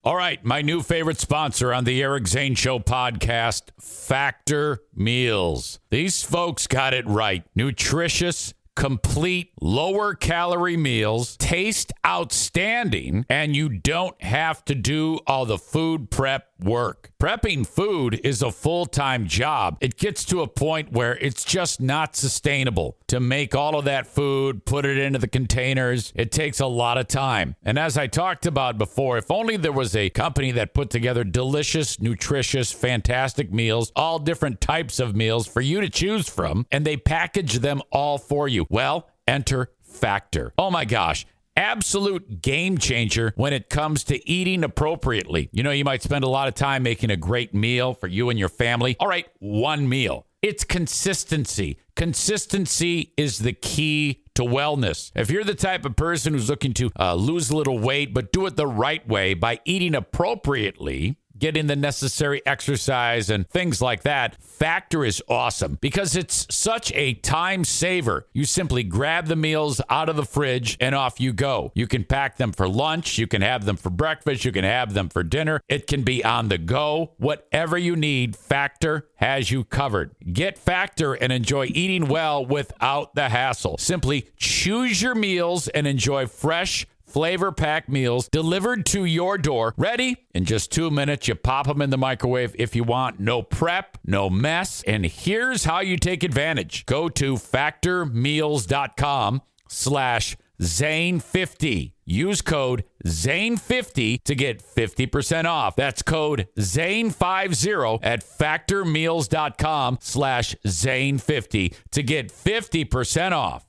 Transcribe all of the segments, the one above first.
All right, my new favorite sponsor on the Eric Zane Show podcast, Factor Meals. These folks got it right. Nutritious, complete, lower-calorie meals, taste outstanding, and you don't have to do all the food prep work. Prepping food is a full-time job. It gets to a point where it's just not sustainable to make all of that food, put it into the containers. It takes a lot of time. And as I talked about before, if only there was a company that put together delicious, nutritious, fantastic meals, all different types of meals for you to choose from, and they package them all for you. Well, enter Factor. Oh my gosh. Absolute game changer when it comes to eating appropriately. You know, you might spend a lot of time making a great meal for you and your family. All right, one meal. It's consistency. Consistency is the key to wellness. If you're the type of person who's looking to lose a little weight, but do it the right way by eating appropriately, getting the necessary exercise and things like that, Factor is awesome because it's such a time saver. You simply grab the meals out of the fridge and off you go. You can pack them for lunch. You can have them for breakfast. You can have them for dinner. It can be on the go. Whatever you need, Factor has you covered. Get Factor and enjoy eating well without the hassle. Simply choose your meals and enjoy fresh, flavor-packed meals delivered to your door, ready in just 2 minutes. You pop them in the microwave if you want. No prep, no mess. And here's how you take advantage. Go to factormeals.com/Zane50. Use code Zane50 to get 50% off. That's code Zane50 at factormeals.com/Zane50 to get 50% off.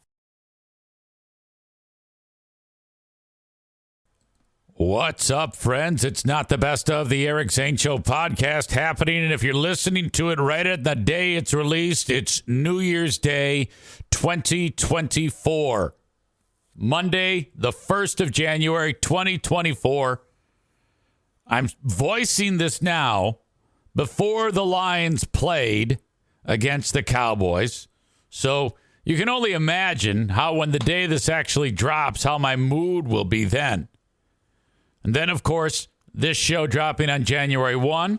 What's up, friends? It's not the best of the Eric Zane Show podcast happening. And if you're listening to it right at the day it's released, it's New Year's Day 2024. Monday, the 1st of January, 2024. I'm voicing this now before the Lions played against the Cowboys. So you can only imagine how when the day this actually drops, how my mood will be then. And then, of course, this show dropping on January 1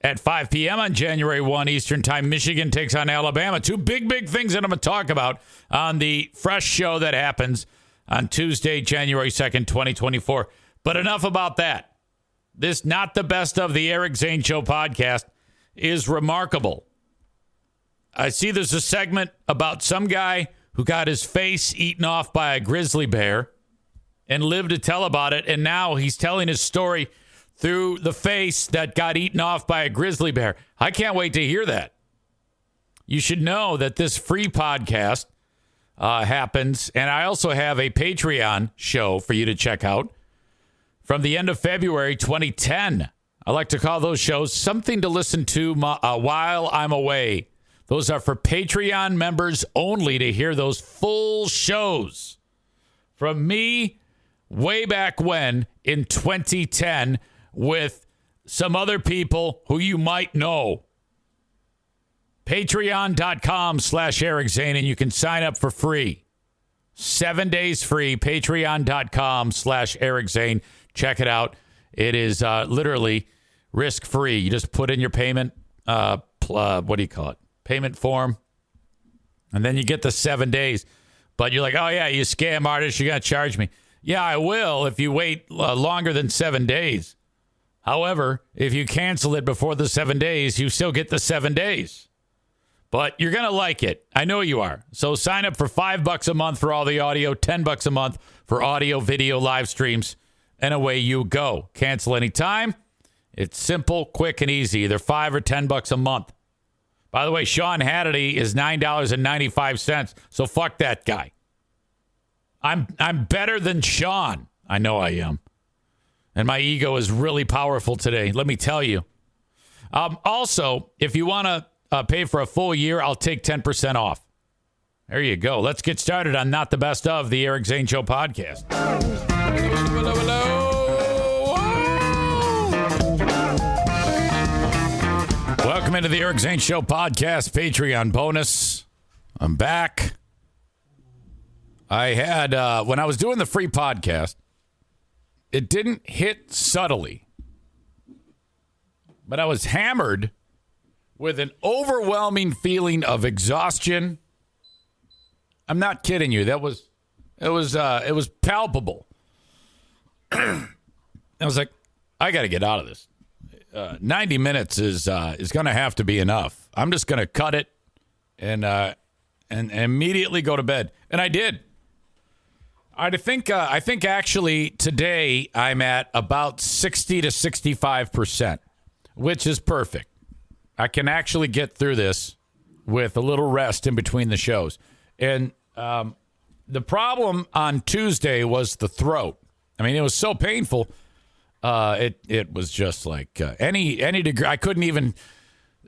at 5 p.m. on January 1 Eastern Time. Michigan takes on Alabama. Two big things that I'm going to talk about on the fresh show that happens on Tuesday, January 2nd, 2024. But enough about that. This Not the Best of the Eric Zane Show podcast is remarkable. I see there's a segment about some guy who got his face eaten off by a grizzly bear and lived to tell about it, and now he's telling his story through the face that got eaten off by a grizzly bear. I can't wait to hear that. You should know that this free podcast happens, and I also have a Patreon show for you to check out from the end of February 2010. I like to call those shows Something to Listen to While I'm Away. Those are for Patreon members only to hear those full shows from me way back when in 2010 with some other people who you might know. Patreon.com/Eric Zane, and you can sign up for free. 7 days free. Patreon.com/Eric Zane. Check it out. It is literally risk-free. You just put in your payment, payment form, and then you get the 7 days. But you're like, oh, yeah, you scam artist, you're going to charge me. Yeah, I will if you wait longer than 7 days. However, if you cancel it before the 7 days, you still get the 7 days. But you're going to like it. I know you are. So sign up for $5 a month for all the audio, $10 a month for audio, video, live streams, and away you go. Cancel anytime. It's simple, quick, and easy. Either $5 or $10 a month. By the way, Sean Hannity is $9.95. So fuck that guy. I'm better than Sean. I know I am. And my ego is really powerful today. Let me tell you. Also, if you want to pay for a full year, I'll take 10% off. There you go. Let's get started on Not the Best of the Eric Zane Show podcast. Welcome into the Eric Zane Show podcast Patreon bonus. I'm back. I had, when I was doing the free podcast, it didn't hit subtly, but I was hammered with an overwhelming feeling of exhaustion. I'm not kidding you. It was palpable. I was like, I got to get out of this. 90 minutes is going to have to be enough. I'm just going to cut it and immediately go to bed. And I did. I think actually today I'm at about 60 to 65%, which is perfect. I can actually get through this with a little rest in between the shows. And the problem on Tuesday was the throat. I mean, it was so painful. It was just like any degree. I couldn't even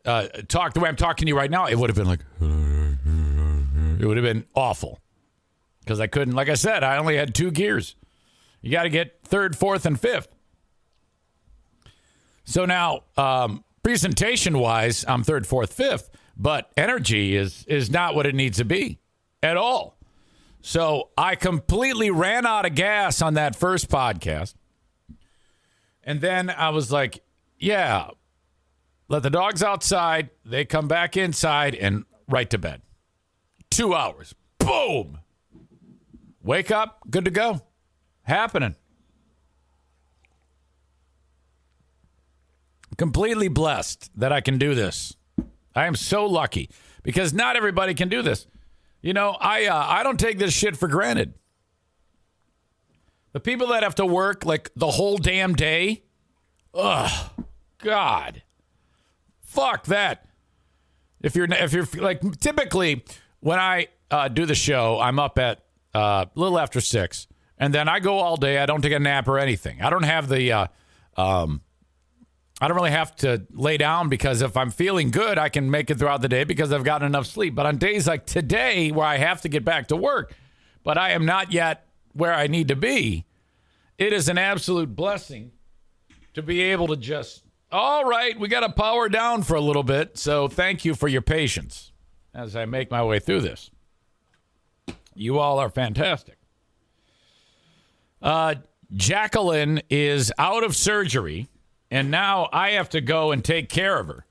talk the way I'm talking to you right now. It would have been like, it would have been awful because I couldn't. Like I said, I only had 2 gears. You got to get 3rd, 4th, and 5th. So now, presentation wise, I'm 3rd, 4th, 5th, but energy is not what it needs to be at all. So I completely ran out of gas on that first podcast. And then I was like, yeah, let the dogs outside. They come back inside and right to bed. 2 hours. Boom. Wake up. Good to go. Happening. Completely blessed that I can do this. I am so lucky because not everybody can do this. You know, I don't take this shit for granted. The people that have to work like the whole damn day, ugh, God, fuck that. If you're like typically when I do the show, I'm up at a little after 6, and then I go all day. I don't take a nap or anything. I don't have the I don't really have to lay down because if I'm feeling good, I can make it throughout the day because I've gotten enough sleep. But on days like today where I have to get back to work, but I am not yet where I need to be, it is an absolute blessing to be able to just, all right, we got to power down for a little bit. So thank you for your patience as I make my way through this. You all are fantastic. Jacqueline is out of surgery. And now I have to go and take care of her.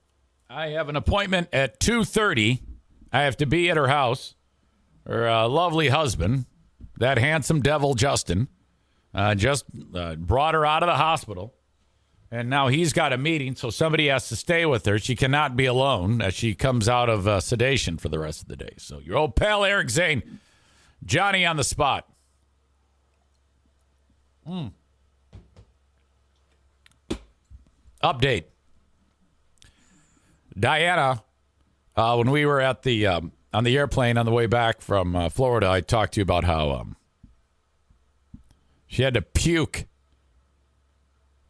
I have an appointment at 2:30. I have to be at her house. Her lovely husband, that handsome devil Justin, just brought her out of the hospital. And now he's got a meeting, so somebody has to stay with her. She cannot be alone as she comes out of sedation for the rest of the day. So your old pal Eric Zane, Johnny on the spot. Update. Diana, when we were at the on the airplane on the way back from Florida, I talked to you about how she had to puke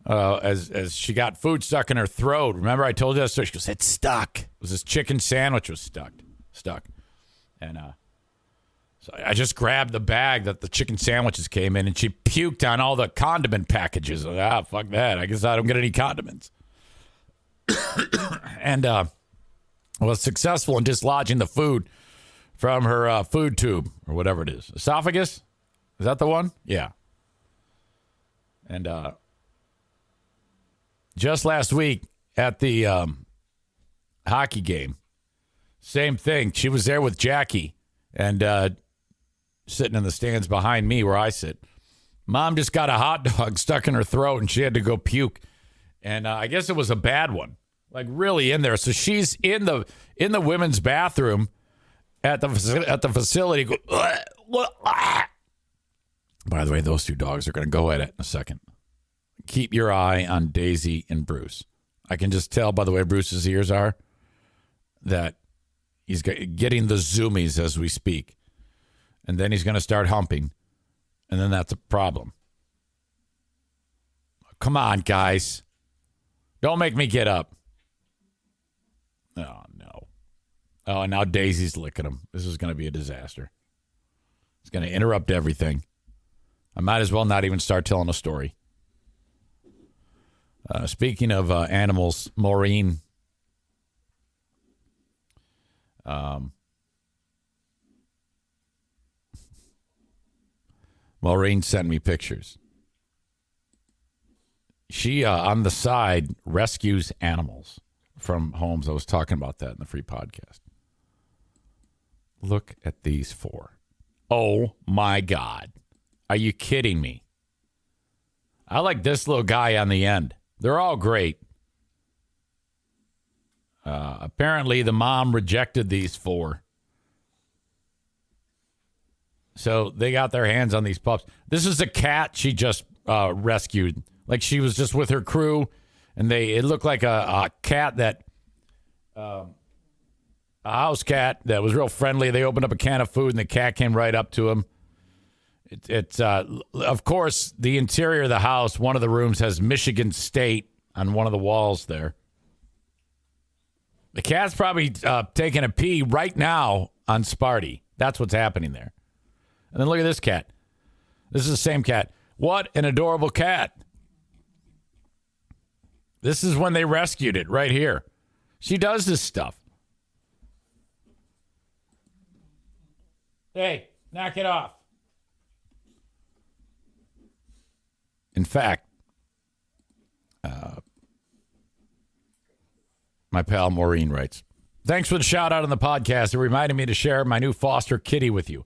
as she got food stuck in her throat. Remember I told you that story? She goes, it's stuck. It was this chicken sandwich was stuck. And so I just grabbed the bag that the chicken sandwiches came in, and she puked on all the condiment packages. Fuck that. I guess I don't get any condiments. And was successful in dislodging the food from her food tube, or whatever it is. Esophagus? Is that the one? Yeah. And just last week at the hockey game, same thing. She was there with Jackie, and sitting in the stands behind me where I sit. Mom just got a hot dog stuck in her throat and she had to go puke. And I guess it was a bad one, like really in there. So she's in the women's bathroom at the facility. By the way, those 2 dogs are going to go at it in a second. Keep your eye on Daisy and Bruce. I can just tell by the way Bruce's ears are that he's getting the zoomies as we speak. And then he's going to start humping. And then that's a problem. Come on, guys. Don't make me get up. Oh, no. Oh, and now Daisy's licking him. This is going to be a disaster. It's going to interrupt everything. I might as well not even start telling a story. Speaking of animals, Maureen. Maureen sent me pictures. She, on the side, rescues animals from homes. I was talking about that in the free podcast. Look at these 4. Oh, my God. Are you kidding me? I like this little guy on the end. They're all great. Apparently, the mom rejected these 4. So they got their hands on these pups. This is a cat she just rescued. Like she was just with her crew, and it looked like a cat that, a house cat that was real friendly. They opened up a can of food, and the cat came right up to him. It's of course, the interior of the house, one of the rooms has Michigan State on one of the walls there. The cat's probably taking a pee right now on Sparty. That's what's happening there. And then look at this cat. This is the same cat. What an adorable cat. This is when they rescued it right here. She does this stuff. Hey, knock it off. In fact, my pal Maureen writes, thanks for the shout out on the podcast. It reminded me to share my new foster kitty with you.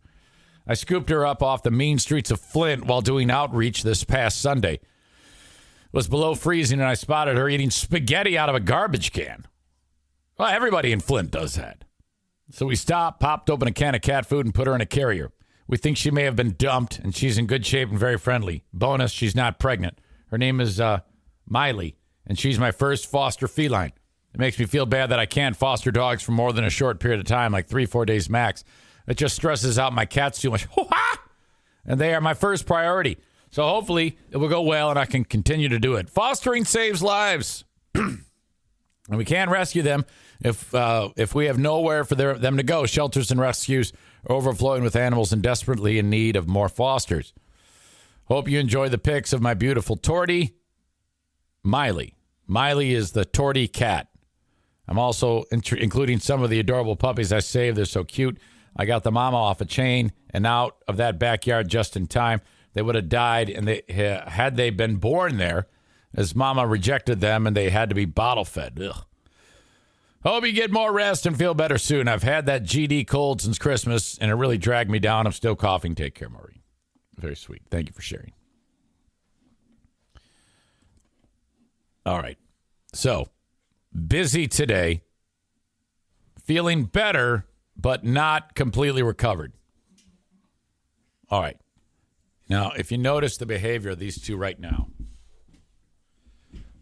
I scooped her up off the mean streets of Flint while doing outreach this past Sunday. It was below freezing, and I spotted her eating spaghetti out of a garbage can. Well, everybody in Flint does that. So we stopped, popped open a can of cat food, and put her in a carrier. We think she may have been dumped, and she's in good shape and very friendly. Bonus, she's not pregnant. Her name is Miley, and she's my first foster feline. It makes me feel bad that I can't foster dogs for more than a short period of time, like 3-4 days max. It just stresses out my cats too much. And they are my first priority. So hopefully it will go well and I can continue to do it. Fostering saves lives. And we can't rescue them if we have nowhere for them to go. Shelters and rescues are overflowing with animals and desperately in need of more fosters. Hope you enjoy the pics of my beautiful Tortie, Miley. Miley is the Tortie cat. I'm also including some of the adorable puppies I saved. They're so cute. I got the mama off a chain and out of that backyard just in time. They would have died, and had they been born there, as mama rejected them, and they had to be bottle fed. Ugh. Hope you get more rest and feel better soon. I've had that GD cold since Christmas, and it really dragged me down. I'm still coughing. Take care, Maureen. Very sweet. Thank you for sharing. All right. So, busy today. Feeling better, but not completely recovered. All right. Now, if you notice the behavior of these two right now,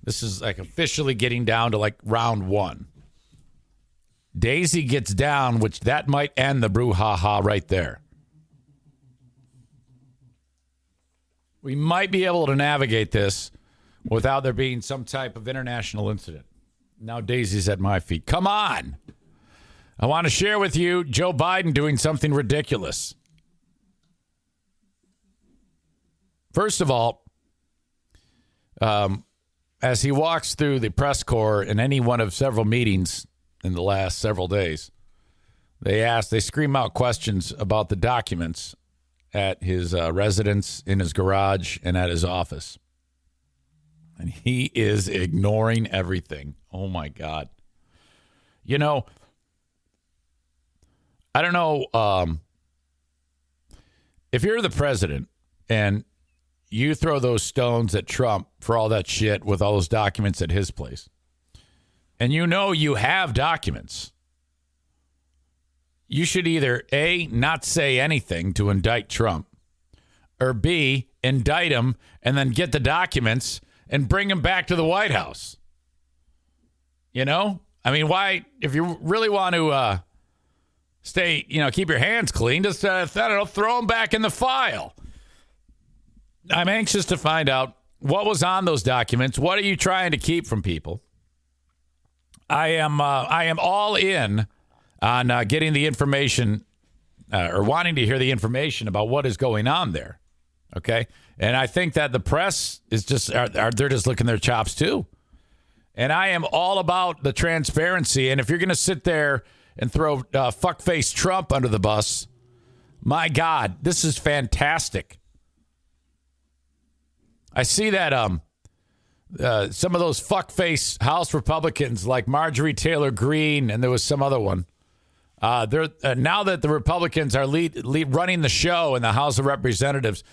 this is like officially getting down to like round 1. Daisy gets down, which that might end the brouhaha right there. We might be able to navigate this without there being some type of international incident. Now Daisy's at my feet. Come on. I want to share with you Joe Biden doing something ridiculous. First of all, as he walks through the press corps in any one of several meetings in the last several days, they scream out questions about the documents at his residence, in his garage, and at his office. And he is ignoring everything. Oh, my God. You know, I don't know if you're the president and you throw those stones at Trump for all that shit with all those documents at his place, and you know you have documents, you should either A, not say anything to indict Trump, or B, indict him and then get the documents and bring him back to the White House. You know? I mean, why, if you really want to keep your hands clean, just, throw them back in the file. I'm anxious to find out what was on those documents. What are you trying to keep from people? I am all in on getting the information or wanting to hear the information about what is going on there. Okay. And I think that the press is they're just licking their chops too. And I am all about the transparency. And if you're going to sit there and throw fuckface Trump under the bus, my God, this is fantastic. I see that some of those fuckface House Republicans like Marjorie Taylor Greene, and there was some other one. Now that the Republicans are running the show in the House of Representatives,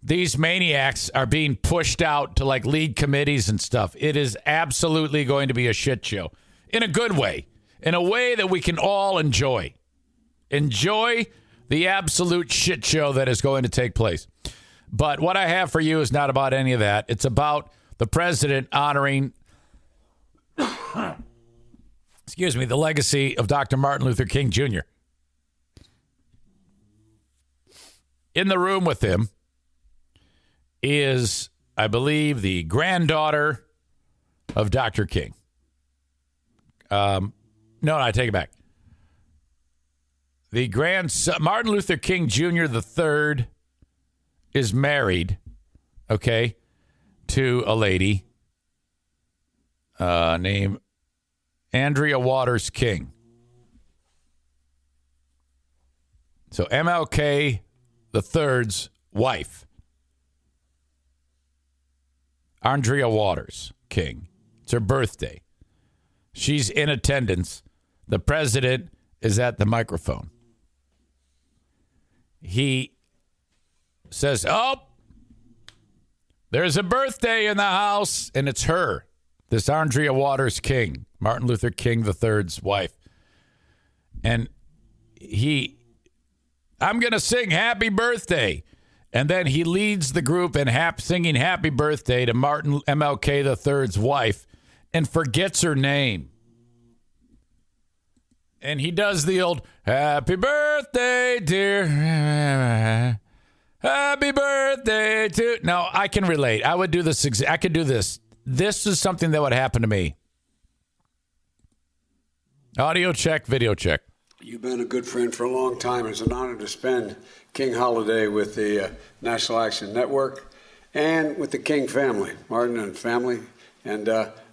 these maniacs are being pushed out to like lead committees and stuff. It is absolutely going to be a shit show in a good way, in a way that we can all enjoy. Enjoy the absolute shit show that is going to take place. But what I have for you is not about any of that. It's about the president honoring, the legacy of Dr. Martin Luther King Jr. In the room with him is, I believe, the granddaughter of Dr. King. No, I take it back. The grandson, Martin Luther King Jr. III, is married, okay, to a lady named Andrea Waters King. So MLK III's wife, Andrea Waters King. It's her birthday. She's in attendance. The president is at the microphone. He says, "Oh, there's a birthday in the house," and it's her, this Andrea Waters King, Martin Luther King III's wife. And I'm going to sing happy birthday. And then he leads the group in singing happy birthday to Martin MLK III's wife and forgets her name. And he does the old, happy birthday, dear. Happy birthday to... Now, I can relate. I would do this. I could do this. This is something that would happen to me. Audio check, video check. You've been a good friend for a long time. It's an honor to spend King Holiday with the National Action Network and with the King family, Martin and family. And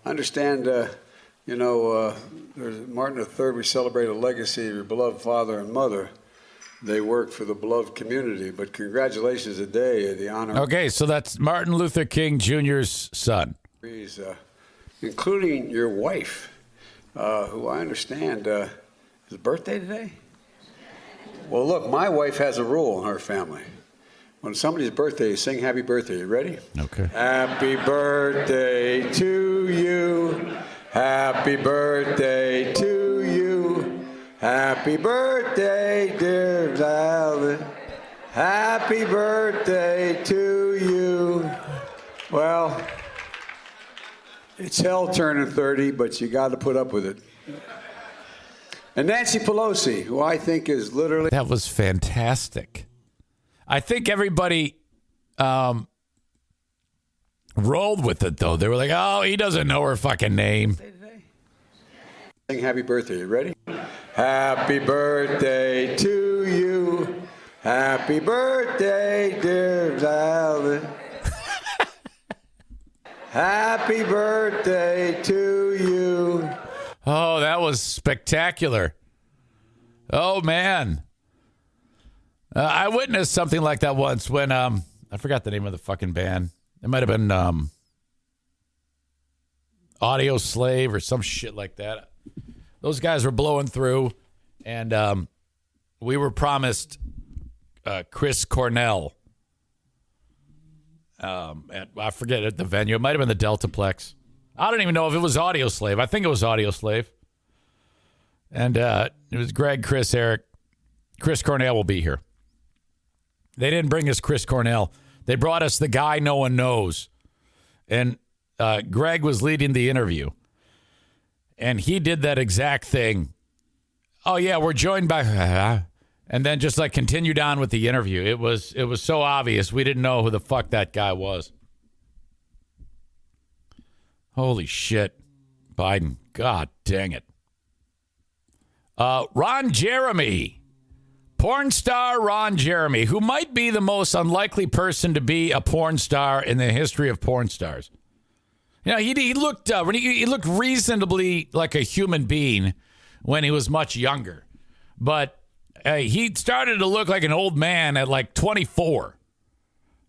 understand, Martin III, we celebrate a legacy of your beloved father and mother. They work for the beloved community. But congratulations today, the honor. Okay, so that's Martin Luther King Jr.'s son. Including your wife, who I understand is birthday today? Well, look, my wife has a rule in her family. When somebody's birthday, you sing happy birthday. You ready? Okay. Happy birthday to you. Happy birthday to you. Happy birthday, dear Valen. Happy birthday to you. Well, it's hell turning 30, but you got to put up with it. And Nancy Pelosi, who I think is literally... That was fantastic. I think everybody rolled with it, though. They were like, oh, he doesn't know her fucking name. Sing happy birthday. You ready? Happy birthday to you. Happy birthday, dear Valen. Happy birthday to you. Oh, that was spectacular. Oh, man. I witnessed something like that once when, I forgot the name of the fucking band. It might have been Audio Slave or some shit like that. Those guys were blowing through, and we were promised Chris Cornell. I forget at the venue. It might have been the Deltaplex. I don't even know if it was Audio Slave. I think it was Audio Slave. And it was Greg, Chris, Eric. Chris Cornell will be here. They didn't bring us Chris Cornell. They brought us the guy no one knows. And Greg was leading the interview. And he did that exact thing. Oh, yeah, we're joined by... And then just like continued on with the interview. It was so obvious. We didn't know who the fuck that guy was. Holy shit. Biden. God dang it. Ron Jeremy. Porn star Ron Jeremy, who might be the most unlikely person to be a porn star in the history of porn stars. You know, he looked reasonably like a human being when he was much younger. But he started to look like an old man at like 24.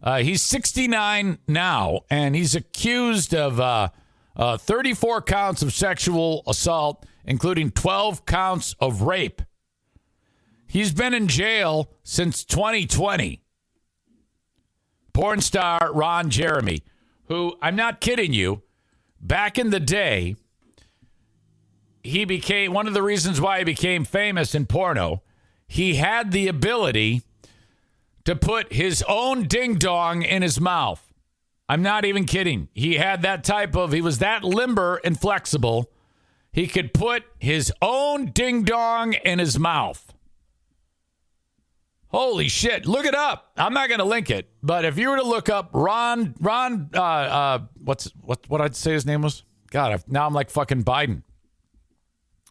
He's 69 now, and he's accused of 34 counts of sexual assault, including 12 counts of rape. He's been in jail since 2020. Porn star Ron Jeremy, who, I'm not kidding you, back in the day, he became, one of the reasons why he became famous in porno, he had the ability to put his own ding-dong in his mouth. I'm not even kidding. He had that type of, he was that limber and flexible, he could put his own ding-dong in his mouth. Holy shit. Look it up. I'm not going to link it. But if you were to look up Ron, what I'd say his name was? God, now I'm like fucking Biden.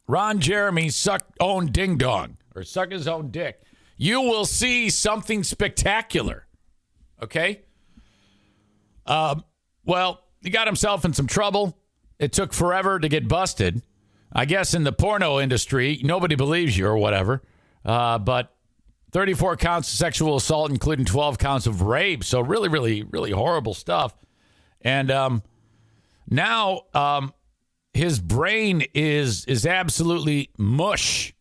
Ron Jeremy suck own ding dong or suck his own dick. You will see something spectacular. Okay? Well, he got himself in some trouble. It took forever to get busted. I guess in the porno industry, nobody believes you or whatever. But 34 counts of sexual assault, including 12 counts of rape. So really, really, really horrible stuff. And now his brain is absolutely mush.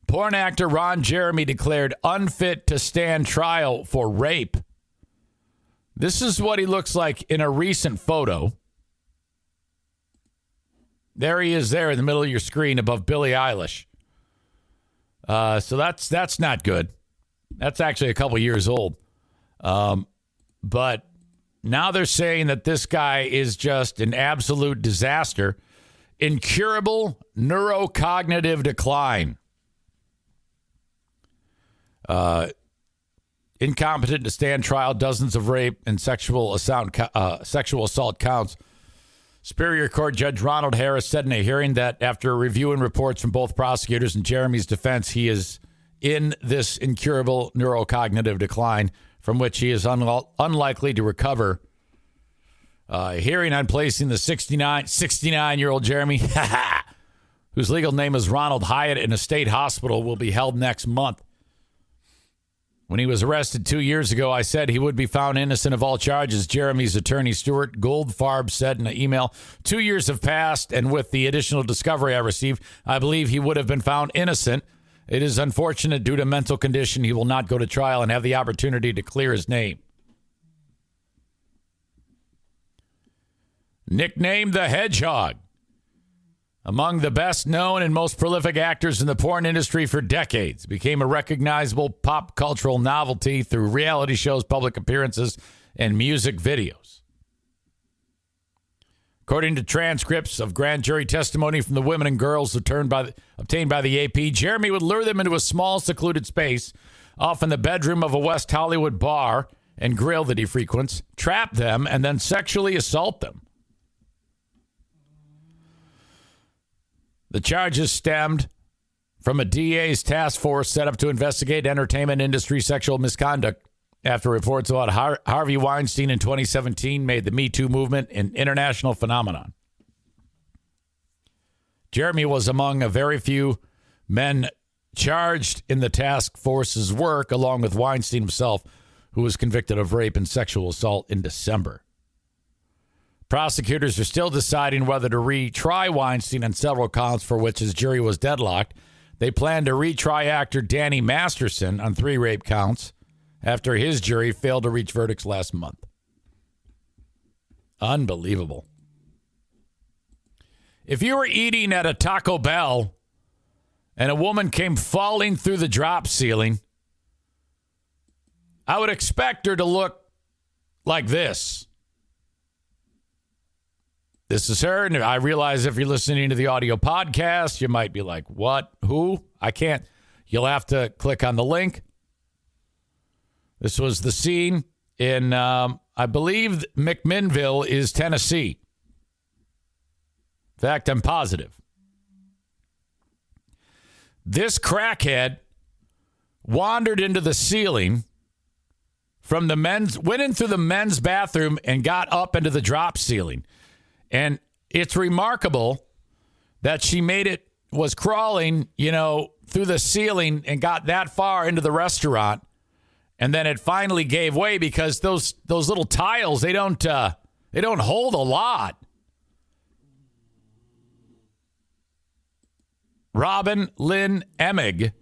Porn actor Ron Jeremy declared unfit to stand trial for rape. This is what he looks like in a recent photo. There he is there in the middle of your screen above Billie Eilish. So that's not good. That's actually a couple years old. But now they're saying that this guy is just an absolute disaster. Incurable neurocognitive decline. Incompetent to stand trial, dozens of rape and sexual assault counts. Superior Court Judge Ronald Harris said in a hearing that after reviewing reports from both prosecutors and Jeremy's defense, he is in this incurable neurocognitive decline from which he is unlikely to recover. Hearing on placing the 69-year-old Jeremy, whose legal name is Ronald Hyatt, in a state hospital will be held next month. When he was arrested 2 years ago, I said he would be found innocent of all charges, Jeremy's attorney, Stuart Goldfarb, said in an email. 2 years have passed, and with the additional discovery I received, I believe he would have been found innocent. It is unfortunate due to mental condition he will not go to trial and have the opportunity to clear his name. Nicknamed the Hedgehog. Among the best known and most prolific actors in the porn industry for decades, became a recognizable pop cultural novelty through reality shows, public appearances, and music videos. According to transcripts of grand jury testimony from the women and girls obtained by the AP, Jeremy would lure them into a small, secluded space, often the bedroom of a West Hollywood bar and grill that he frequents, trap them, and then sexually assault them. The charges stemmed from a DA's task force set up to investigate entertainment industry sexual misconduct after reports about Harvey Weinstein in 2017 made the Me Too movement an international phenomenon. Jeremy was among a very few men charged in the task force's work, along with Weinstein himself, who was convicted of rape and sexual assault in December. Prosecutors are still deciding whether to retry Weinstein on several counts for which his jury was deadlocked. They plan to retry actor Danny Masterson on 3 rape counts after his jury failed to reach verdicts last month. Unbelievable. If you were eating at a Taco Bell and a woman came falling through the drop ceiling, I would expect her to look like this. This is her, and I realize if you're listening to the audio podcast, you might be like, what? Who? I can't. You'll have to click on the link. This was the scene in, I believe, McMinnville is Tennessee. In fact, I'm positive. This crackhead wandered into the ceiling from the went in through the men's bathroom and got up into the drop ceiling. And it's remarkable that she was crawling, through the ceiling and got that far into the restaurant And then it finally gave way because those little tiles, they don't hold a lot. Robin Lynn Emig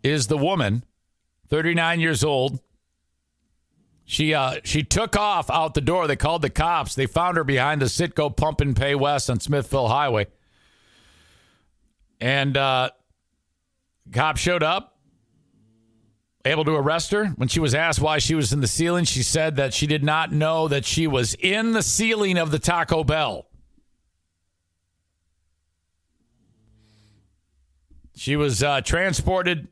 is the woman, 39 years old. She took off out the door. They called the cops. They found her behind the Citgo Pump and Pay West on Smithville Highway. And cops showed up, able to arrest her. When she was asked why she was in the ceiling, she said that she did not know that she was in the ceiling of the Taco Bell. She was transported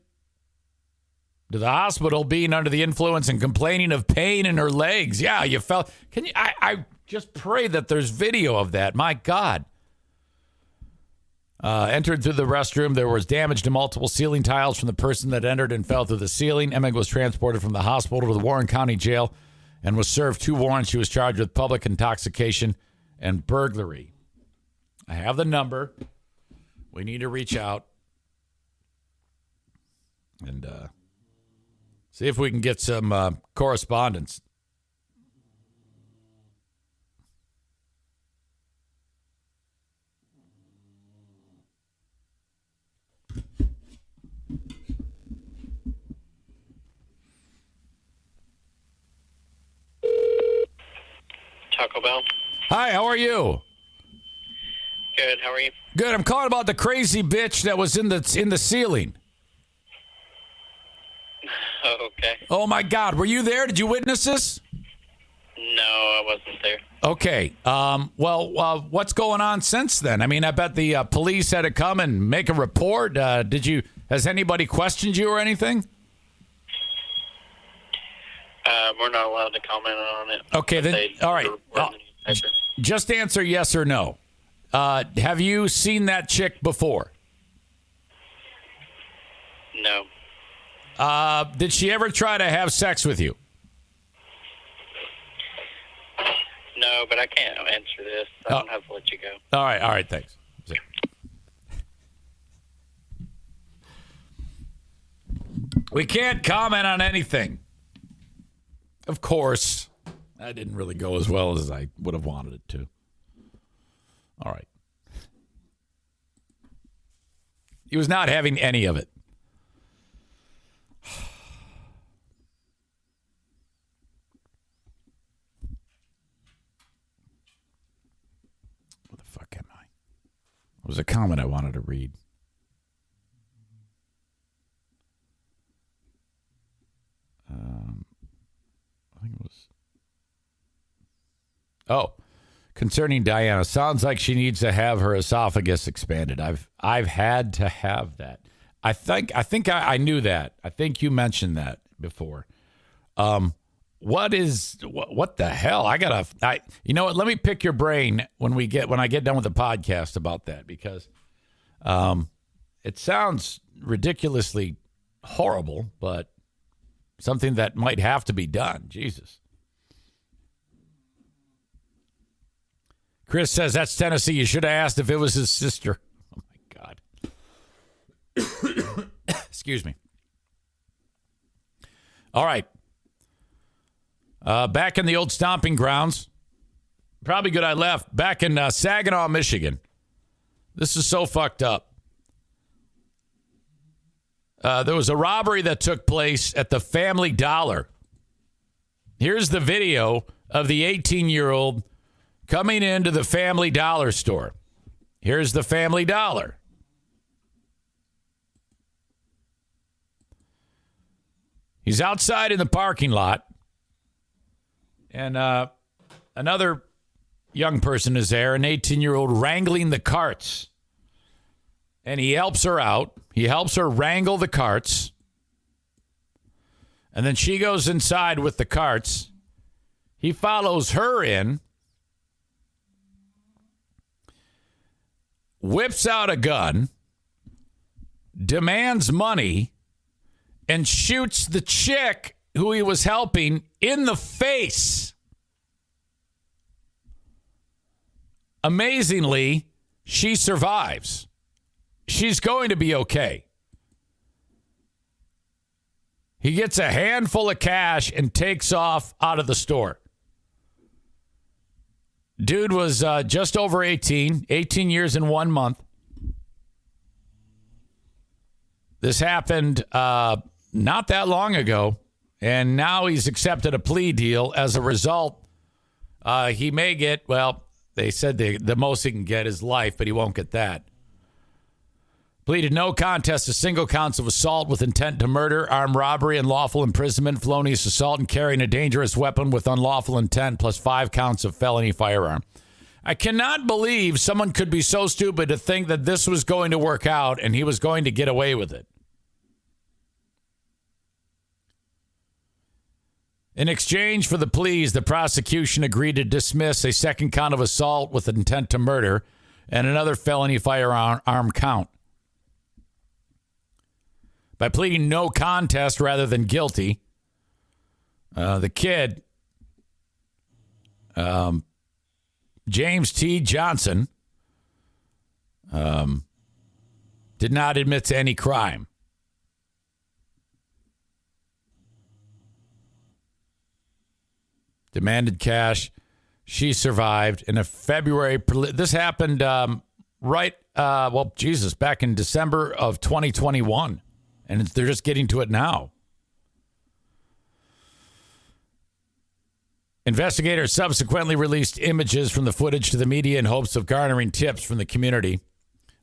to the hospital being under the influence and complaining of pain in her legs. Yeah, you felt... I just pray that there's video of that. My God. Entered through the restroom. There was damage to multiple ceiling tiles from the person that entered and fell through the ceiling. Emig was transported from the hospital to the Warren County Jail and was served 2 warrants. She was charged with public intoxication and burglary. I have the number. We need to reach out and see if we can get some correspondence. Taco Bell. Hi, how are you? Good. How are you? Good. I'm calling about the crazy bitch that was in the ceiling. Oh, okay. Oh my God, were you there? Did you witness this? No, I wasn't there. Okay. Well, what's going on since then? I mean, I bet the police had to come and make a report. Has anybody questioned you or anything? We're not allowed to comment on it. Okay, then. All right. Just answer yes or no. Have you seen that chick before? No. Did she ever try to have sex with you? No, but I can't answer this. I don't have to let you go. All right, thanks. We can't comment on anything. Of course, that didn't really go as well as I would have wanted it to. All right. He was not having any of it. What the fuck am I? It was a comment I wanted to read. I think it was... Oh, concerning Diana, sounds like she needs to have her esophagus expanded. I've had to have that. I think I knew that. I think you mentioned that before. What the hell? You know what? Let me pick your brain when I get done with the podcast about that, because it sounds ridiculously horrible, but something that might have to be done. Jesus. Chris says, that's Tennessee. You should have asked if it was his sister. Oh, my God. Excuse me. All right. Back in the old stomping grounds. Probably good I left. Back in Saginaw, Michigan. This is so fucked up. There was a robbery that took place at the Family Dollar. Here's the video of the 18-year-old coming into the Family Dollar store. Here's the Family Dollar. He's outside in the parking lot. And another young person is there, an 18-year-old wrangling the carts. And he helps her out. He helps her wrangle the carts. And then she goes inside with the carts. He follows her in. Whips out a gun. Demands money. And shoots the chick who he was helping in the face. Amazingly, she survives. She's going to be okay. He gets a handful of cash and takes off out of the store. Dude was just over 18 years and 1 month. This happened not that long ago, and now he's accepted a plea deal. As a result, he may get, well, they said the most he can get is life, but he won't get that. Pleaded no contest to single counts of assault with intent to murder, armed robbery, unlawful imprisonment, felonious assault, and carrying a dangerous weapon with unlawful intent, plus 5 counts of felony firearm. I cannot believe someone could be so stupid to think that this was going to work out and he was going to get away with it. In exchange for the pleas, the prosecution agreed to dismiss a second count of assault with intent to murder and another felony firearm count. By pleading no contest rather than guilty, the kid, James T. Johnson, did not admit to any crime. Demanded cash. She survived. In a February, this happened back in December of 2021. And they're just getting to it now. Investigators subsequently released images from the footage to the media in hopes of garnering tips from the community.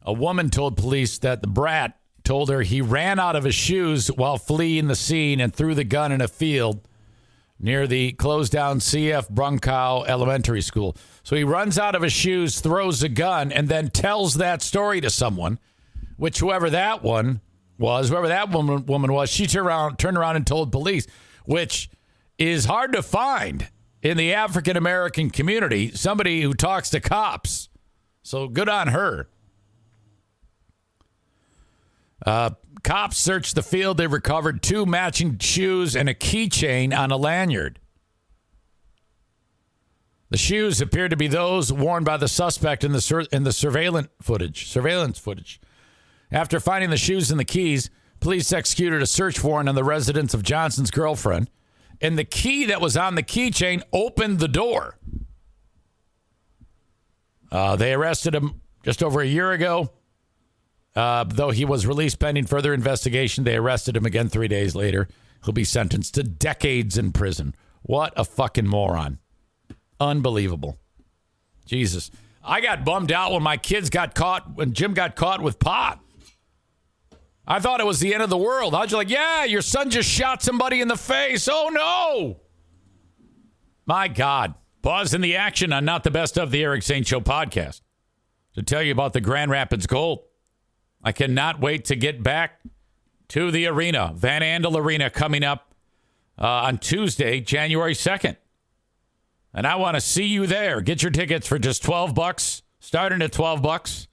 A woman told police that the brat told her he ran out of his shoes while fleeing the scene and threw the gun in a field near the closed-down C.F. Brunkow Elementary School. So he runs out of his shoes, throws a gun, and then tells that story to someone, which whoever that woman was, she turned around and told police, which is hard to find in the African-American community, somebody who talks to cops. So good on her. Cops searched the field. They recovered 2 matching shoes and a keychain on a lanyard. The shoes appeared to be those worn by the suspect in the surveillance footage. After finding the shoes and the keys, police executed a search warrant on the residence of Johnson's girlfriend, and the key that was on the keychain opened the door. They arrested him just over a year ago. Though he was released pending further investigation, they arrested him again 3 days later. He'll be sentenced to decades in prison. What a fucking moron. Unbelievable. Jesus. I got bummed out when when Jim got caught with pot. I thought it was the end of the world. I was like, yeah, your son just shot somebody in the face. Oh, no. My God. Pause in the action on Not the Best of the Eric Zane Show podcast to tell you about the Grand Rapids Gold. I cannot wait to get back to the arena, Van Andel Arena, coming up on Tuesday, January 2nd. And I want to see you there. Get your tickets for just $12, starting at $12.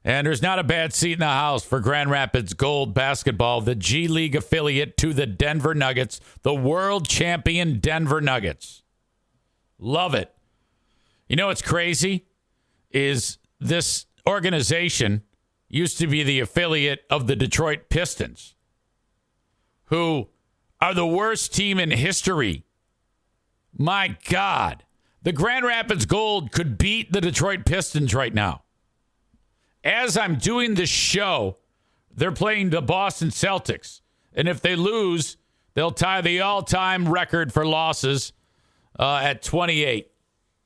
And there's not a bad seat in the house for Grand Rapids Gold Basketball, the G League affiliate to the Denver Nuggets, the world champion Denver Nuggets. Love it. You know what's crazy is this organization used to be the affiliate of the Detroit Pistons, who are the worst team in history. My God. The Grand Rapids Gold could beat the Detroit Pistons right now. As I'm doing this show, they're playing the Boston Celtics. And if they lose, they'll tie the all-time record for losses at 28.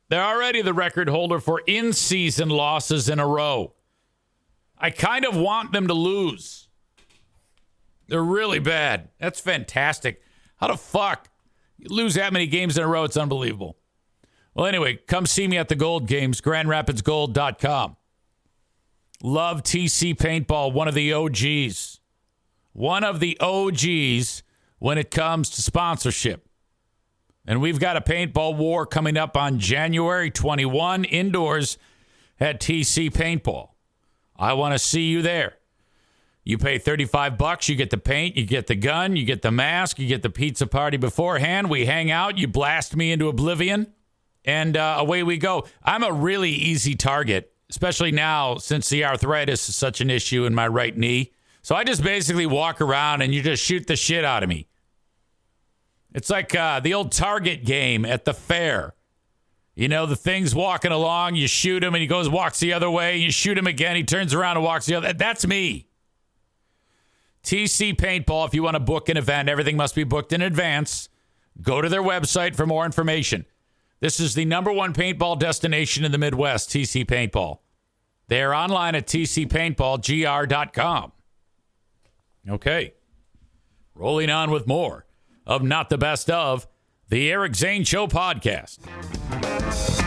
They're already the record holder for in-season losses in a row. I kind of want them to lose. They're really bad. That's fantastic. How the fuck you lose that many games in a row? It's unbelievable. Well, anyway, come see me at the Gold Games, GrandRapidsGold.com. Love TC Paintball, one of the OGs. One of the OGs when it comes to sponsorship. And we've got a paintball war coming up on January 21 indoors at TC Paintball. I want to see you there. You pay $35, you get the paint, you get the gun, you get the mask, you get the pizza party beforehand. We hang out, you blast me into oblivion, and away we go. I'm a really easy target, especially now since the arthritis is such an issue in my right knee. So I just basically walk around and you just shoot the shit out of me. It's like the old Target game at the fair. You know, the thing's walking along, you shoot him, and he walks the other way. You shoot him again, he turns around and walks the other. That's me. TC Paintball, if you want to book an event, everything must be booked in advance. Go to their website for more information. This is the #1 paintball destination in the Midwest, TC Paintball. They are online at tcpaintballgr.com. Okay. Rolling on with more of Not the Best of, the Eric Zane Show podcast.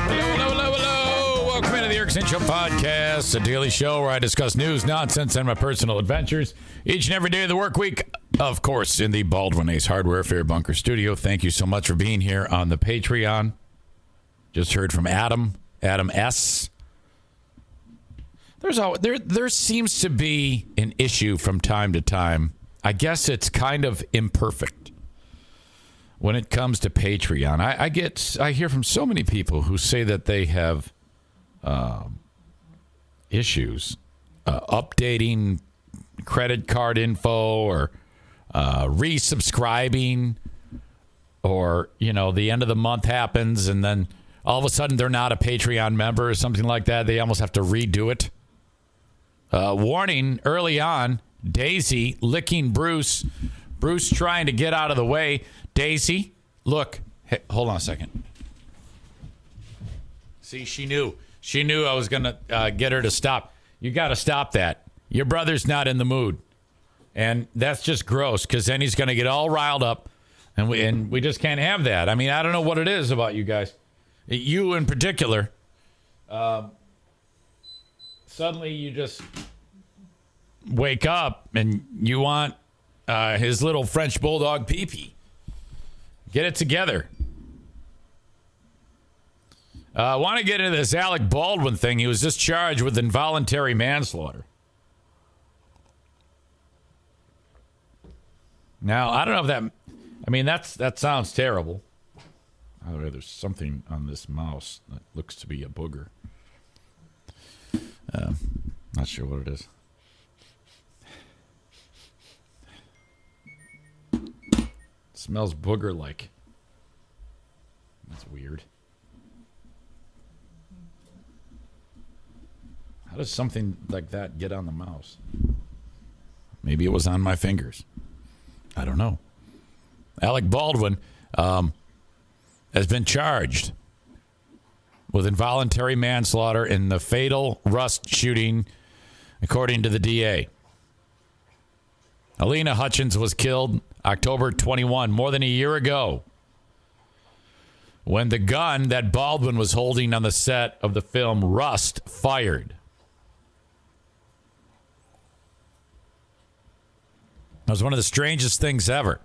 Hello. Welcome into the Eric Zane Show podcast, a daily show where I discuss news, nonsense, and my personal adventures each and every day of the work week. Of course, in the Baldwin Ace Hardware Fair Bunker Studio. Thank you so much for being here on the Patreon. Just heard from Adam S. There seems to be an issue from time to time. I guess it's kind of imperfect when it comes to Patreon. I hear from so many people who say that they have issues updating credit card info or resubscribing, or the end of the month happens and then all of a sudden they're not a Patreon member or something like that. They almost have to redo it. Warning early on, Daisy licking Bruce trying to get out of the way. Daisy, look. Hey, hold on a second. See, she knew I was going to get her to stop. You got to stop that. Your brother's not in the mood. And that's just gross, because then he's going to get all riled up, and we just can't have that. I mean, I don't know what it is about you guys. You in particular. Suddenly you just wake up and you want his little French bulldog pee-pee. Get it together. I want to get into this Alec Baldwin thing. He was just charged with involuntary manslaughter. Now, I don't know if that sounds terrible. Oh, there's something on this mouse that looks to be a booger. Not sure what it is. It smells booger-like. That's weird. How does something like that get on the mouse? Maybe it was on my fingers. I don't know. Alec Baldwin has been charged with involuntary manslaughter in the fatal Rust shooting, according to the DA. Alina Hutchins was killed October 21, more than a year ago, when the gun that Baldwin was holding on the set of the film Rust fired. It was one of the strangest things ever.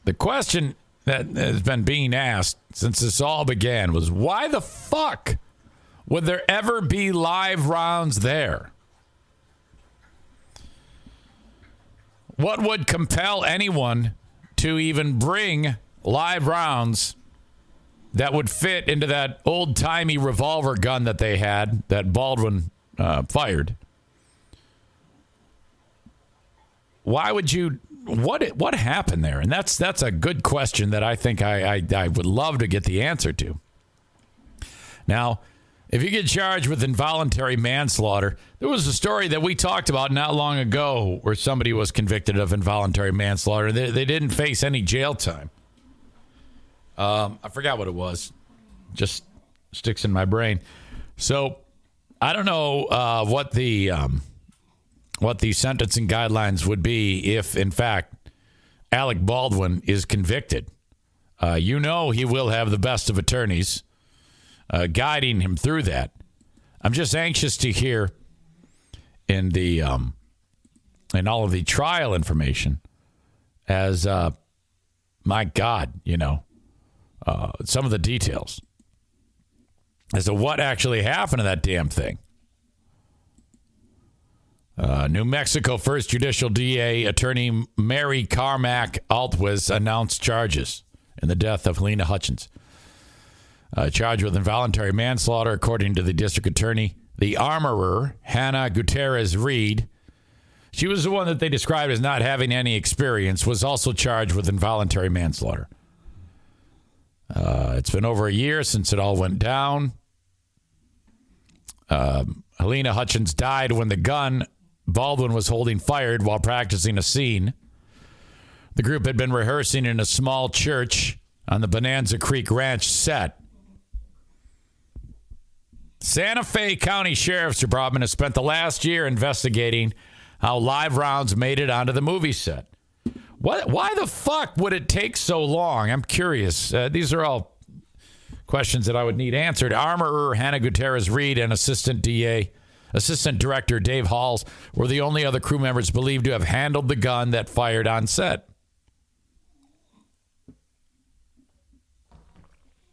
The question that has been being asked since this all began was, why the fuck would there ever be live rounds there? What would compel anyone to even bring live rounds that would fit into that old-timey revolver gun that they had, that Baldwin fired? Why would you... What happened there? And that's a good question that I think I would love to get the answer to. Now, if you get charged with involuntary manslaughter, there was a story that we talked about not long ago where somebody was convicted of involuntary manslaughter. They didn't face any jail time. I forgot what it was. Just sticks in my brain. So I don't know what the sentencing guidelines would be if, in fact, Alec Baldwin is convicted. He will have the best of attorneys guiding him through that. I'm just anxious to hear in all of the trial information as, my God, some of the details as to what actually happened to that damn thing. New Mexico First Judicial DA Attorney Mary Carmack Altwiz announced charges in the death of Helena Hutchins. Charged with involuntary manslaughter, according to the district attorney. The armorer, Hannah Gutierrez Reed, She was the one that they described as not having any experience, was also charged with involuntary manslaughter. It's been over a year since it all went down. Helena Hutchins died when the gun Baldwin was holding fired while practicing a scene. The group had been rehearsing in a small church on the Bonanza Creek Ranch set. Santa Fe County Sheriff's Department has spent the last year investigating how live rounds made it onto the movie set. Why the fuck would it take so long? I'm curious. These are all questions that I would need answered. Armorer Hannah Gutierrez-Reed and Assistant Director Dave Halls were the only other crew members believed to have handled the gun that fired on set.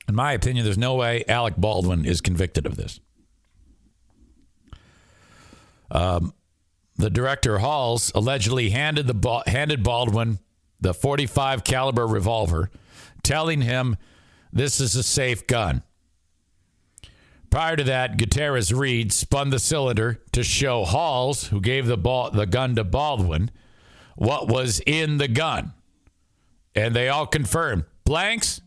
In my opinion, there's no way Alec Baldwin is convicted of this. The director, Halls, allegedly handed Baldwin the .45 caliber revolver, telling him this is a safe gun. Prior to that, Gutierrez-Reed spun the cylinder to show Halls, who gave the gun to Baldwin, what was in the gun. And they all confirmed, blanks.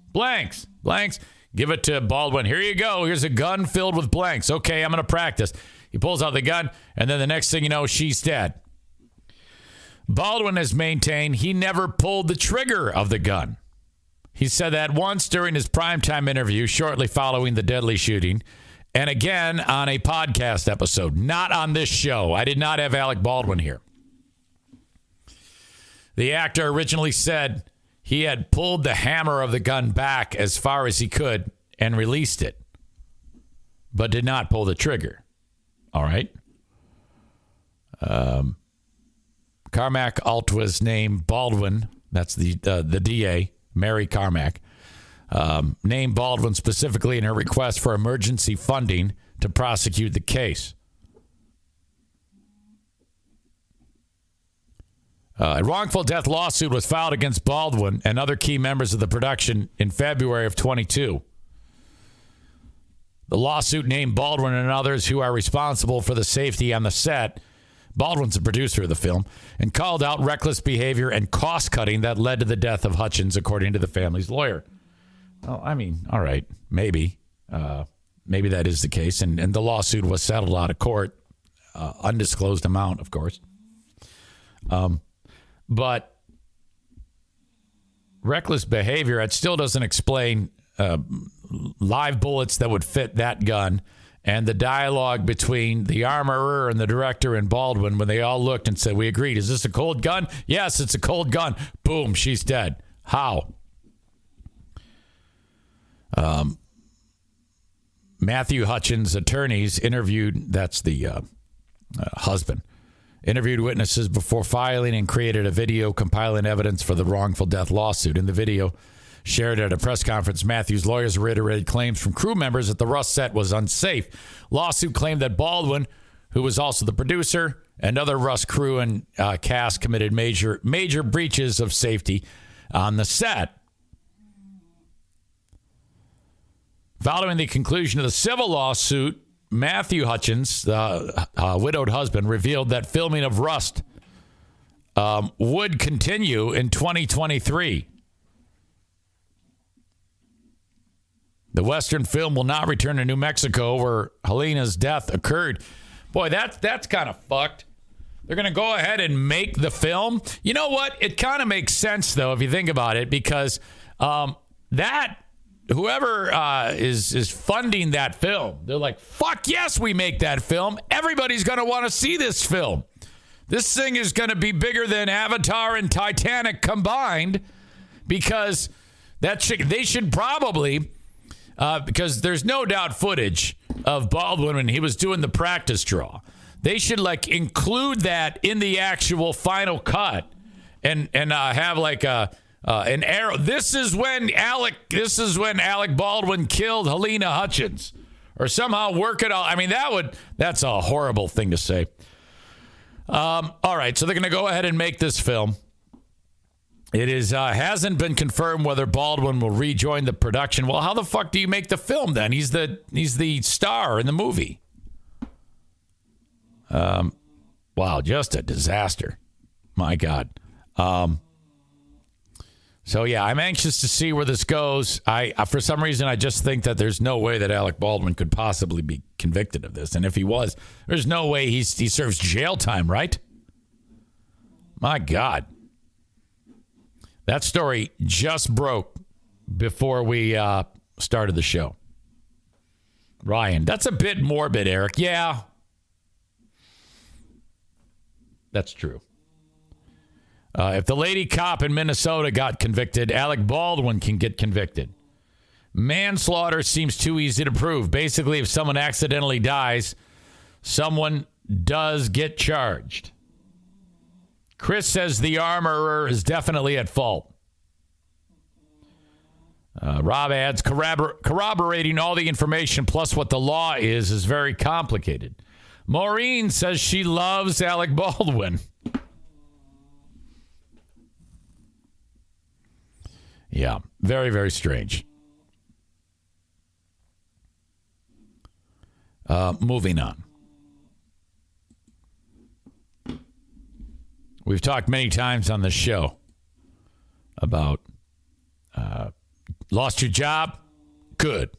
Give it to Baldwin. Here you go. Here's a gun filled with blanks. Okay, I'm going to practice. He pulls out the gun, and then the next thing you know, she's dead. Baldwin has maintained he never pulled the trigger of the gun. He said that once during his primetime interview shortly following the deadly shooting, and again on a podcast episode, not on this show. I did not have Alec Baldwin here. The actor originally said he had pulled the hammer of the gun back as far as he could and released it, but did not pull the trigger. All right. Carmack Altwa's named Baldwin. That's the DA, Mary Carmack. Named Baldwin specifically in her request for emergency funding to prosecute the case. A wrongful death lawsuit was filed against Baldwin and other key members of the production in February of 22. The lawsuit named Baldwin and others who are responsible for the safety on the set. Baldwin's the producer of the film, and called out reckless behavior and cost-cutting that led to the death of Hutchins, according to the family's lawyer. Well, I mean, all right, maybe. Maybe that is the case, and the lawsuit was settled out of court. Undisclosed amount, of course. But reckless behavior, it still doesn't explain live bullets that would fit that gun, and the dialogue between the armorer and the director and Baldwin when they all looked and said, we agreed, is this a cold gun? Yes, it's a cold gun. Boom, she's dead. How? Matthew Hutchins' attorneys interviewed, that's the husband, interviewed witnesses before filing and created a video compiling evidence for the wrongful death lawsuit. In the video shared at a press conference, Matthew's lawyers reiterated claims from crew members that the Rust set was unsafe. Lawsuit claimed that Baldwin, who was also the producer, and other Rust crew and cast committed major breaches of safety on the set. Following the conclusion of the civil lawsuit, Matthew Hutchins, the widowed husband, revealed that filming of Rust would continue in 2023. The Western film will not return to New Mexico, where Helena's death occurred. Boy, that's kind of fucked. They're going to go ahead and make the film. You know what? It kind of makes sense, though, if you think about it, because whoever is funding that film, they're like, fuck yes, we make that film. Everybody's going to want to see this film. This thing is going to be bigger than Avatar and Titanic combined, because they should probably, because there's no doubt footage of Baldwin when he was doing the practice draw. They should include that in the actual final cut and have an arrow. This is when Alec Baldwin killed Helena Hutchins, or somehow work it all. I mean, that's a horrible thing to say. All right, so they're going to go ahead and make this film. It hasn't been confirmed whether Baldwin will rejoin the production. Well, how the fuck do you make the film then? He's the star in the movie. Wow, just a disaster. My God. So, yeah, I'm anxious to see where this goes. For some reason, I just think that there's no way that Alec Baldwin could possibly be convicted of this. And if he was, there's no way he serves jail time, right? My God. That story just broke before we started the show. Ryan, that's a bit morbid, Eric. Yeah. That's true. If the lady cop in Minnesota got convicted, Alec Baldwin can get convicted. Manslaughter seems too easy to prove. Basically, if someone accidentally dies, someone does get charged. Chris says the armorer is definitely at fault. Rob adds, corroborating all the information plus what the law is very complicated. Maureen says she loves Alec Baldwin. Yeah, very, very strange. Moving on. We've talked many times on this show about lost your job? Good.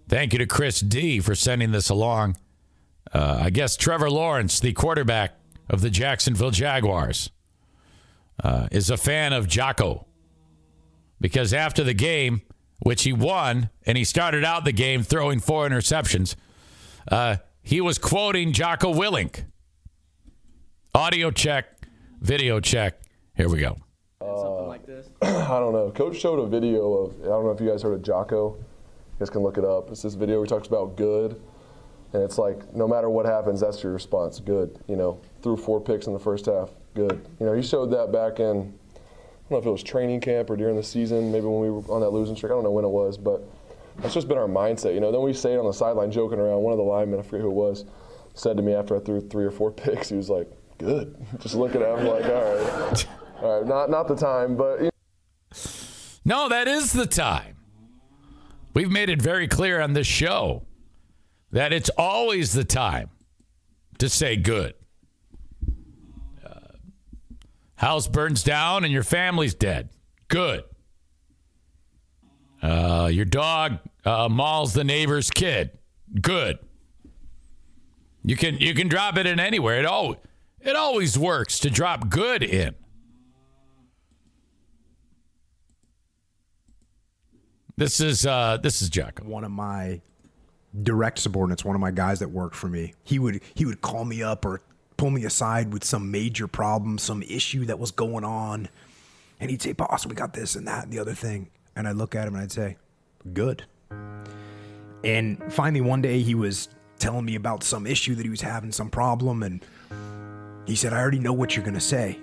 Thank you to Chris D. for sending this along. I guess Trevor Lawrence, the quarterback of the Jacksonville Jaguars, is a fan of Jocko. Because after the game, which he won, and he started out the game throwing 4 interceptions, he was quoting Jocko Willink. Audio check, video check. Here we go. Something like this? I don't know. Coach showed a video of, I don't know if you guys heard of Jocko. You guys can look it up. It's this video where he talks about good. And it's like, no matter what happens, that's your response. Good. You know, threw 4 picks in the first half. Good. You know, he showed that back in, I don't know if it was training camp or during the season, maybe when we were on that losing streak. I don't know when it was, but that's just been our mindset. You know, then we say it on the sideline joking around. One of the linemen, I forget who it was, said to me after I threw 3 or 4 picks, he was like, good. Just looking at him like, all right, not the time, but. You know. No, that is the time. We've made it very clear on this show that it's always the time to say good. House burns down and your family's dead. Good. Your dog mauls the neighbor's kid. Good. You can drop it in anywhere. It always works to drop good in. This is Jocko. One of my direct subordinates, one of my guys that worked for me, he would call me up or pull me aside with some major problem, some issue that was going on, and he'd say, "Boss, we got this and that and the other thing." And I'd look at him and I'd say, "Good." And finally one day he was telling me about some issue that he was having, some problem, and he said, "I already know what you're going to say."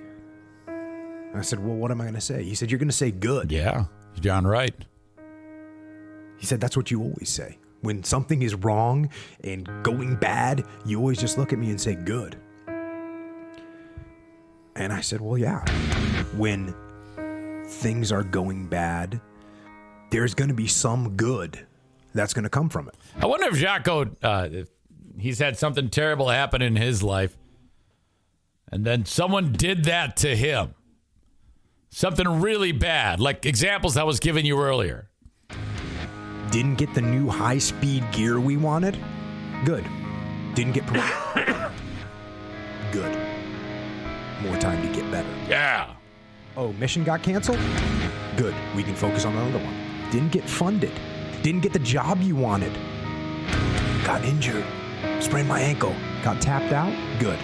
And I said, "Well, what am I going to say?" He said, "You're going to say good." Yeah, you're darn right. He said, "That's what you always say. When something is wrong and going bad, you always just look at me and say good." And I said, "Well, yeah. When things are going bad, there's going to be some good that's going to come from it." I wonder if Jocko, if he's had something terrible happen in his life, and then someone did that to him. Something really bad, like examples I was giving you earlier. Didn't get the new high-speed gear we wanted? Good. Didn't get promoted? Good. More time to get better. Yeah. Oh, mission got canceled? Good. We can focus on another one. Didn't get funded. Didn't get the job you wanted. Got injured. Sprained my ankle. Got tapped out? Good.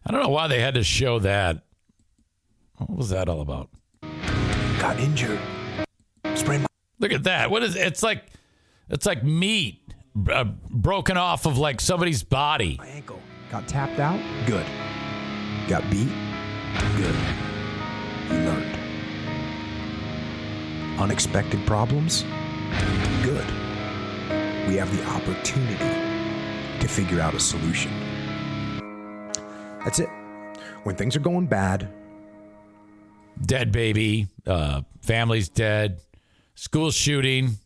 I don't know why they had to show that. What was that all about? Got injured. Sprained my... Look at that. What is it's like meat broken off of like somebody's body. My ankle. Got tapped out? Good. Got beat? Good. You learned. Unexpected problems? Good. We have the opportunity to figure out a solution. That's it. When things are going bad. Dead baby, family's dead, school shooting.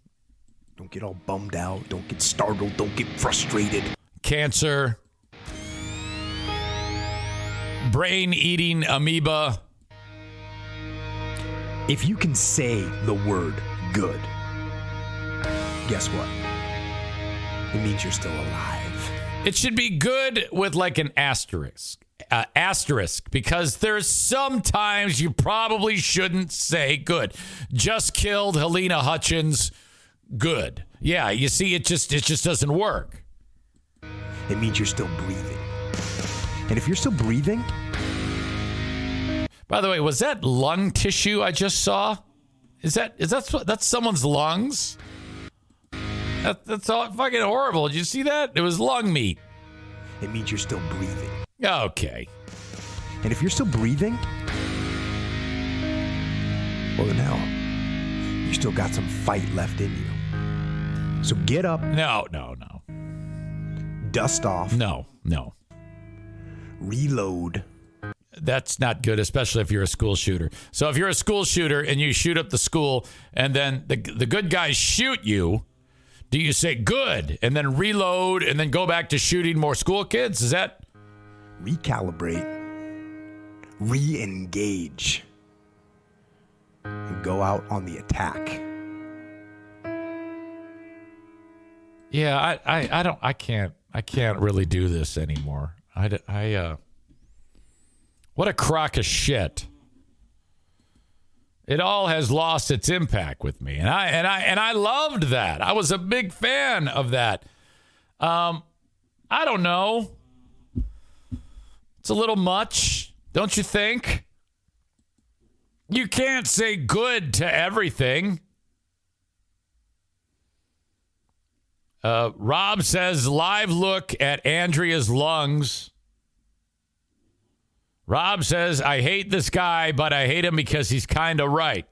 Don't get all bummed out. Don't get startled. Don't get frustrated. cancer, brain-eating amoeba. If you can say the word good, guess what? It means you're still alive. It should be good with like an asterisk. Because there's sometimes you probably shouldn't say good. Just killed Helena Hutchins. Good. Yeah, you see, it just doesn't work. It means you're still breathing. And if you're still breathing... By the way, was that lung tissue I just saw? That's someone's lungs? That's all fucking horrible. Did you see that? It was lung meat. It means you're still breathing. Okay. And if you're still breathing, well, then hell, you still got some fight left in you. So get up. No. Dust off. No. Reload. That's not good, especially if you're a school shooter. So if you're a school shooter and you shoot up the school and then the good guys shoot you, do you say good and then reload and then go back to shooting more school kids? Is that... Recalibrate, re-engage, and go out on the attack. Yeah, I can't really do this anymore. What a crock of shit. It all has lost its impact with me, and I loved that. I was a big fan of that. I don't know. It's a little much, don't you think? You can't say good to everything. Rob says, live look at Andrea's lungs. Rob says, I hate this guy, but I hate him because he's kind of right.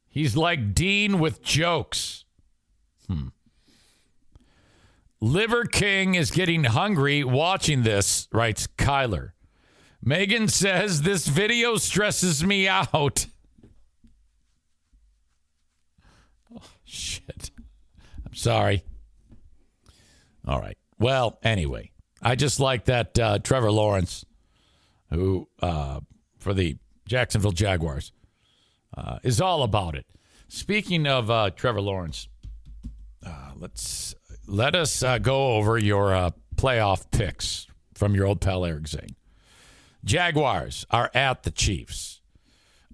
He's like Dean with jokes. Liver King is getting hungry watching this, writes Kyler. Megan says, this video stresses me out. Oh, shit. I'm sorry. All right. Well, anyway, I just like that Trevor Lawrence, who, for the Jacksonville Jaguars, is all about it. Speaking of Trevor Lawrence, let us go over your playoff picks from your old pal Eric Zane. Jaguars are at the Chiefs.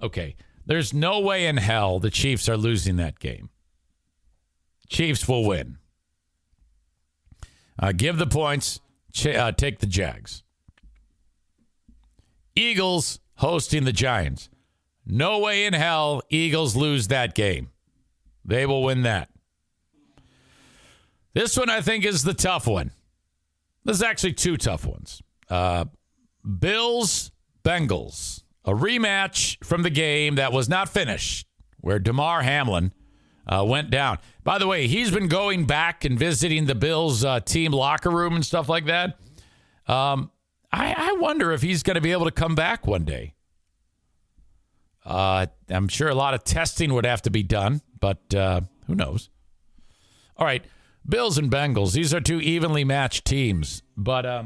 Okay, there's no way in hell the Chiefs are losing that game. Chiefs will win. Give the points. Take the Jags. Eagles hosting the Giants. No way in hell Eagles lose that game. They will win that. This one, I think, is the tough one. There's actually two tough ones. Bills, Bengals. A rematch from the game that was not finished, where Damar Hamlin went down. By the way, he's been going back and visiting the Bills team locker room and stuff like that. I wonder if he's going to be able to come back one day. I'm sure a lot of testing would have to be done, but who knows? All right. Bills and Bengals, these are two evenly matched teams. But I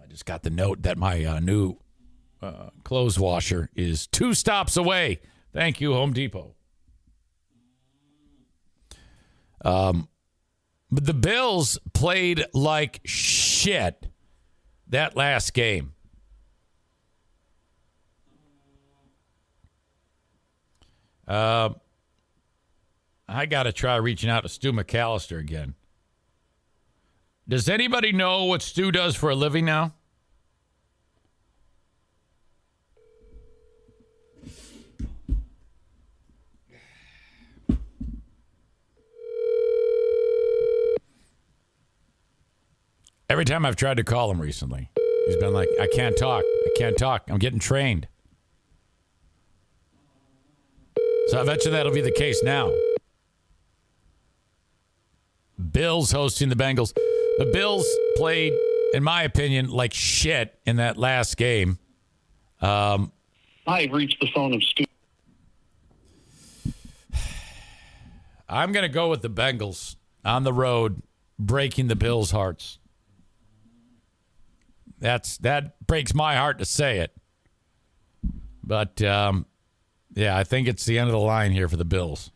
just got the note that my new clothes washer is 2 stops away. Thank you, Home Depot. But the Bills played like shit that last game. I got to try reaching out to Stu McAllister again. Does anybody know what Stu does for a living now? Every time I've tried to call him recently, he's been like, I can't talk. I'm getting trained. So I bet you that'll be the case now. Bills hosting the Bengals. The Bills played, in my opinion, like shit in that last game. I've reached the phone of Stu. I'm going to go with the Bengals. on the road, breaking the Bills' hearts. That breaks my heart to say it. But, I think it's the end of the line here for the Bills.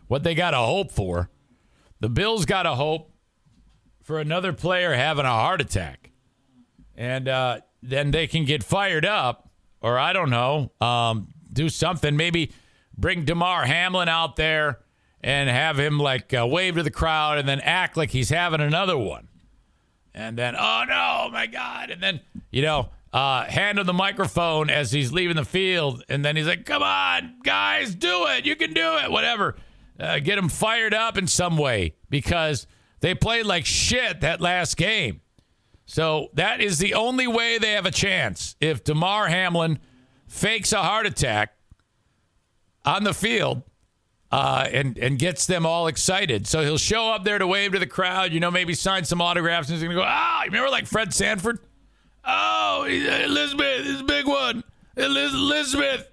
What they got to hope for, the Bills got to hope for another player having a heart attack. And then they can get fired up, or I don't know, do something. Maybe bring Damar Hamlin out there and have him wave to the crowd and then act like he's having another one. And then, oh no, my God. And then, hand him the microphone as he's leaving the field. And then he's like, come on, guys, do it. You can do it. Whatever. Get him fired up in some way because they played like shit that last game. So that is the only way they have a chance. If Damar Hamlin fakes a heart attack on the field and gets them all excited. So he'll show up there to wave to the crowd, maybe sign some autographs, and he's going to go, you remember like Fred Sanford? Oh, Elizabeth, this big one. Elizabeth.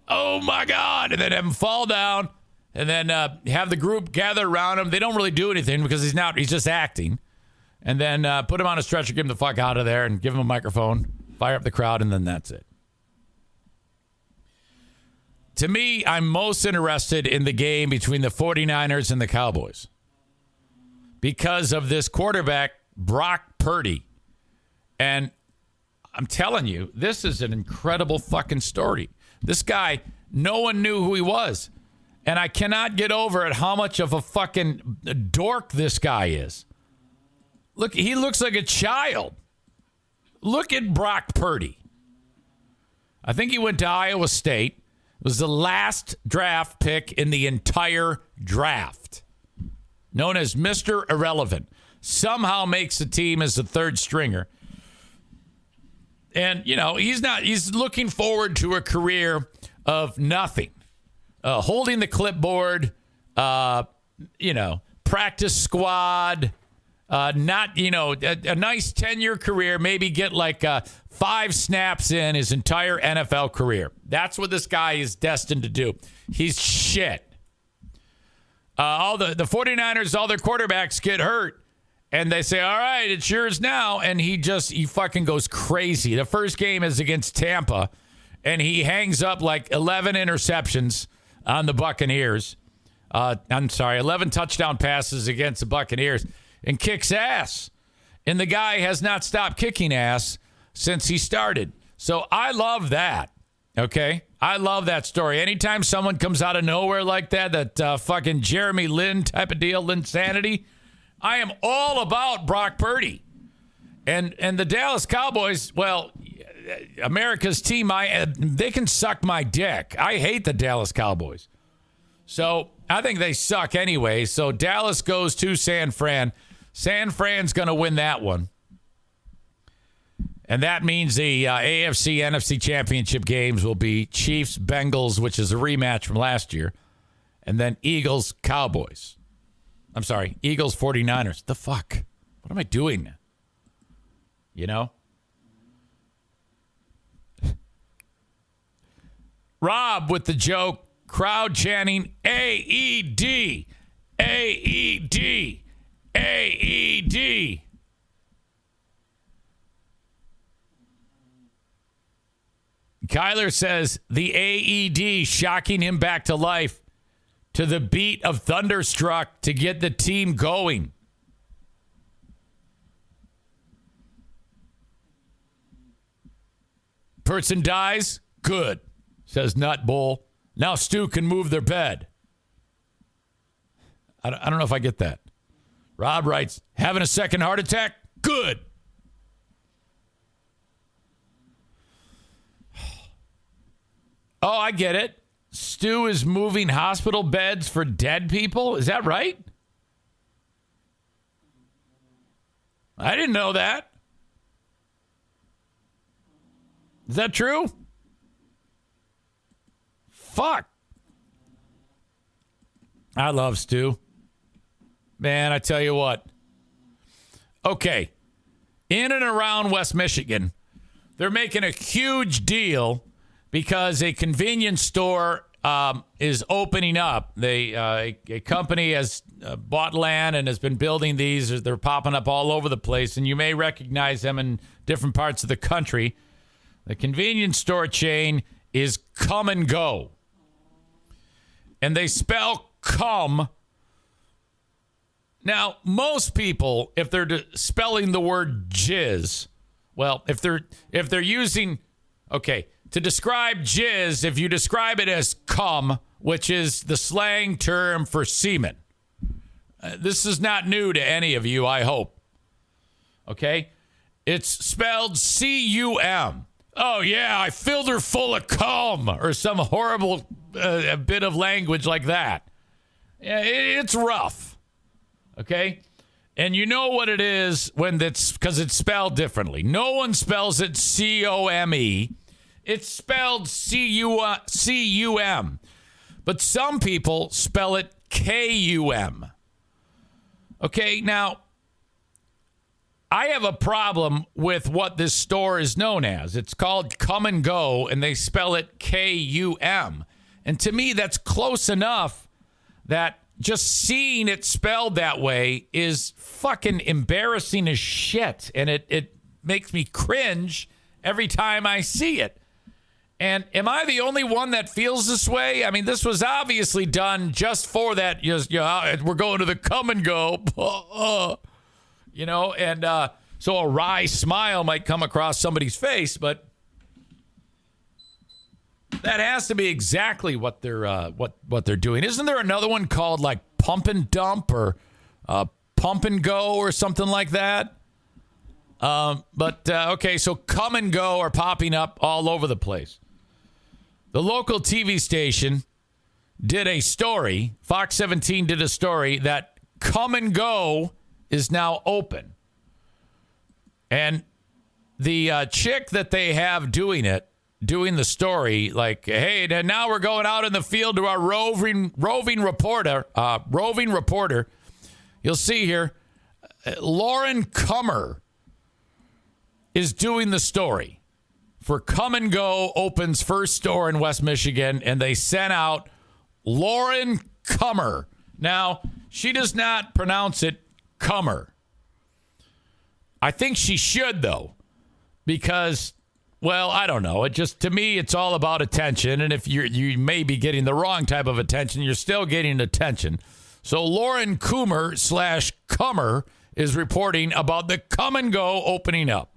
Oh, my God. And then have him fall down and then have the group gather around him. They don't really do anything because he's just acting. And then put him on a stretcher, get him the fuck out of there, and give him a microphone, fire up the crowd, and then that's it. To me, I'm most interested in the game between the 49ers and the Cowboys because of this quarterback, Brock Purdy. And I'm telling you, this is an incredible fucking story. This guy, no one knew who he was. And I cannot get over it how much of a fucking dork this guy is. Look, he looks like a child. Look at Brock Purdy. I think he went to Iowa State. It was the last draft pick in the entire draft. Known as Mr. Irrelevant. Somehow makes the team as the third stringer. And, he's looking forward to a career of nothing. Holding the clipboard, practice squad, a nice 10-year career, maybe get 5 snaps in his entire NFL career. That's what this guy is destined to do. He's shit. All the 49ers, all their quarterbacks get hurt. And they say, all right, it's yours now. And he fucking goes crazy. The first game is against Tampa. And he hangs up 11 interceptions on the Buccaneers. 11 touchdown passes against the Buccaneers. And kicks ass. And the guy has not stopped kicking ass since he started. So I love that. Okay? I love that story. Anytime someone comes out of nowhere like that fucking Jeremy Lin type of deal, Linsanity, I am all about Brock Purdy. And the Dallas Cowboys, well, America's team, they can suck my dick. I hate the Dallas Cowboys. So I think they suck anyway. So Dallas goes to San Fran. San Fran's going to win that one. And that means the AFC, NFC championship games will be Chiefs, Bengals, which is a rematch from last year. And then Eagles, Cowboys. I'm sorry, Eagles, 49ers. The fuck? What am I doing? Rob with the joke, crowd chanting, AED, AED, AED. Kyler says the AED shocking him back to life to the beat of Thunderstruck to get the team going. Person dies? Good, says Nut Bull. Now Stu can move their bed. I don't know if I get that. Rob writes, having a second heart attack? Good. Oh, I get it. Stu is moving hospital beds for dead people? Is that right? I didn't know that. Is that true? Fuck. I love Stu. Man, I tell you what. Okay. In and around West Michigan, they're making a huge deal because a convenience store is opening up. A company has bought land and has been building these. They're popping up all over the place, and you may recognize them in different parts of the country. The convenience store chain is Come and Go. And they spell come. Now, most people, if they're spelling the word jizz, well, if they're using, okay, to describe jizz, if you describe it as cum, which is the slang term for semen. This is not new to any of you, I hope. Okay? It's spelled C-U-M. Oh, yeah, I filled her full of cum, or some horrible bit of language like that. Yeah, it's rough. Okay? And you know what it is when that's because it's spelled differently. No one spells it C-O-M-E. It's spelled C-U-M. But some people spell it K-U-M. Okay, now, I have a problem with what this store is known as. It's called Come and Go, and they spell it K-U-M. And to me, that's close enough that just seeing it spelled that way is fucking embarrassing as shit. And it makes me cringe every time I see it. And am I the only one that feels this way? I mean, this was obviously done just for that. We're going to the Come and Go. And so a wry smile might come across somebody's face, but that has to be exactly what they're doing. Isn't there another one called like Pump and Dump or Pump and Go or something like that? Okay, so Come and Go are popping up all over the place. The local TV station did a story, Fox 17 did a story that Come and Go is now open. And the chick that they have doing the story, like, hey, now we're going out in the field to our roving reporter. You'll see here, Lauren Kummer is doing the story for Come and Go opens first store in West Michigan, and they sent out Lauren Kummer. Now, she does not pronounce it Kummer. I think she should, though, because, well, I don't know. It just, to me, it's all about attention. And if you may be getting the wrong type of attention, you're still getting attention. So Lauren Kummer is reporting about the Come and Go opening up.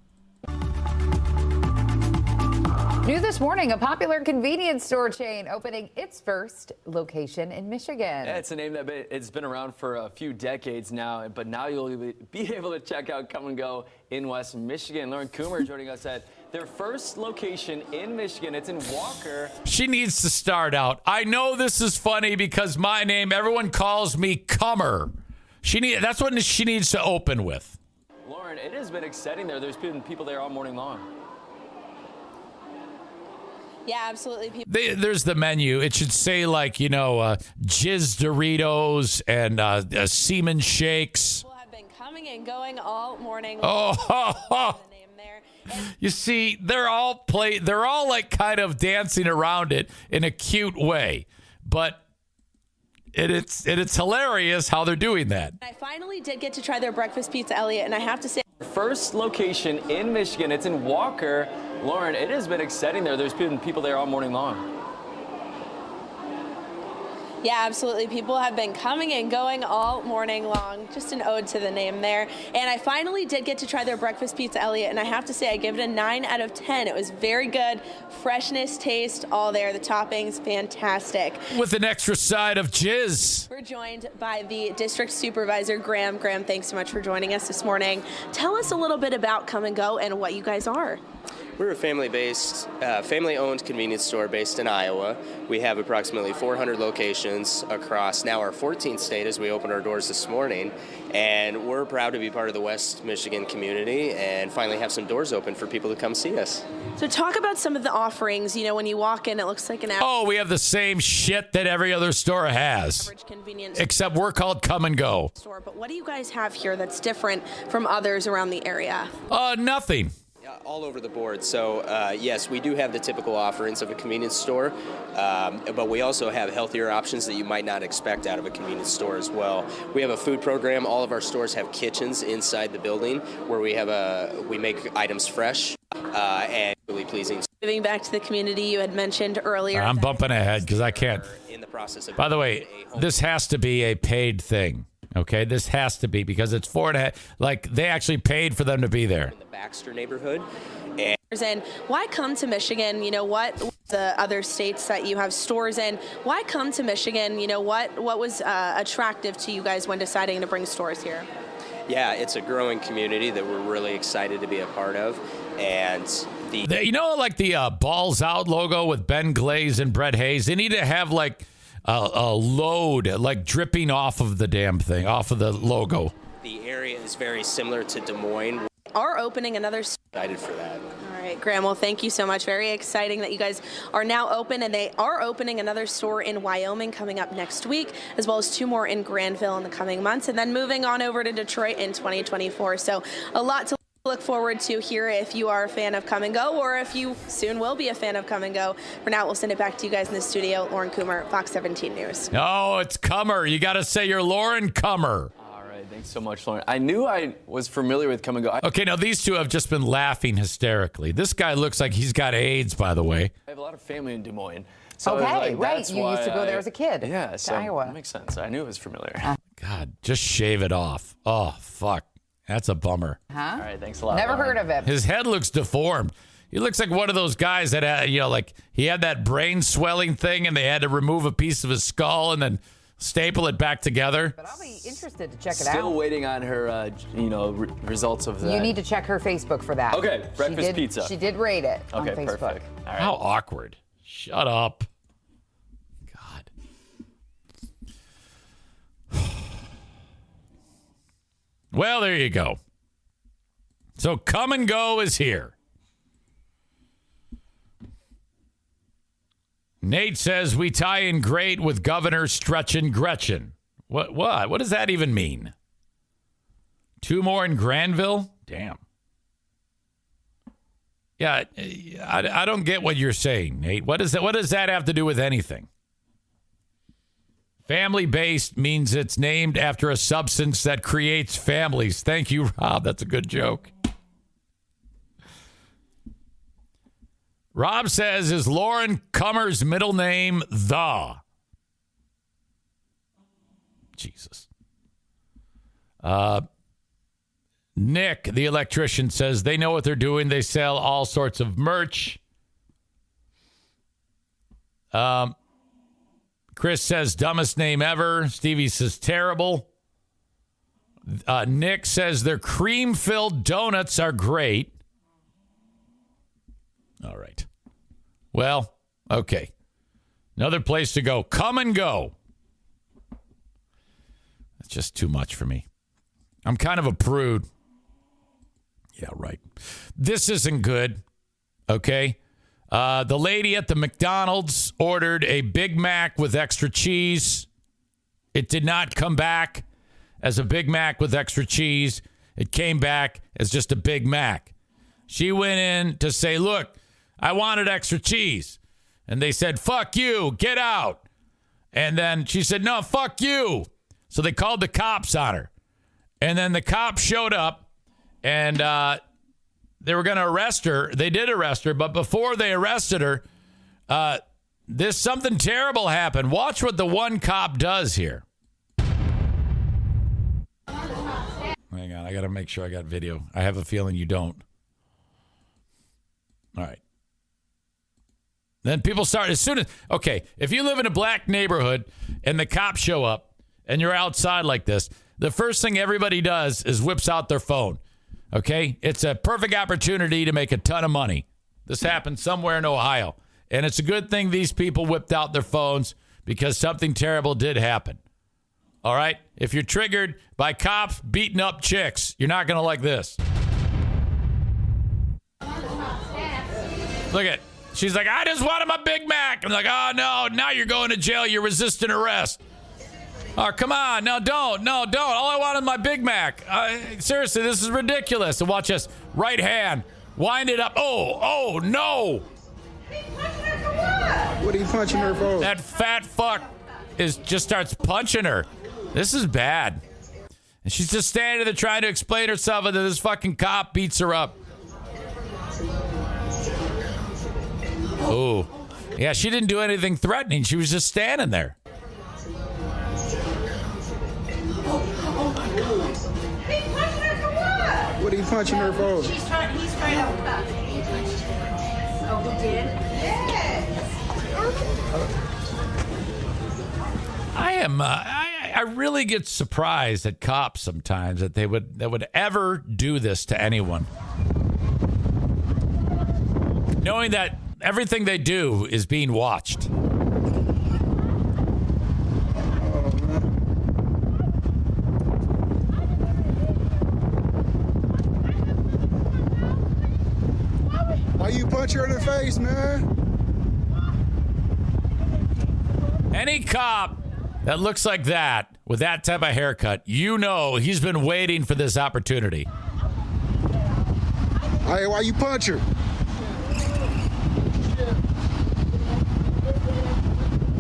New this morning, a popular convenience store chain opening its first location in Michigan. Yeah, it's a name that it's been around for a few decades now, but now you'll be able to check out Come and Go in West Michigan. Lauren Kummer joining us at their first location in Michigan. It's in Walker. She needs to start out. I know this is funny because my name, everyone calls me Kummer. That's what she needs to open with. Lauren, it has been exciting there. There's been people there all morning long. Yeah, absolutely. There's the menu. It should say jizz Doritos and semen shakes. People have been coming and going all morning. You see, they're all like kind of dancing around it in a cute way, but it's hilarious how they're doing that. I finally did get to try their breakfast pizza, Elliot, and I have to say, first location in Michigan. It's in Walker. Lauren, it has been exciting there. There's been people there all morning long. yeah, absolutely. People have been coming and going all morning long. Just an ode to the name there. And I finally did get to try their breakfast pizza, Elliot, and I have to say I give it a 9 out of 10. It was very good. Freshness, taste, all there. The toppings, fantastic. With an extra side of jizz. We're joined by the district supervisor, Graham. Graham, thanks so much for joining us this morning. Tell us a little bit about Come and Go and what you guys are. We're a family-based, family-owned convenience store based in Iowa. We have approximately 400 locations across now our 14th state as we opened our doors this morning. And we're proud to be part of the West Michigan community and finally have some doors open for people to come see us. So talk about some of the offerings. You know, when you walk in, it looks like an Oh, we have the same shit that every other store has. average convenience Except we're called Come and Go. store. But what do you guys have here that's different from others around the area? Nothing. All over the board. So, yes, we do have the typical offerings of a convenience store, but we also have healthier options that you might not expect out of a convenience store as well. We have a food program. All of our stores have kitchens inside the building where we make items fresh and really pleasing. Moving back to the community you had mentioned earlier. I'm bumping ahead because I can't. In the process of. By the way, this has to be a paid thing. Okay, this has to be because it's 4.5. Like they actually paid for them to be there. In the Baxter neighborhood. And why come to Michigan? You know, what the other states that you have stores in, why come to Michigan? You know, what was attractive to you guys when deciding to bring stores here? Yeah, it's a growing community that we're really excited to be a part of. And you know, like the Balls Out logo with Ben Glaze and Brett Hayes, they need to have like a load like dripping off of the damn thing, off of the logo. The area is very similar to Des Moines. Are opening another. Excited for that. All right, Graham. Well, thank you so much. Very exciting that you guys are now open, and they are opening another store in Wyoming coming up next week, as well as 2 more in Granville in the coming months, and then moving on over to Detroit in 2024. So a lot to look forward to here if you are a fan of Come and Go, or if you soon will be a fan of Come and Go. For now, we'll send it back to you guys in the studio. Lauren Coomer, Fox 17 News. No, it's Cummer. You got to say you're Lauren Cummer. All right, thanks so much, Lauren. I knew I was familiar with Come and Go. Okay, now these two have just been laughing hysterically. This guy looks like he's got AIDS, by the way. I have a lot of family in Des Moines. So okay, like, right. You used to go there as a kid. Yeah, so Iowa. that makes sense. I knew it was familiar. God, just shave it off. Oh, fuck. That's a bummer. Huh? All right, thanks a lot. Never Lauren. heard of him. His head looks deformed. He looks like one of those guys that, like he had that brain swelling thing and they had to remove a piece of his skull and then staple it back together. But I'll be interested to check it out. Still waiting on her, results of that. You need to check her Facebook for that. Okay, breakfast pizza. She did rate it on Okay, Facebook. perfect. All right. How awkward. Shut up. God. Well, there you go. So Come and Go is here. Nate says we tie in great with Governor Stretchin' Gretchen. What? What does that even mean? 2 more in Granville? Damn. Yeah, I don't get what you're saying, Nate. What does that have to do with anything? Family-based means it's named after a substance that creates families. Thank you, Rob. That's a good joke. Rob says, is Lauren Cummer's middle name The? Jesus. Nick, the electrician, says they know what they're doing. They sell all sorts of merch. Chris says, dumbest name ever. Stevie says, terrible. Nick says their cream-filled donuts are great. All right. Well, okay. Another place to go. Come and Go. That's just too much for me. I'm kind of a prude. Yeah, right. This isn't good. Okay. The lady at the McDonald's ordered a Big Mac with extra cheese. It did not come back as a Big Mac with extra cheese. It came back as just a Big Mac. She went in to say, look, I wanted extra cheese. And they said, fuck you, get out. And then she said, no, fuck you. So they called the cops on her. And then the cops showed up and they were going to arrest her. They did arrest her, but before they arrested her, something terrible happened. Watch what the one cop does here. Hang on, I got to make sure I got video. I have a feeling you don't. All right. Then people start if you live in a black neighborhood and the cops show up and you're outside like this, the first thing everybody does is whips out their phone. Okay? It's a perfect opportunity to make a ton of money. This happened somewhere in Ohio. And it's a good thing these people whipped out their phones because something terrible did happen. All right? If you're triggered by cops beating up chicks, you're not going to like this. Look at, she's like, I just wanted my Big Mac. I'm like, oh, no, now you're going to jail. You're resisting arrest. Oh, come on. No, don't. All I want is my Big Mac. Seriously, this is ridiculous. And watch this. Right hand Wind it up. Oh, no. What are you punching her for? That fat fuck just starts punching her. This is bad. And she's just standing there trying to explain herself, and then this fucking cop beats her up. Oh. Yeah, she didn't do anything threatening. She was just standing there. What are you punching her for? He's trying to cut. Oh, he did? Yes. I really get surprised at cops sometimes that they would ever do this to anyone. Knowing that everything they do is being watched. Why you punch her in the face, man? Any cop that looks like that with that type of haircut, you know he's been waiting for this opportunity. Hey, why you punch her?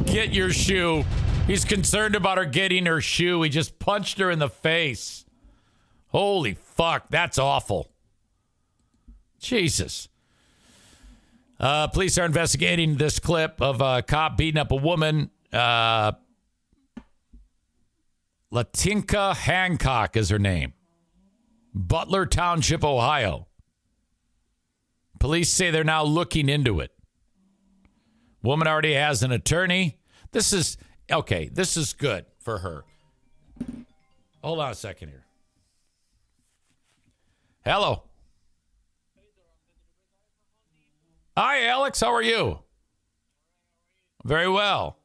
Get your shoe. He's concerned about her getting her shoe. He just punched her in the face. Holy fuck, that's awful. Jesus. Police are investigating this clip of a cop beating up a woman. Latinka Hancock is her name. Butler Township, Ohio. Police say they're now looking into it. Woman already has an attorney. This is good for her. Hold on a second here. Hello. Hi, Alex. How are you? Very well.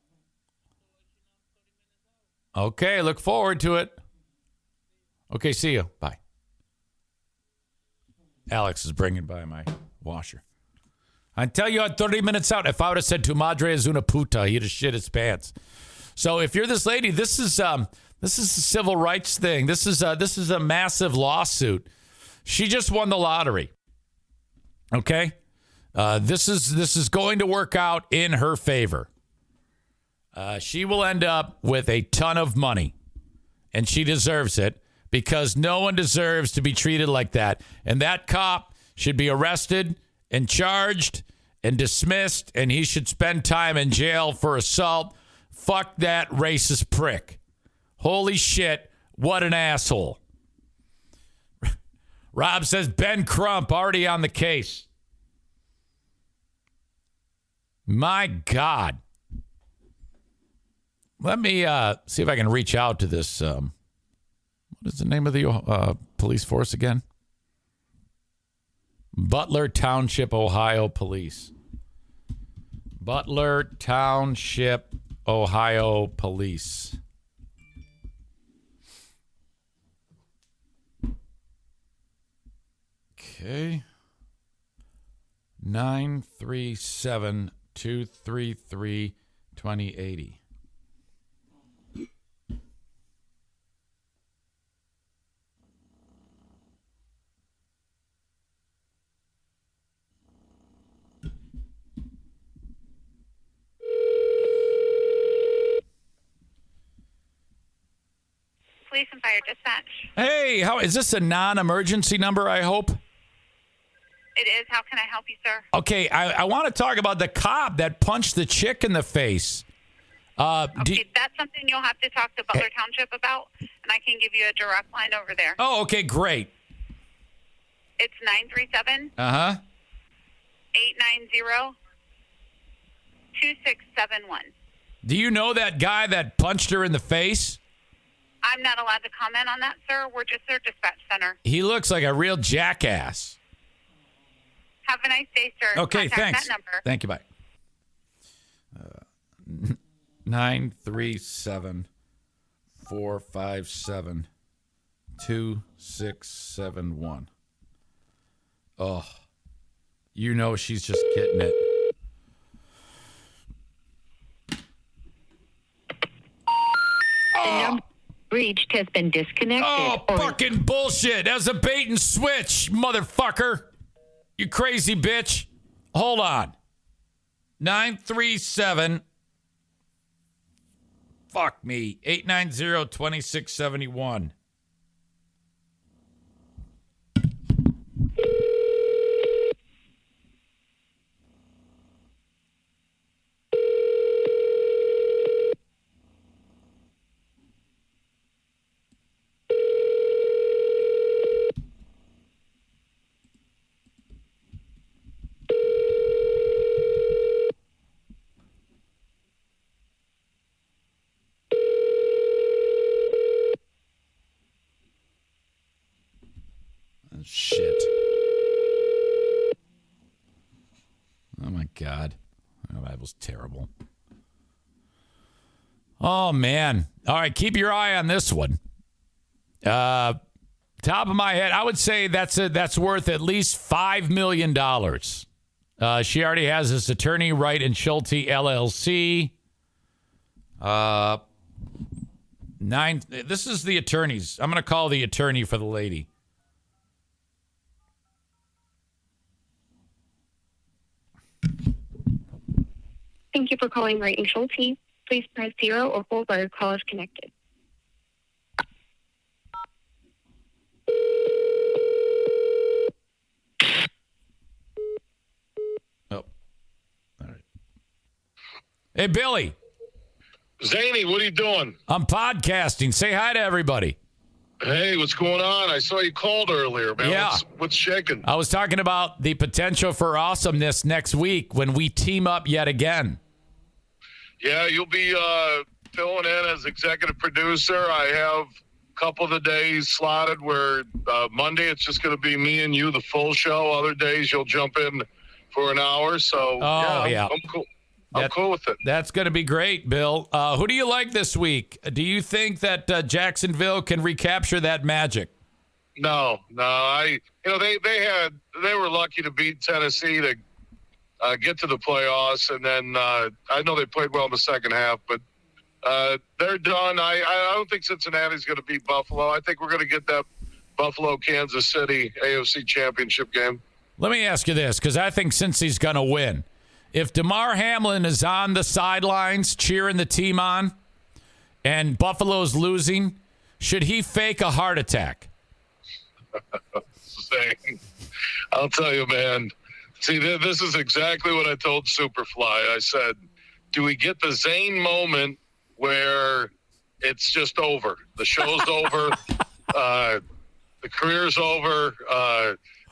Okay, look forward to it. Okay, see you. Bye. Alex is bringing by my washer. I tell you, 30 minutes out, if I would have said tu madre es una puta, he'd have shit his pants. So if you're this lady, this is a civil rights thing. This is a massive lawsuit. She just won the lottery. Okay? This is going to work out in her favor. She will end up with a ton of money, and she deserves it because no one deserves to be treated like that. And that cop should be arrested and charged and dismissed, and he should spend time in jail for assault. Fuck that racist prick. Holy shit, what an asshole. Rob says Ben Crump already on the case. My God. Let me see if I can reach out to this. What is the name of the police force again? Butler Township, Ohio Police. Butler Township, Ohio Police. Okay. 937-233-2080. Police and Fire Dispatch. Hey, how is this a non-emergency number, I hope? It is. How can I help you, sir? Okay, I want to talk about the cop that punched the chick in the face. Okay, that's something you'll have to talk to Butler Township about, and I can give you a direct line over there. Oh, okay, great. It's 937 Uh-huh. 890-2671. Do you know that guy that punched her in the face? I'm not allowed to comment on that, sir. We're just their dispatch center. He looks like a real jackass. Have a nice day, sir. Okay, Contact thanks. that number. Thank you, bye. 937-457-2671. Oh, you know she's just getting it. The number reached has been disconnected. Oh, fucking bullshit. That was a bait and switch, motherfucker. You crazy bitch. Hold on. 937. Fuck me. 890-2671. Shit. Oh, my God. Oh, that was terrible. Oh, man. All right, keep your eye on this one. Top of my head, I would say that's worth at least $5 million. She already has this attorney, Wright and Schulte, LLC. This is the attorneys. I'm going to call the attorney for the lady. Thank you for calling Wright and Schulte. Please press 0 or hold while your call is connected. Oh. All right. Hey, Billy. Zane, what are you doing? I'm podcasting. Say hi to everybody. Hey, what's going on? I saw you called earlier, man. Yeah. What's shaking? I was talking about the potential for awesomeness next week when we team up yet again. Yeah, you'll be filling in as executive producer. I have a couple of the days slotted where Monday it's just going to be me and you, the full show. Other days you'll jump in for an hour. So, I'm cool. I'm cool with it. That's going to be great, Bill. Who do you like this week? Do you think that Jacksonville can recapture that magic? No. They were lucky to beat Tennessee to get to the playoffs, and then I know they played well in the second half, but they're done. I don't think Cincinnati's going to beat Buffalo. I think we're going to get that Buffalo-Kansas City AFC Championship game. Let me ask you this, because I think Cincy's going to win. If DeMar Hamlin is on the sidelines cheering the team on and Buffalo's losing, should he fake a heart attack? Zane, I'll tell you, man. See, this is exactly what I told Superfly. I said, do we get the Zane moment where it's just over? The show's over. The career's over.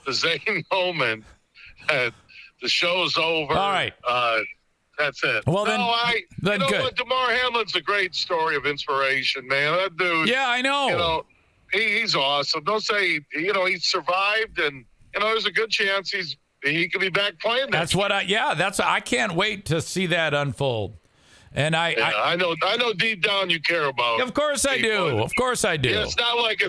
The Zane moment. The show's over. All right. That's it. Well, then you know good. what? DeMar Hamlin's a great story of inspiration, man. That dude. Yeah, I know. You know, he's awesome. Don't say, he survived, and, there's a good chance he could be back playing next year. I can't wait to see that unfold. And I know deep down you care about. Of course I do. Of course I do. Yeah, it's not like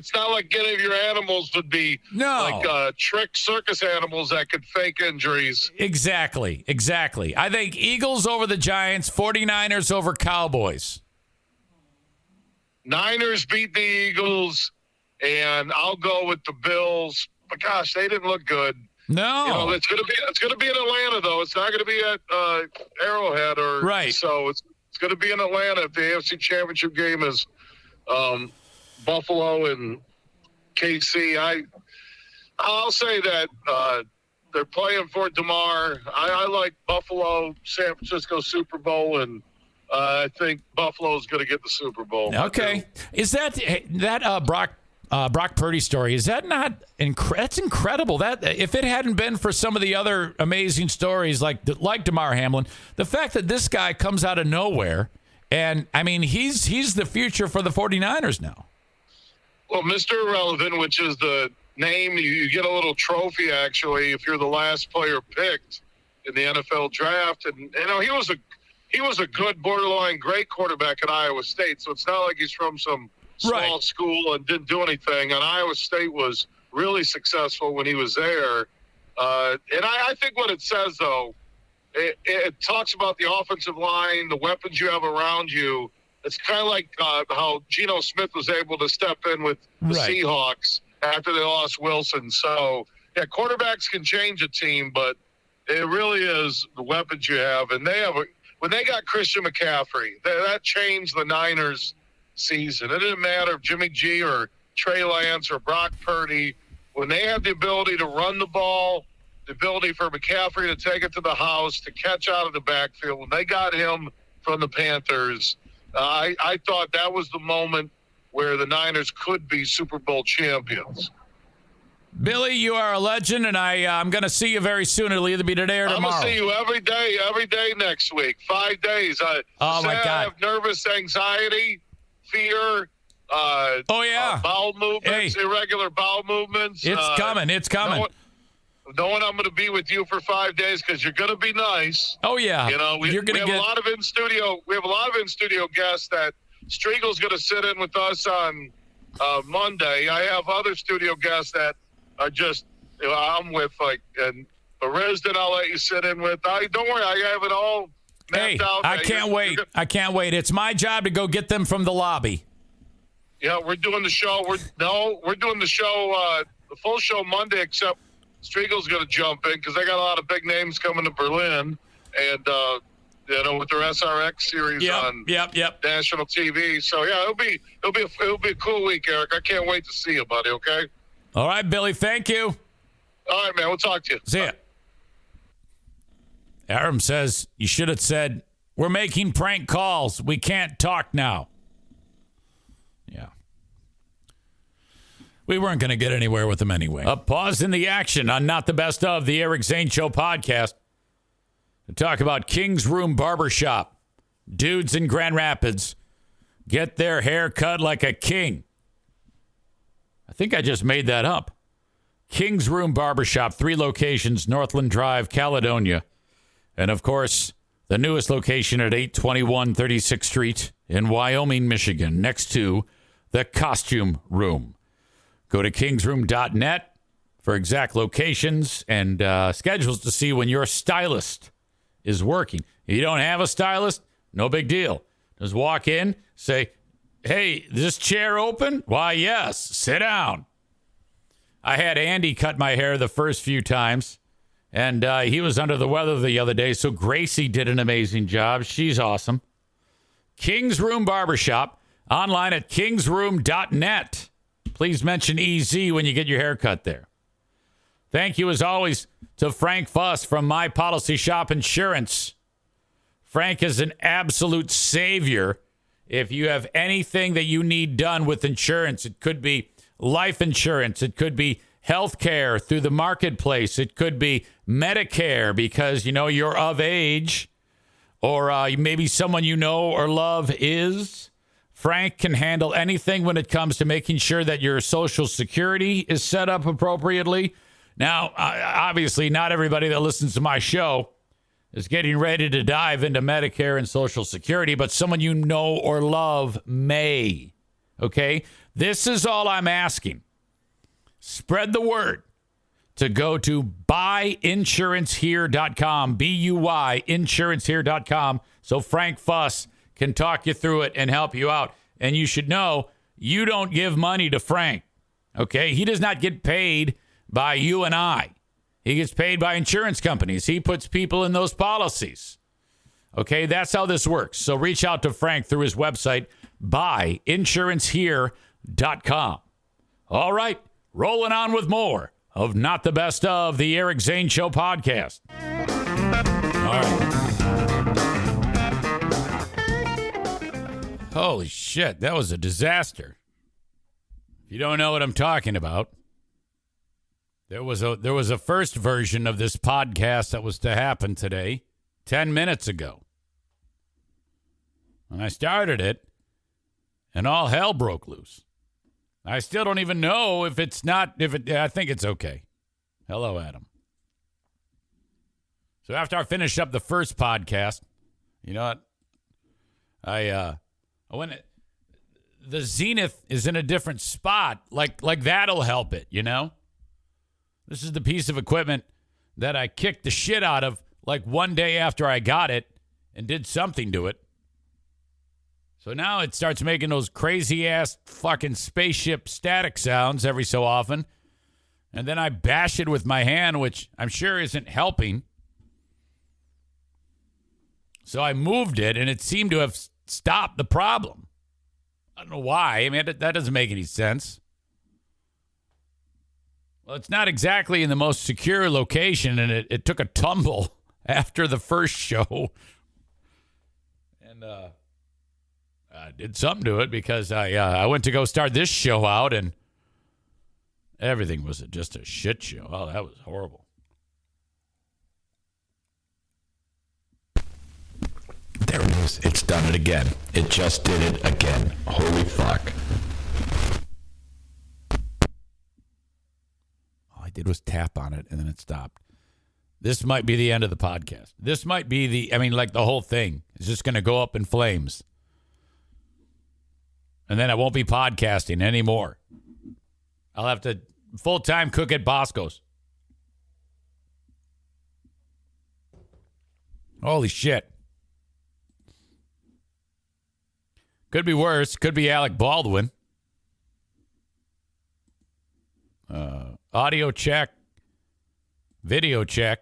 any of your animals would be like trick circus animals that could fake injuries. Exactly. I think Eagles over the Giants, 49ers over Cowboys. Niners beat the Eagles, and I'll go with the Bills. But gosh, they didn't look good. No, it's gonna be in Atlanta though. It's not gonna be at Arrowhead So it's going to be in Atlanta. If the AFC Championship game is Buffalo and KC, I'll say that they're playing for DeMar. I like Buffalo, San Francisco Super Bowl, and I think Buffalo's going to get the Super Bowl. Okay, is that Brock Purdy story? Is that not that's incredible? That if it hadn't been for some of the other amazing stories like DeMar Hamlin, the fact that this guy comes out of nowhere, and I mean he's the future for the 49ers now. Well, Mr. Irrelevant, which is the name, you get a little trophy actually if you're the last player picked in the NFL draft, and he was a good borderline great quarterback at Iowa State. So it's not like he's from some small school and didn't do anything. And Iowa State was really successful when he was there. And I think what it says, though, it talks about the offensive line, the weapons you have around you. It's kind of like how Geno Smith was able to step in with the Seahawks after they lost Wilson. So Yeah, quarterbacks can change a team, but it really is the weapons you have. And when they got Christian McCaffrey, that changed the Niners' season. It didn't matter if Jimmy G or Trey Lance or Brock Purdy. When they had the ability to run the ball, the ability for McCaffrey to take it to the house, to catch out of the backfield, when they got him from the Panthers, I thought that was the moment where the Niners could be Super Bowl champions. Billy, you are a legend, and I'm going to see you very soon. It'll either be today or tomorrow. I'm going to see you every day next week. 5 days. Oh, my God. I have nervous anxiety, fear, bowel movements, irregular bowel movements. It's coming. It's coming. Knowing I'm going to be with you for 5 days because you're going to be nice. Oh, yeah. You know, we have a lot of in-studio guests that Striegel's going to sit in with us on Monday. I have other studio guests that are just, I'm with, and Risden I'll let you sit in with. Don't worry, I have it all mapped out. I can't wait. I can't wait. It's my job to go get them from the lobby. Yeah, we're doing the show. We're doing the show, the full show Monday, except Striegel's going to jump in because they got a lot of big names coming to Berlin, and with their SRX series on national TV. So yeah, it'll be a cool week, Eric. I can't wait to see you, buddy. Okay. All right, Billy. Thank you. All right, man. We'll talk to you. See ya. Aram says you should have said we're making prank calls. We can't talk now. Yeah. We weren't going to get anywhere with them anyway. A pause in the action on Not the Best of the Eric Zane Show podcast to talk about King's Room Barbershop. Dudes in Grand Rapids get their hair cut like a king. I think I just made that up. King's Room Barbershop, 3 locations, Northland Drive, Caledonia. And, of course, the newest location at 821 36th Street in Wyoming, Michigan, next to the Costume Room. Go to kingsroom.net for exact locations and schedules to see when your stylist is working. If you don't have a stylist, no big deal. Just walk in, say, hey, is this chair open? Why, yes. Sit down. I had Andy cut my hair the first few times, and he was under the weather the other day, so Gracie did an amazing job. She's awesome. King's Room Barbershop, online at kingsroom.net. Please mention EZ when you get your hair cut there. Thank you, as always, to Frank Fuss from My Policy Shop Insurance. Frank is an absolute savior. If you have anything that you need done with insurance, it could be life insurance, it could be health care through the marketplace, it could be Medicare because, you're of age, or maybe someone you know or love is. Frank can handle anything when it comes to making sure that your Social Security is set up appropriately. Now, obviously, not everybody that listens to my show is getting ready to dive into Medicare and Social Security, but someone you know or love may. Okay? This is all I'm asking. Spread the word to go to buyinsurancehere.com, B-U-Y, insurancehere.com, so Frank Fuss can talk you through it and help you out. And you should know, you don't give money to Frank. Okay? He does not get paid by you and I. He gets paid by insurance companies. He puts people in those policies. Okay, that's how this works. So reach out to Frank through his website, buyinsurancehere.com. All right, rolling on with more of Not the Best of the Eric Zane Show podcast. All right. Holy shit, that was a disaster. If you don't know what I'm talking about, There was a first version of this podcast that was to happen today, 10 minutes ago. And I started it, and all hell broke loose. I still don't even know I think it's okay. Hello, Adam. So after I finished up the first podcast, you know what? I went, the Zenith is in a different spot. Like that'll help it, This is the piece of equipment that I kicked the shit out of like one day after I got it and did something to it. So now it starts making those crazy ass fucking spaceship static sounds every so often. And then I bash it with my hand, which I'm sure isn't helping. So I moved it, and it seemed to have stopped the problem. I don't know why. I mean, that doesn't make any sense. Well, it's not exactly in the most secure location, and it took a tumble after the first show. And I did something to it because I went to go start this show out, and everything was just a shit show. Oh, that was horrible. There it is. It's done it again. It just did it again. Holy fuck. All I did was tap on it, and then it stopped. This might be the end of the podcast. This might be the whole thing is just going to go up in flames. And then I won't be podcasting anymore. I'll have to full-time cook at Bosco's. Holy shit. Could be worse. Could be Alec Baldwin. Audio check. Video check.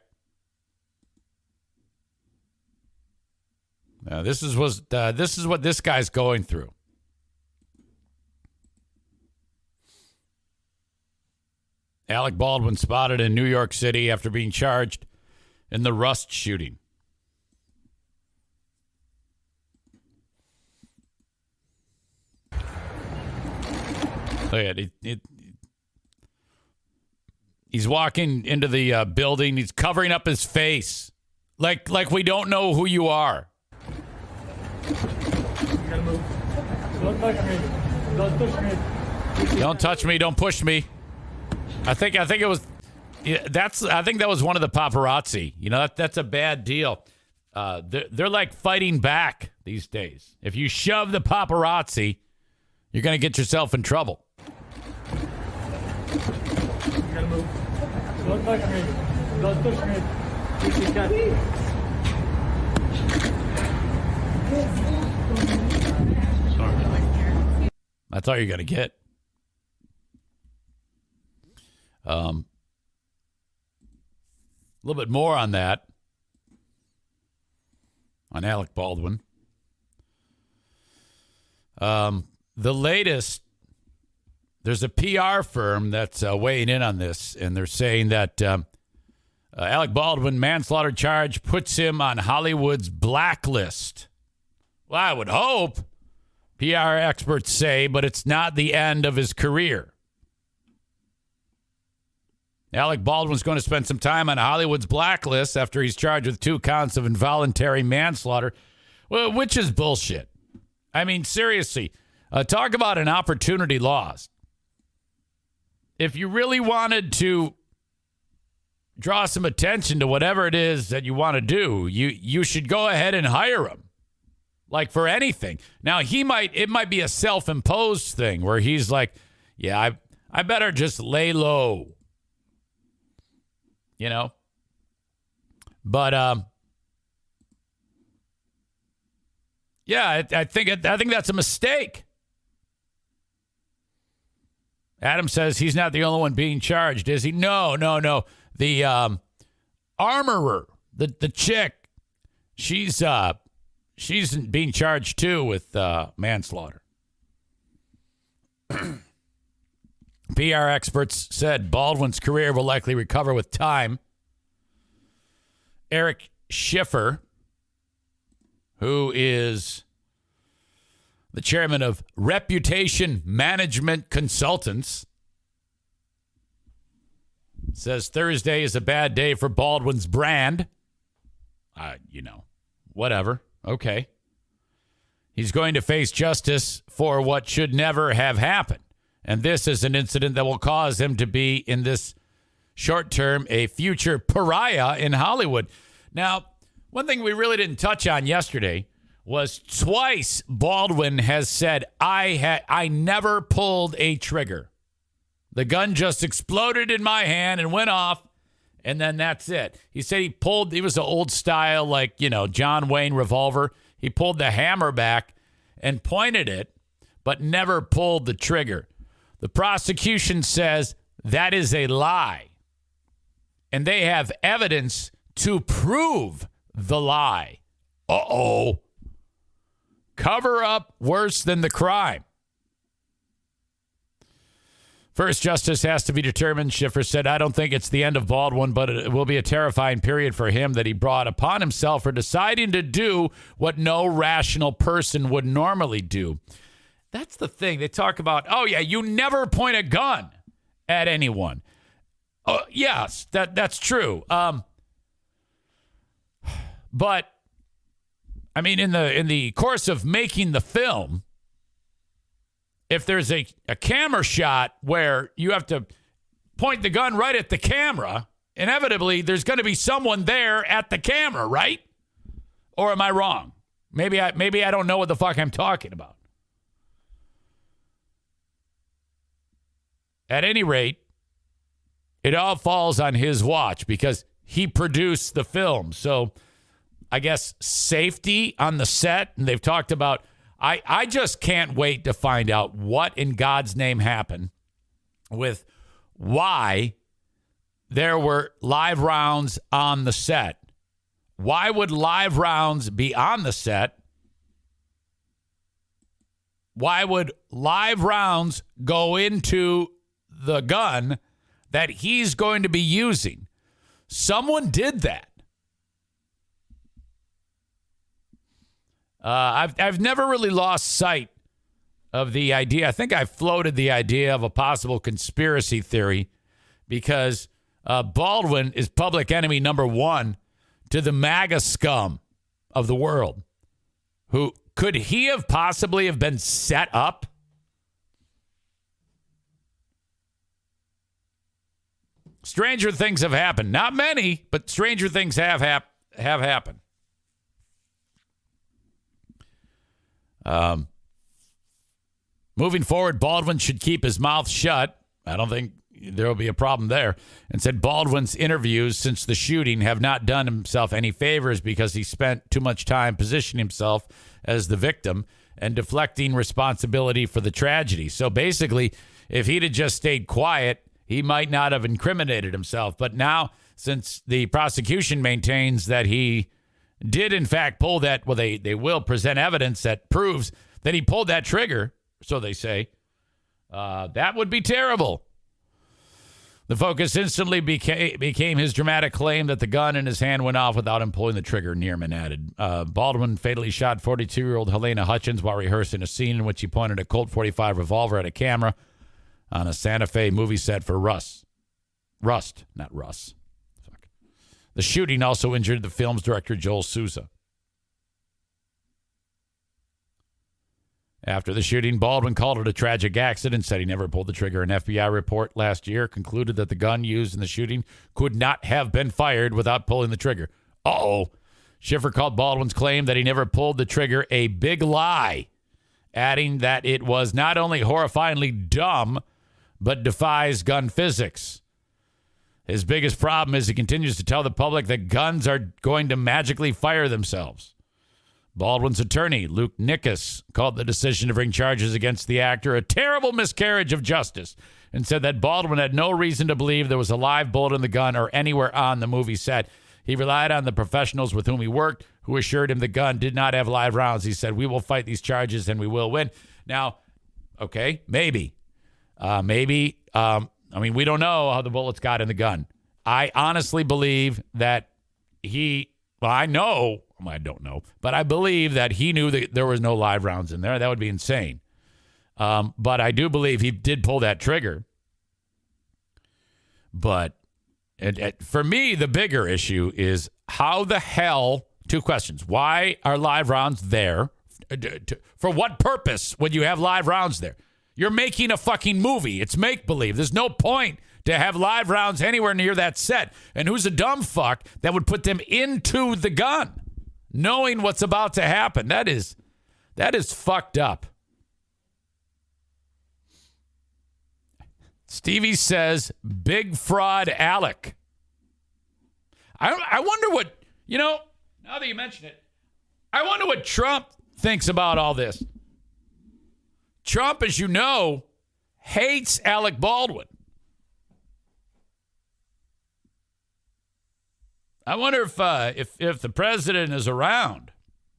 This is what this guy's going through. Alec Baldwin spotted in New York City after being charged in the Rust shooting. Look at it. He's walking into the building. He's covering up his face, like we don't know who you are. Don't touch me. Don't push me. Don't touch me. Don't push me. I think it was. Yeah, I think that was one of the paparazzi. You know, that's a bad deal. They're like fighting back these days. If you shove the paparazzi, you're going to get yourself in trouble. Don't touch me. Don't push me. That's all you're going to get. A little bit more on that. On Alec Baldwin. The latest, there's a PR firm that's weighing in on this, and they're saying that Alec Baldwin manslaughter charge puts him on Hollywood's blacklist. Well, I would hope, PR experts say, but it's not the end of his career. Alec Baldwin's going to spend some time on Hollywood's blacklist after he's charged with 2 counts of involuntary manslaughter, which is bullshit. I mean, seriously, talk about an opportunity lost. If you really wanted to draw some attention to whatever it is that you want to do, you should go ahead and hire him. Like for anything. Now, it might be a self-imposed thing where he's like, yeah, I better just lay low. You know? But yeah, I think that's a mistake. Adam says he's not the only one being charged, is he? No. The armorer, the chick, she's being charged too with manslaughter. PR experts said Baldwin's career will likely recover with time. Eric Schiffer, who is the chairman of Reputation Management Consultants, says Thursday is a bad day for Baldwin's brand. Whatever. Okay. He's going to face justice for what should never have happened. And this is an incident that will cause him to be, in this short term, a future pariah in Hollywood. Now, one thing we really didn't touch on yesterday was twice Baldwin has said, I never pulled a trigger. The gun just exploded in my hand and went off, and then that's it. He said he was an old style, like, John Wayne revolver. He pulled the hammer back and pointed it, but never pulled the trigger. The prosecution says that is a lie. And they have evidence to prove the lie. Uh-oh. Cover up worse than the crime. First justice has to be determined, Schiffer said. I don't think it's the end of Baldwin, but it will be a terrifying period for him that he brought upon himself for deciding to do what no rational person would normally do. That's the thing. They talk about, oh, yeah, you never point a gun at anyone. Oh, yes, that's true. But, I mean, in the course of making the film, if there's a camera shot where you have to point the gun right at the camera, inevitably there's going to be someone there at the camera, right? Or am I wrong? Maybe I don't know what the fuck I'm talking about. At any rate, it all falls on his watch because he produced the film. So I guess safety on the set, and they've talked about, I just can't wait to find out what in God's name happened with why there were live rounds on the set. Why would live rounds be on the set? Why would live rounds go into the gun that he's going to be using? Someone did that. I've never really lost sight of the idea. I think I floated the idea of a possible conspiracy theory because Baldwin is public enemy number one to the MAGA scum of the world. Who could he have possibly have been set up? Stranger things have happened. Not many, but stranger things have happened. Moving forward, Baldwin should keep his mouth shut. I don't think there will be a problem there. And said Baldwin's interviews since the shooting have not done himself any favors because he spent too much time positioning himself as the victim and deflecting responsibility for the tragedy. So basically, if he'd have just stayed quiet, he might not have incriminated himself. But now, since the prosecution maintains that he did, in fact, pull that, well, they will present evidence that proves that he pulled that trigger, so they say, that would be terrible. The focus instantly became his dramatic claim that the gun in his hand went off without him pulling the trigger, Neerman added. Baldwin fatally shot 42-year-old Helena Hutchins while rehearsing a scene in which he pointed a Colt .45 revolver at a camera on a Santa Fe movie set for Rust, not Russ. Fuck. The shooting also injured the film's director, Joel Souza. After the shooting, Baldwin called it a tragic accident, said he never pulled the trigger. An FBI report last year concluded that the gun used in the shooting could not have been fired without pulling the trigger. Uh-oh. Schiffer called Baldwin's claim that he never pulled the trigger a big lie, adding that it was not only horrifyingly dumb, but defies gun physics. His biggest problem is he continues to tell the public that guns are going to magically fire themselves. Baldwin's attorney, Luke Nickus, called the decision to bring charges against the actor a terrible miscarriage of justice and said that Baldwin had no reason to believe there was a live bullet in the gun or anywhere on the movie set. He relied on the professionals with whom he worked, who assured him the gun did not have live rounds. He said, "We will fight these charges and we will win." Now, okay, maybe. I mean, we don't know how the bullets got in the gun. I honestly believe that I don't know, but I believe that he knew that there was no live rounds in there. That would be insane. But I do believe he did pull that trigger. But for me, the bigger issue is how the hell, two questions. Why are live rounds there? For what purpose would you have live rounds there? You're making a fucking movie. It's make-believe. There's no point to have live rounds anywhere near that set. And who's a dumb fuck that would put them into the gun, knowing what's about to happen? That is fucked up. Stevie says, big fraud Alec. I wonder what, now that you mention it, I wonder what Trump thinks about all this. Trump, as you know, hates Alec Baldwin. I wonder if the president is around.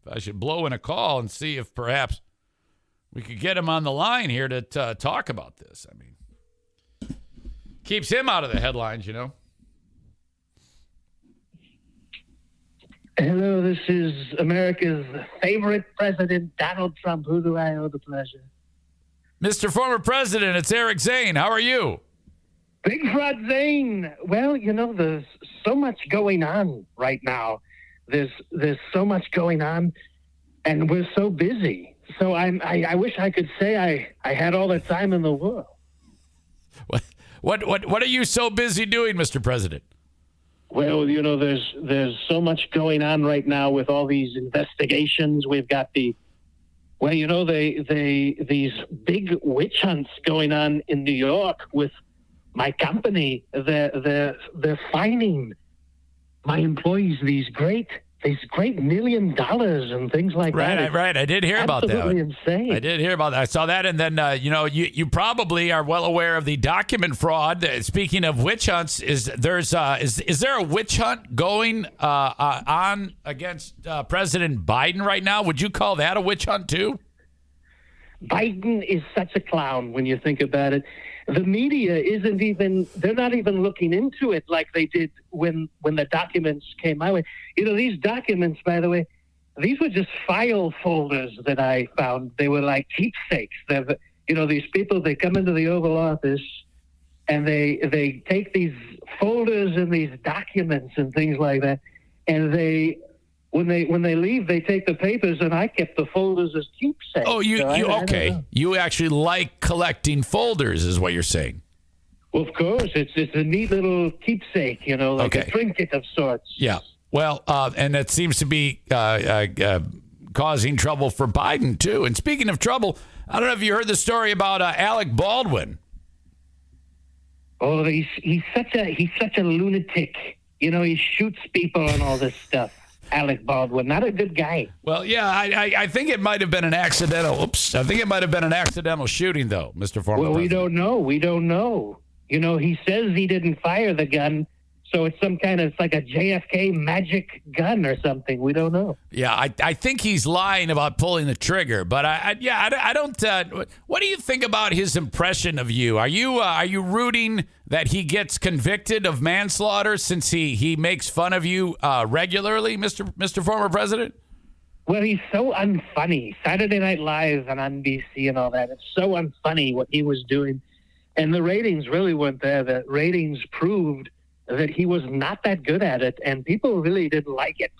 If I should blow in a call and see if perhaps we could get him on the line here to talk about this. I mean, keeps him out of the headlines, you know. Hello, this is America's favorite president, Donald Trump. Who do I owe the pleasure? Mr. Former President, it's Eric Zane. How are you? Big Fraud Zane. Well, you know, there's so much going on right now. There's so much going on, and we're so busy. So I wish I could say I had all the time in the world. What are you so busy doing, Mr. President? Well, you know, there's so much going on right now with all these investigations. We've got these big witch hunts going on in New York with my company. They're fining my employees these great $1 million and things like that. Right. I did hear about that. Absolutely insane. I did hear about that. I saw that, and then you probably are well aware of the document fraud. Speaking of witch hunts, is there a witch hunt going on against President Biden right now? Would you call that a witch hunt too? Biden is such a clown when you think about it. The media they're not even looking into it like they did when the documents came my way. You know, these documents, by the way, these were just file folders that I found. They were like keepsakes. These people, they come into the Oval Office and they take these folders and these documents and things like that. And when they leave, they take the papers, and I kept the folders as keepsakes. Oh, okay. You actually like collecting folders, is what you're saying. Well, of course. It's a neat little keepsake, like a trinket of sorts. Yeah. Well, and that seems to be causing trouble for Biden, too. And speaking of trouble, I don't know if you heard the story about Alec Baldwin. Oh, he's such a lunatic. He shoots people and all this stuff. Alec Baldwin, not a good guy. Well, yeah, I think it might have been an accidental. I think it might have been an accidental shooting, though, Mr. Former President. We don't know. We don't know. He says he didn't fire the gun, so it's it's like a JFK magic gun or something. We don't know. Yeah, I think he's lying about pulling the trigger, but I don't. What do you think about his impression of you? Are you rooting that he gets convicted of manslaughter since he makes fun of you regularly, Mr. Former President? Well, he's so unfunny. Saturday Night Live and on NBC and all that. It's so unfunny what he was doing. And the ratings really weren't there. The ratings proved that he was not that good at it, and people really didn't like it.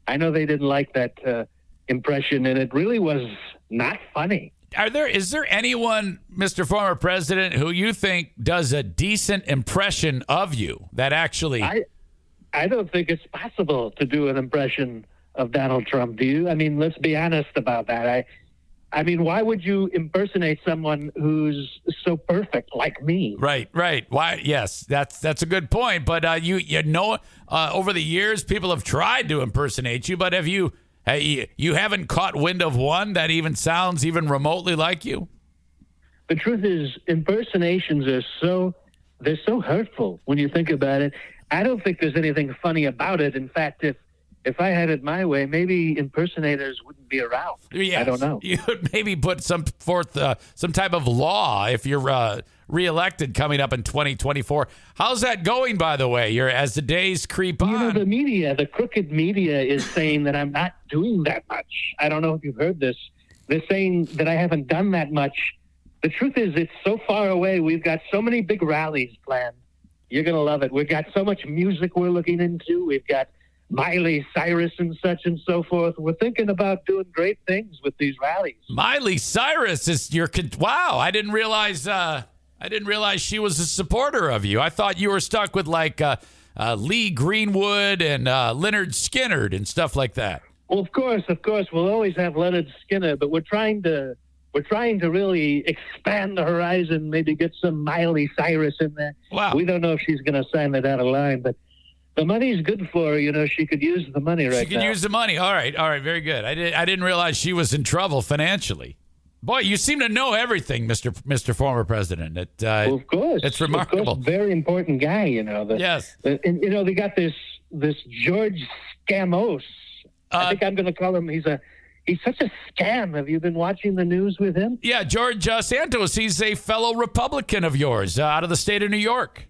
I know they didn't like that impression, and it really was not funny. Is there anyone, Mr. Former President, who you think does a decent impression of you that actually... I don't think it's possible to do an impression of Donald Trump, do you? I mean, let's be honest about that. I mean, why would you impersonate someone who's so perfect like me? Right. Why? Yes, that's a good point. But over the years, people have tried to impersonate you. But have you haven't caught wind of one that even sounds even remotely like you? The truth is, impersonations are so hurtful when you think about it. I don't think there's anything funny about it. In fact, if I had it my way, maybe impersonators wouldn't be around. Yes. I don't know. You would maybe put some type of law if you're reelected coming up in 2024. How's that going, by the way? As the days creep on. The media, the crooked media is saying that I'm not doing that much. I don't know if you've heard this. They're saying that I haven't done that much. The truth is, it's so far away. We've got so many big rallies planned. You're going to love it. We've got so much music we're looking into. We've got Miley Cyrus and such and so forth. We're thinking about doing great things with these rallies. Miley Cyrus is wow. I didn't realize she was a supporter of you. I thought you were stuck with Lee Greenwood and Leonard Skinner and stuff like that. Well, of course, we'll always have Leonard Skinner, but we're trying to really expand the horizon. Maybe get some Miley Cyrus in there. Wow. We don't know if she's going to sign that out of line, but the money's good for her. She could use the money right now. She could use the money. All right. Very good. I didn't realize she was in trouble financially. Boy, you seem to know everything, Mr. Former President. Well, of course. It's remarkable. Of course, very important guy, Yes. And, they got this this George Scamos. I think I'm going to call him. He's such a scam. Have you been watching the news with him? Yeah, George Santos. He's a fellow Republican of yours out of the state of New York.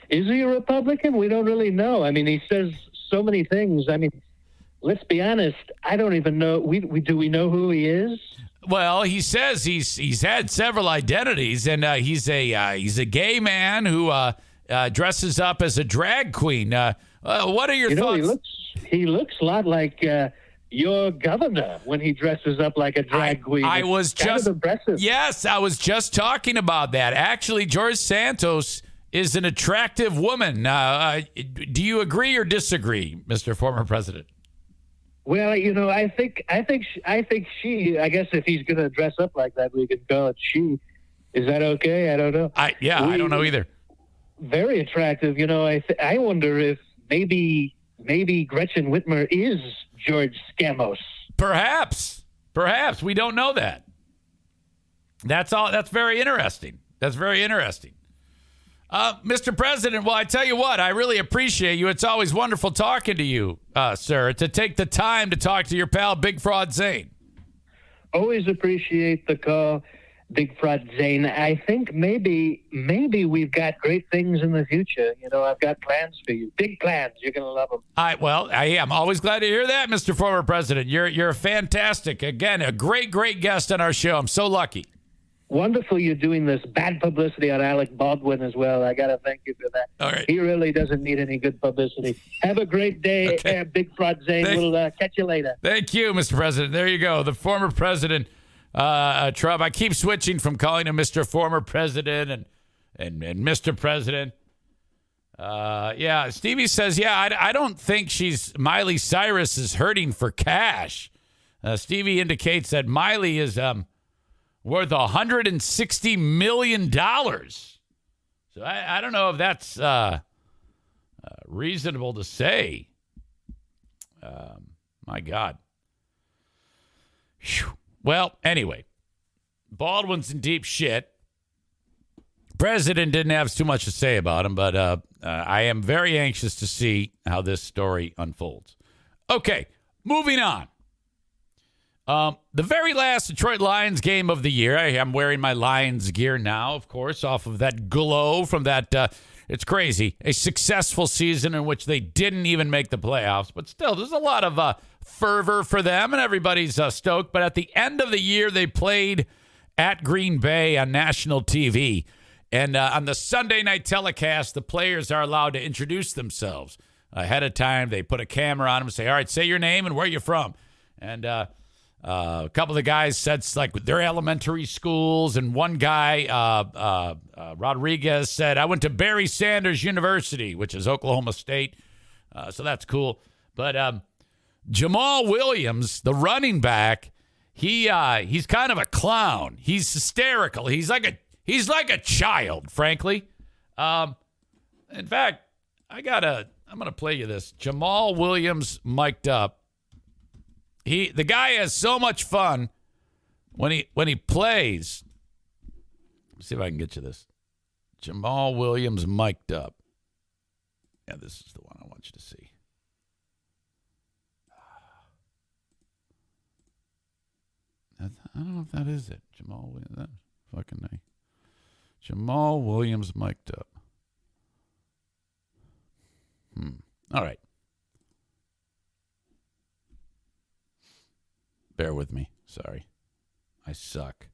Is he a Republican? We don't really know. I mean, he says so many things. I mean, let's be honest. I don't even know. Do we know who he is? Well, he says he's had several identities, and he's a gay man who dresses up as a drag queen. What are your thoughts? He looks a lot like your governor when he dresses up like a drag queen. I was just talking about that. Actually, George Santos is an attractive woman. Do you agree or disagree, Mr. Former President? Well, I think she. I guess if he's going to dress up like that, we can call it she. Is that okay? I don't know. I don't know either. Very attractive. I wonder if maybe Gretchen Whitmer is George Scamos. Perhaps we don't know that. That's all. That's very interesting. Mr. President, well, I tell you what, I really appreciate you. It's always wonderful talking to you, sir, to take the time to talk to your pal, Big Fraud Zane. Always appreciate the call, Big Fraud Zane. I think maybe we've got great things in the future. I've got plans for you. Big plans. You're going to love them. I am always glad to hear that, Mr. Former President. You're fantastic. Again, a great guest on our show. I'm so lucky. Wonderful you're doing this. Bad publicity on Alec Baldwin as well. I got to thank you for that. All right. He really doesn't need any good publicity. Have a great day, okay. Big Fraud Zane. We'll catch you later. Thank you, Mr. President. There you go. The former president, Trump. I keep switching from calling him Mr. Former President and Mr. President. Stevie says, I don't think Miley Cyrus is hurting for cash. Stevie indicates that Miley is worth $160 million. So I don't know if that's reasonable to say. My God. Whew. Well, anyway, Baldwin's in deep shit. President didn't have too much to say about him, but I am very anxious to see how this story unfolds. Okay, moving on. The very last Detroit Lions game of the year. I'm wearing my Lions gear now, of course, off of that glow from that. It's crazy. A successful season in which they didn't even make the playoffs. But still, there's a lot of fervor for them, and everybody's stoked. But at the end of the year, they played at Green Bay on national TV. And on the Sunday night telecast, the players are allowed to introduce themselves ahead of time. They put a camera on them and say, all right, say your name and where you're from. And a couple of the guys said like their elementary schools, and one guy, Rodriguez, said, I went to Barry Sanders University, which is Oklahoma State. So that's cool. But Jamal Williams, the running back, he's kind of a clown. He's hysterical. He's like a child, frankly. In fact, I'm gonna play you this. Jamal Williams mic'd up. The guy has so much fun when he plays. Let's see if I can get you this. Jamal Williams mic'd up. Yeah, this is the one I want you to see. I don't know if that is it. Jamal Williams. That's fucking nice. Jamal Williams mic'd up. All right. Bear with me. Sorry. I suck.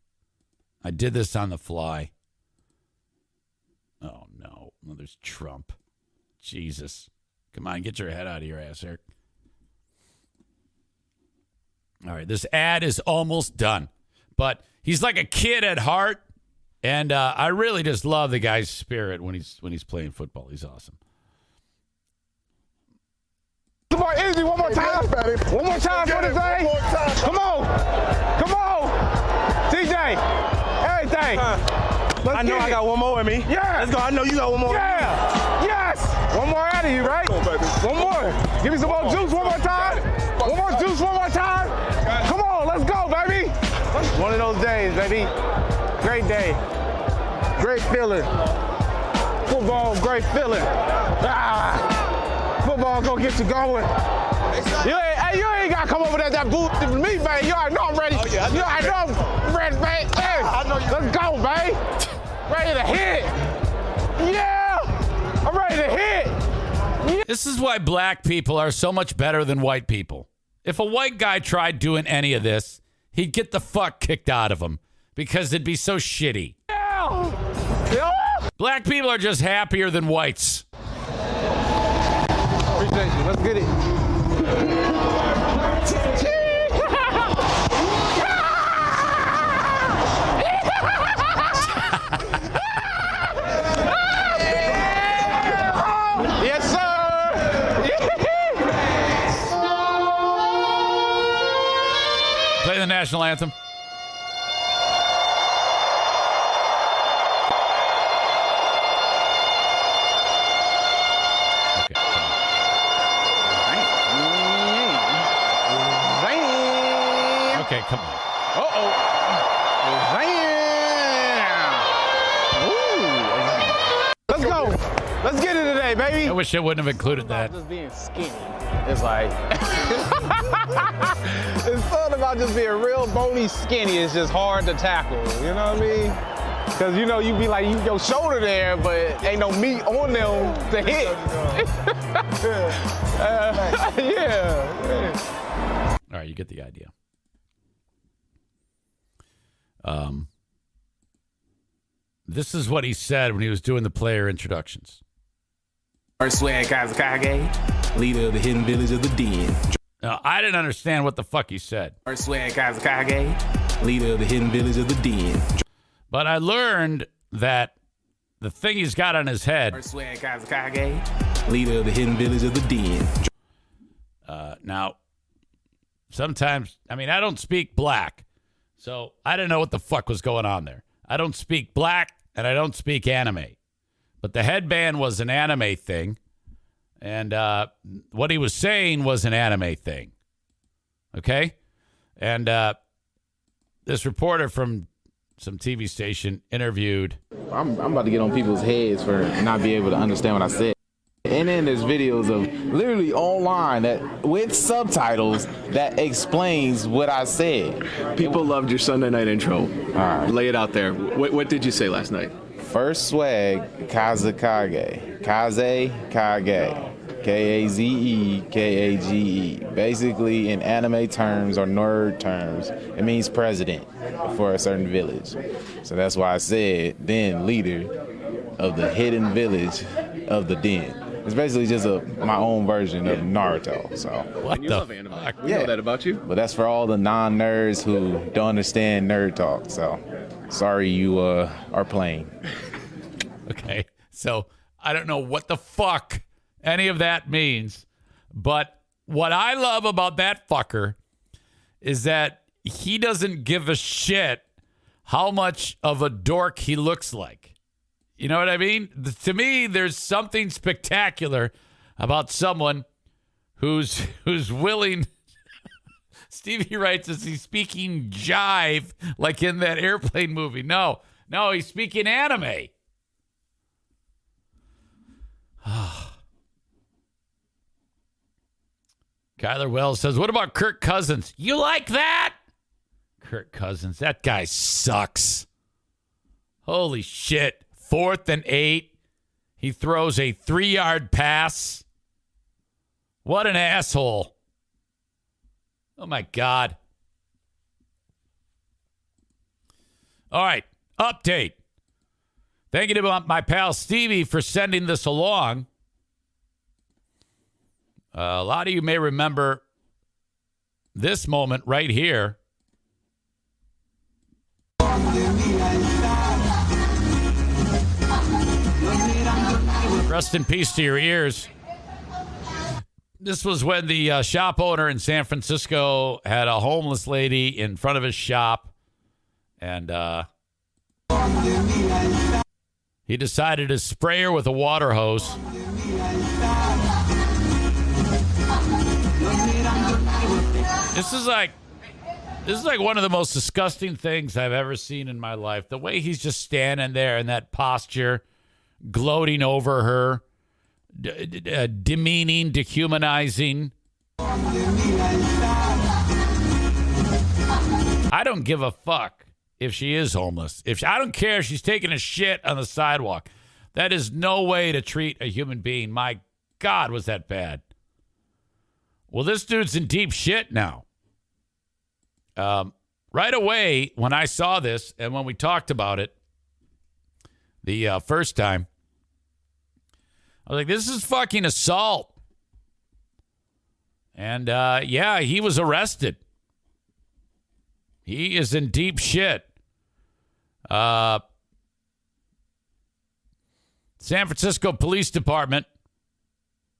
I did this on the fly. Oh, no. No, there's Trump. Jesus. Come on, get your head out of your ass, Eric. All right, this ad is almost done. But he's like a kid at heart, and I really just love the guy's spirit when he's playing football. He's awesome. Come on, energy, one more time. One more time for the Zane. Come on. Come on. TJ, everything. I know I got one more in me. Yeah. Let's go. I know you got one more. Yeah. Yes. One more out of you, right? One more. Give me some more juice one more time. One more juice one more time. Come on, let's go, baby. One of those days, baby. Great day. Great feeling. Football, great feeling. football gonna get you going. You ain't gotta come over there that booth with me, man. You already know I'm ready. Oh, yeah, you already know I'm ready, man. Hey, let's go, man. Ready to hit. Yeah, I'm ready to hit. Yeah. This is why black people are so much better than white people. If a white guy tried doing any of this, he'd get the fuck kicked out of him because it'd be so shitty. Yeah. Yeah. Black people are just happier than whites. Appreciate you. Let's get it. Yes, sir. Play the national anthem. Okay, come on. Uh-oh. Let's go. Let's get it today, baby. I wish I wouldn't have included that. Just being skinny. It's like it's something about just being real bony skinny. It's just hard to tackle. You know what I mean? Because you know you be like your shoulder there, but ain't no meat on them to hit. Yeah. All right, you get the idea. This is what he said when he was doing the player introductions. First swag Kazakage, leader of the hidden village of the Den. Now, I didn't understand what the fuck he said. First swag Kazakage, leader of the hidden village of the Den. But I learned that the thing he's got on his head. First swag Kazakage, leader of the hidden village of the Den. Now, sometimes, I mean, I don't speak black, so I didn't know what the fuck was going on there. I don't speak black, and I don't speak anime. But the headband was an anime thing, and what he was saying was an anime thing. Okay? And this reporter from some TV station interviewed. I'm about to get on people's heads for not being able to understand what I said. And then there's videos of literally online that with subtitles that explains what I said. People loved your Sunday night intro. All right. Lay it out there. What did you say last night? First swag, Kazakage. Kaze, Kage. K-A-Z-E-K-A-G-E. Basically, in anime terms or nerd terms, it means president for a certain village. So that's why I said, then leader of the hidden village of the Den. It's basically just my own version of Naruto. So what you love anime. We know that about you. But that's for all the non-nerds who don't understand nerd talk. So sorry you are playing. Okay, so I don't know what the fuck any of that means, but what I love about that fucker is that he doesn't give a shit how much of a dork he looks like. You know what I mean? To me, there's something spectacular about someone who's willing. Stevie writes, is he speaking jive like in that airplane movie? No, he's speaking anime. Kyler Wells says, what about Kirk Cousins? You like that? Kirk Cousins, that guy sucks. Holy shit. 4th and 8. He throws a 3-yard pass. What an asshole. Oh, my God. All right. Update. Thank you to my pal Stevie for sending this along. A lot of you may remember this moment right here. Rest in peace to your ears. This was when the shop owner in San Francisco had a homeless lady in front of his shop, and he decided to spray her with a water hose. This is like one of the most disgusting things I've ever seen in my life. The way he's just standing there in that posture, gloating over her, demeaning, dehumanizing. I don't give a fuck if she is homeless. I don't care if she's taking a shit on the sidewalk. That is no way to treat a human being. My God, was that bad. Well, this dude's in deep shit now. Right away, when I saw this and when we talked about it the first time, I was like, this is fucking assault. And, yeah, he was arrested. He is in deep shit. San Francisco Police Department,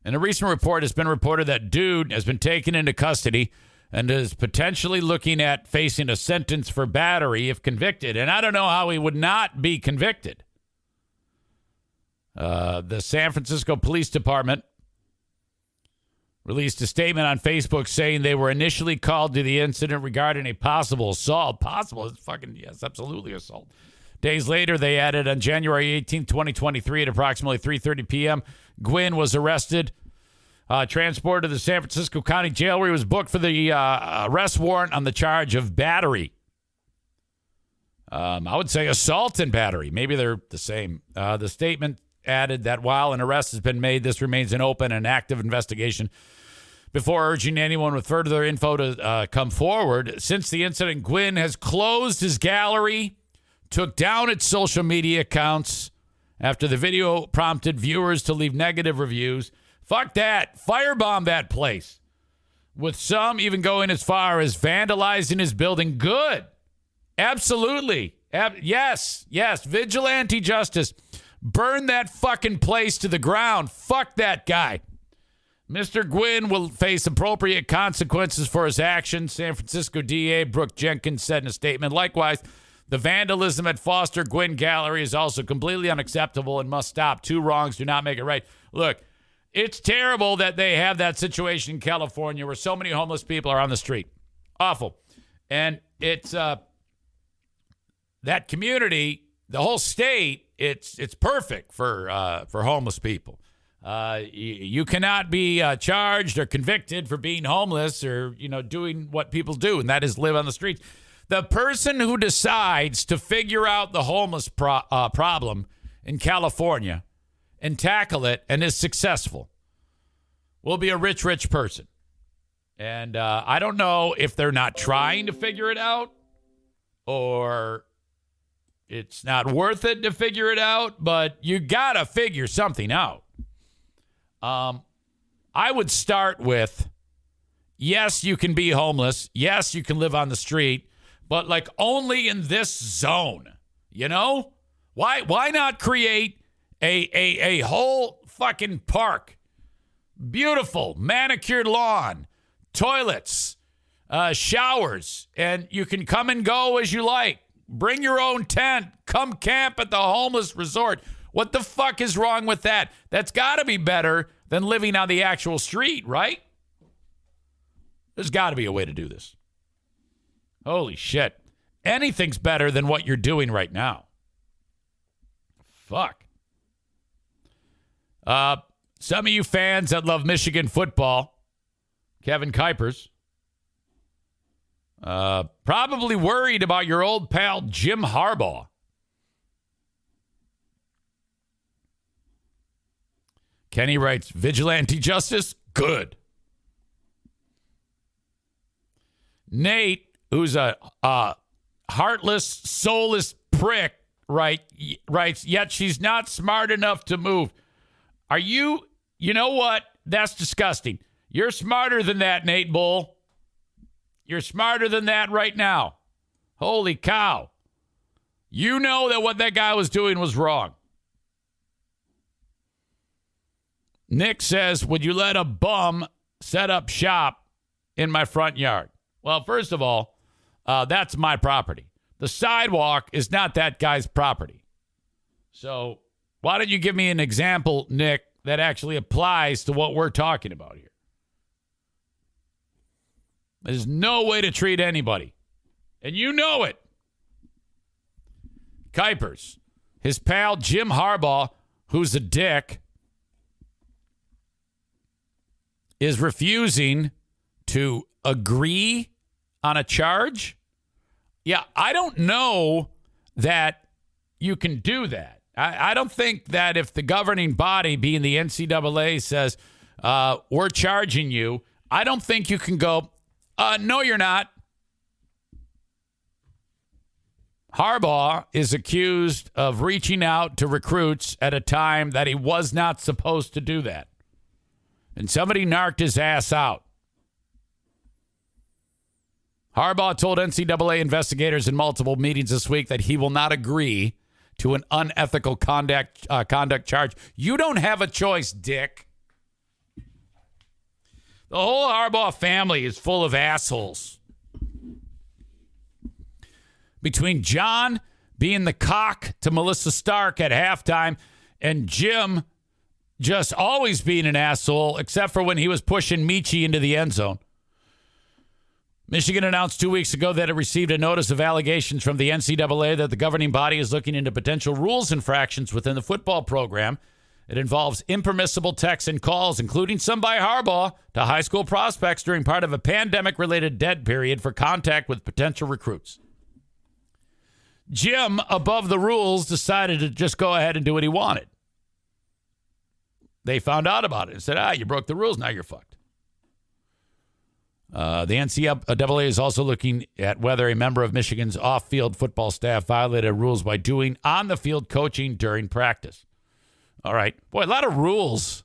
in a recent report, has been reported that dude has been taken into custody and is potentially looking at facing a sentence for battery if convicted. And I don't know how he would not be convicted. The San Francisco Police Department released a statement on Facebook saying they were initially called to the incident regarding a possible assault. Possible is fucking, yes, absolutely assault. Days later, they added on January 18, 2023 at approximately 3:30 p.m., Gwynn was arrested, transported to the San Francisco County Jail where he was booked for the arrest warrant on the charge of battery. I would say assault and battery. Maybe they're the same. The statement added that while an arrest has been made, this remains an open and active investigation before urging anyone with further info to come forward. Since the incident, Gwynn has closed his gallery, took down its social media accounts after the video prompted viewers to leave negative reviews. Fuck that. Firebomb that place. With some even going as far as vandalizing his building. Good. Absolutely. Yes. Vigilante justice. Burn that fucking place to the ground. Fuck that guy. Mr. Gwynn will face appropriate consequences for his actions, San Francisco DA Brooke Jenkins said in a statement. Likewise, the vandalism at Foster Gwynn Gallery is also completely unacceptable and must stop. Two wrongs do not make it right. Look, it's terrible that they have that situation in California where so many homeless people are on the street. Awful. And it's that community, the whole state, it's perfect for homeless people. You cannot be charged or convicted for being homeless or, doing what people do, and that is live on the streets. The person who decides to figure out the homeless problem in California and tackle it and is successful will be a rich person. And I don't know if they're not trying to figure it out or it's not worth it to figure it out, but you got to figure something out. I would start with, yes, you can be homeless. Yes, you can live on the street, but like only in this zone, Why not create a whole fucking park? Beautiful, manicured lawn, toilets, showers, and you can come and go as you like. Bring your own tent. Come camp at the homeless resort. What the fuck is wrong with that? That's got to be better than living on the actual street, right? There's got to be a way to do this. Holy shit. Anything's better than what you're doing right now. Fuck. Some of you fans that love Michigan football, Kevin Kuipers, probably worried about your old pal Jim Harbaugh. Kenny writes, vigilante justice? Good. Nate, who's a heartless, soulless prick, writes, yet she's not smart enough to move. Are you know what? That's disgusting. You're smarter than that, Nate Bull. You're smarter than that right now. Holy cow. You know that what that guy was doing was wrong. Nick says, would you let a bum set up shop in my front yard? Well, first of all, that's my property. The sidewalk is not that guy's property. So why don't you give me an example, Nick, that actually applies to what we're talking about here? There's no way to treat anybody. And you know it. Kuipers, his pal Jim Harbaugh, who's a dick, is refusing to agree on a charge. Yeah, I don't know that you can do that. I don't think that if the governing body, being the NCAA, says, we're charging you, I don't think you can go, no, you're not. Harbaugh is accused of reaching out to recruits at a time that he was not supposed to do that. And somebody narked his ass out. Harbaugh told NCAA investigators in multiple meetings this week that he will not agree to an unethical conduct charge. You don't have a choice, dick. The whole Harbaugh family is full of assholes. Between John being the cock to Melissa Stark at halftime and Jim just always being an asshole, except for when he was pushing Michi into the end zone. Michigan announced 2 weeks ago that it received a notice of allegations from the NCAA that the governing body is looking into potential rules infractions within the football program. It involves impermissible texts and calls, including some by Harbaugh, to high school prospects during part of a pandemic-related dead period for contact with potential recruits. Jim, above the rules, decided to just go ahead and do what he wanted. They found out about it and said, you broke the rules, now you're fucked. The NCAA is also looking at whether a member of Michigan's off-field football staff violated rules by doing on-the-field coaching during practice. All right. Boy, a lot of rules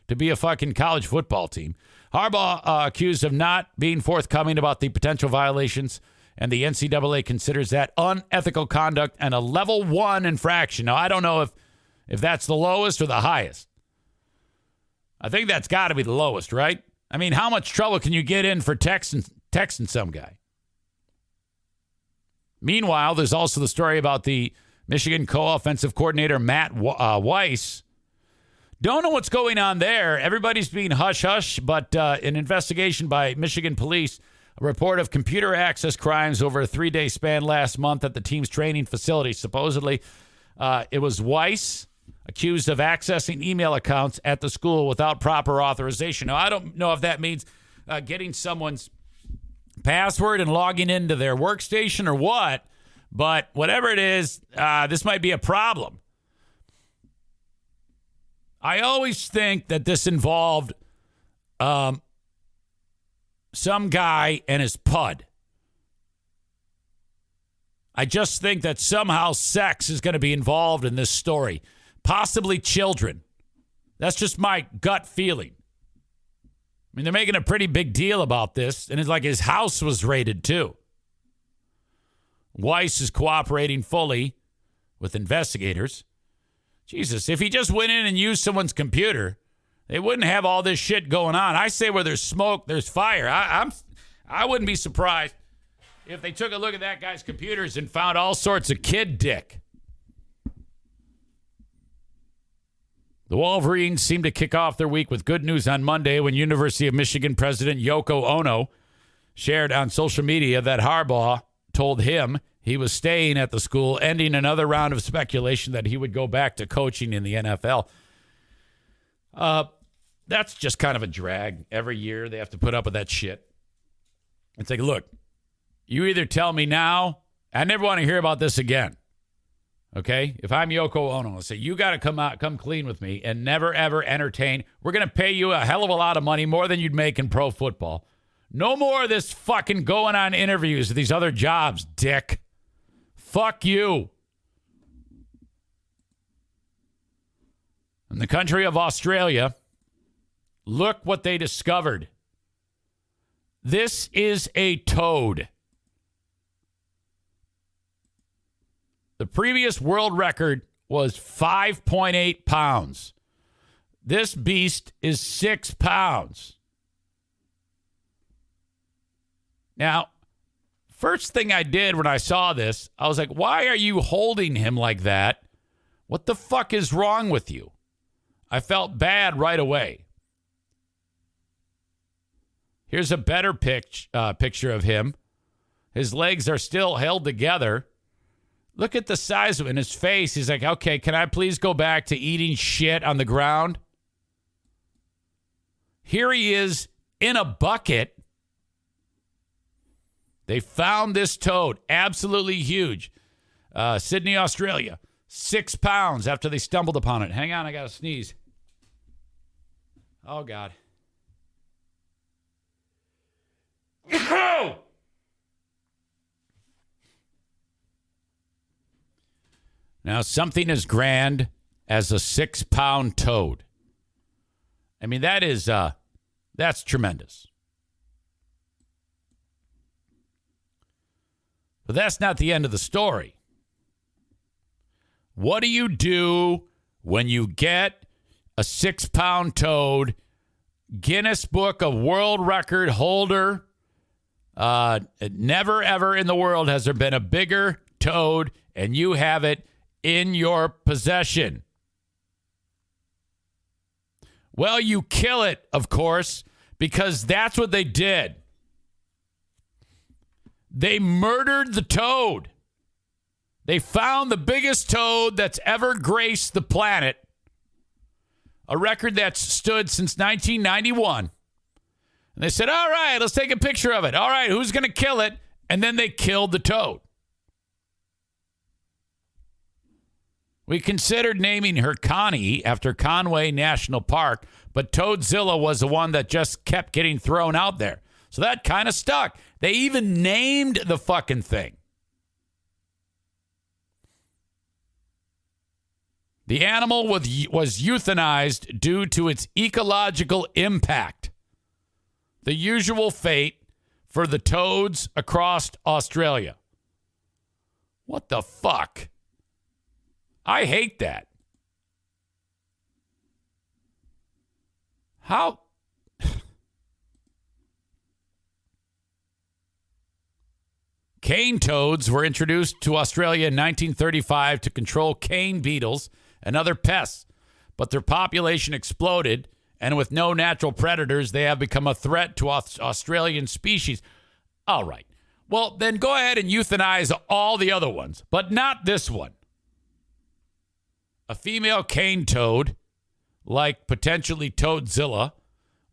to be a fucking college football team. Harbaugh accused of not being forthcoming about the potential violations, and the NCAA considers that unethical conduct and a level 1 infraction. Now, I don't know if that's the lowest or the highest. I think that's got to be the lowest, right? I mean, how much trouble can you get in for texting some guy? Meanwhile, there's also the story about the Michigan co-offensive coordinator, Matt Weiss. Don't know what's going on there. Everybody's being hush-hush, but an investigation by Michigan police, a report of computer access crimes over a 3-day span last month at the team's training facility. Supposedly, it was Weiss accused of accessing email accounts at the school without proper authorization. Now, I don't know if that means getting someone's password and logging into their workstation or what, but whatever it is, this might be a problem. I always think that this involved some guy and his pud. I just think that somehow sex is going to be involved in this story. Possibly children. That's just my gut feeling. I mean, they're making a pretty big deal about this, and it's like his house was raided too. Weiss is cooperating fully with investigators. Jesus, if he just went in and used someone's computer, they wouldn't have all this shit going on. I say where there's smoke, there's fire. I wouldn't be surprised if they took a look at that guy's computers and found all sorts of kid dick. The Wolverines seemed to kick off their week with good news on Monday when University of Michigan President Yoko Ono shared on social media that Harbaugh told him he was staying at the school, ending another round of speculation that he would go back to coaching in the NFL. That's just kind of a drag. Every year they have to put up with that shit. It's like, look, you either tell me now, I never want to hear about this again. Okay? If I'm Yoko Ono, I'll say, you got to come clean with me and never, ever entertain. We're going to pay you a hell of a lot of money, more than you'd make in pro football. No more of this fucking going on interviews with these other jobs, dick. Fuck you. In the country of Australia, look what they discovered. This is a toad. The previous world record was 5.8 pounds. This beast is 6 pounds. Now, first thing I did when I saw this, I was like, why are you holding him like that? What the fuck is wrong with you? I felt bad right away. Here's a better picture of him. His legs are still held together. Look at the size of it in his face. He's like, okay, can I please go back to eating shit on the ground? Here he is in a bucket. They found this toad, absolutely huge. Sydney, Australia, 6 pounds after they stumbled upon it. Hang on, I got to sneeze. Oh, God. Now, something as grand as a 6-pound toad. I mean, that's tremendous. But that's not the end of the story. What do you do when you get a 6-pound toad, Guinness Book of World Record holder? Never, ever in the world has there been a bigger toad, and you have it in your possession. Well, you kill it, of course, because that's what they did. They murdered the toad. They found the biggest toad that's ever graced the planet, a record that's stood since 1991. And they said, all right, let's take a picture of it. All right, who's going to kill it? And then they killed the toad. We considered naming her Connie after Conway National Park, but Toadzilla was the one that just kept getting thrown out there. So that kind of stuck. They even named the fucking thing. The animal was euthanized due to its ecological impact. The usual fate for the toads across Australia. What the fuck? I hate that. How? Cane toads were introduced to Australia in 1935 to control cane beetles and other pests, but their population exploded, and with no natural predators, they have become a threat to Australian species. All right. Well, then go ahead and euthanize all the other ones, but not this one. A female cane toad, like potentially Toadzilla,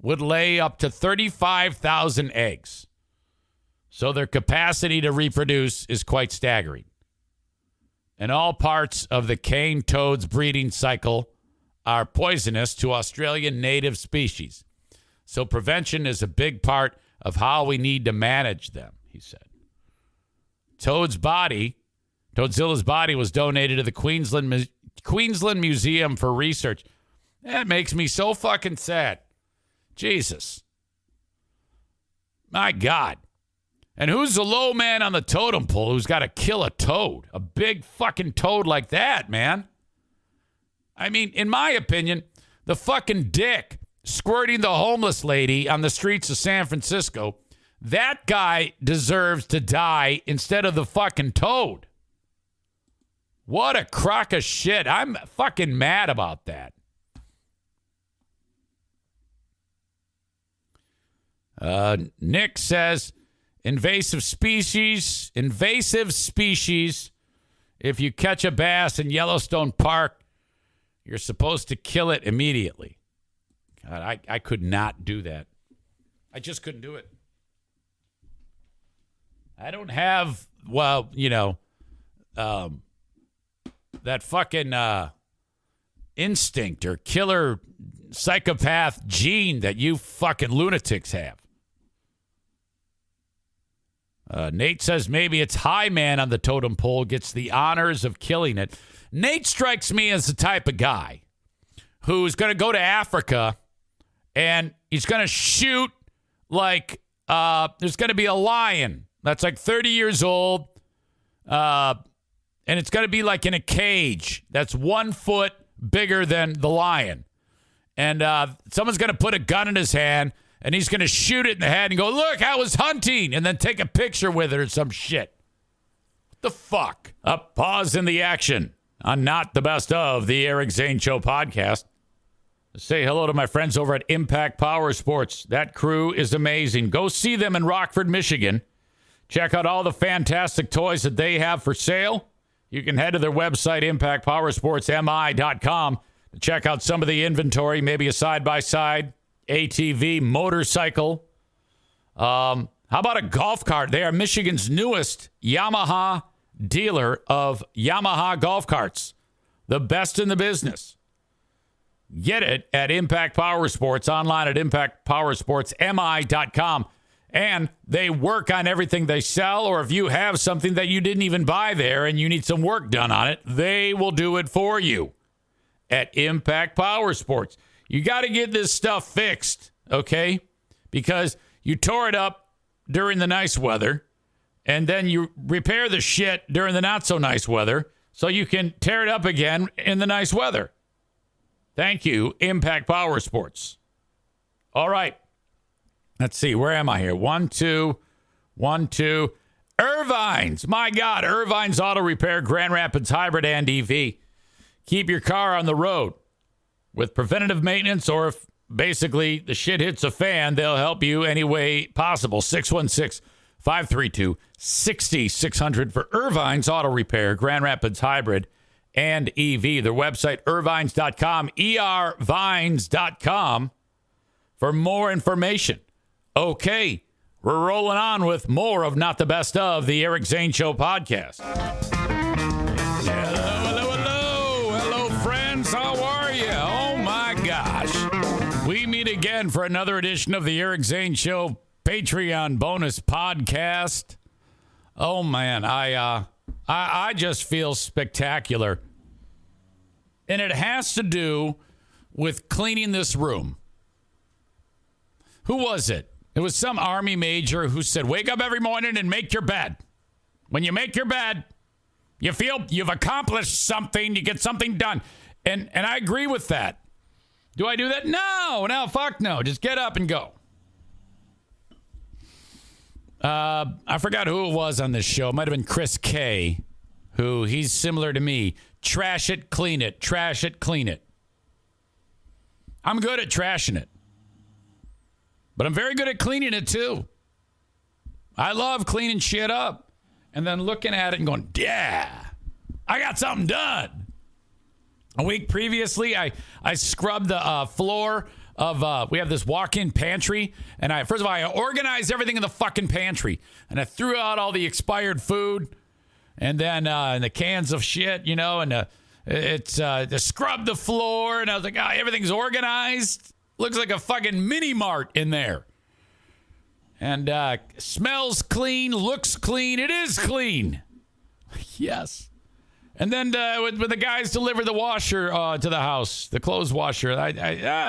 would lay up to 35,000 eggs. So their capacity to reproduce is quite staggering. And all parts of the cane toad's breeding cycle are poisonous to Australian native species. So prevention is a big part of how we need to manage them, he said. Toadzilla's body was donated to the Queensland Museum for research. That makes me so fucking sad. Jesus. My God. And who's the low man on the totem pole who's got to kill a toad? A big fucking toad like that, man. I mean, in my opinion, the fucking dick squirting the homeless lady on the streets of San Francisco, that guy deserves to die instead of the fucking toad. What a crock of shit. I'm fucking mad about that. Nick says, invasive species. If you catch a bass in Yellowstone Park, you're supposed to kill it immediately. God, I could not do that. I just couldn't do it. I don't have, that fucking instinct or killer psychopath gene that you fucking lunatics have. Nate says maybe it's high man on the totem pole gets the honors of killing it. Nate strikes me as the type of guy who's going to go to Africa and he's going to shoot there's going to be a lion that's like 30 years old. And it's going to be like in a cage that's 1 foot bigger than the lion. And someone's going to put a gun in his hand, and he's going to shoot it in the head and go, look, I was hunting, and then take a picture with it or some shit. What the fuck? A pause in the action on Not the Best of the Eric Zane Show podcast. Say hello to my friends over at Impact Power Sports. That crew is amazing. Go see them in Rockford, Michigan. Check out all the fantastic toys that they have for sale. You can head to their website, impactpowersportsmi.com, to check out some of the inventory, maybe a side-by-side, ATV, motorcycle. How about a golf cart? They are Michigan's newest Yamaha dealer of Yamaha golf carts. The best in the business. Get it at Impact Power Sports, online at impactpowersportsmi.com. And they work on everything they sell, or if you have something that you didn't even buy there and you need some work done on it, they will do it for you at Impact Power Sports. You got to get this stuff fixed, okay? Because you tore it up during the nice weather, and then you repair the shit during the not so nice weather so you can tear it up again in the nice weather. Thank you, Impact Power Sports. All right. Let's see. Where am I here? 1, 2, 1, 2. Irvine's. My God. Irvine's Auto Repair, Grand Rapids Hybrid and EV. Keep your car on the road with preventative maintenance, or if basically the shit hits a fan, they'll help you any way possible. 616-532-6600 for Irvine's Auto Repair, Grand Rapids Hybrid and EV. Their website, irvines.com, ervines.com for more information. Okay, we're rolling on with more of Not the Best of, the Eric Zane Show podcast. Hello, friends. How are you? Oh, my gosh. We meet again for another edition of the Eric Zane Show Patreon bonus podcast. Oh, man, I just feel spectacular. And it has to do with cleaning this room. Who was it? It was some Army major who said, wake up every morning and make your bed. When you make your bed, you feel you've accomplished something. You get something done. And I agree with that. Do I do that? No, fuck no. Just get up and go. I forgot who it was on this show. It might have been Chris K, who he's similar to me. Trash it, clean it. Trash it, clean it. I'm good at trashing it. But I'm very good at cleaning it, too. I love cleaning shit up and then looking at it and going, yeah, I got something done. A week previously, I scrubbed the floor of, we have this walk-in pantry. And first of all, I organized everything in the fucking pantry. And I threw out all the expired food. And then the cans of shit, you know, and to scrub the floor. And I was like, everything's organized. Looks like a fucking mini mart in there. And smells clean, looks clean. It is clean. Yes. And then when the guys deliver the washer to the house, the clothes washer,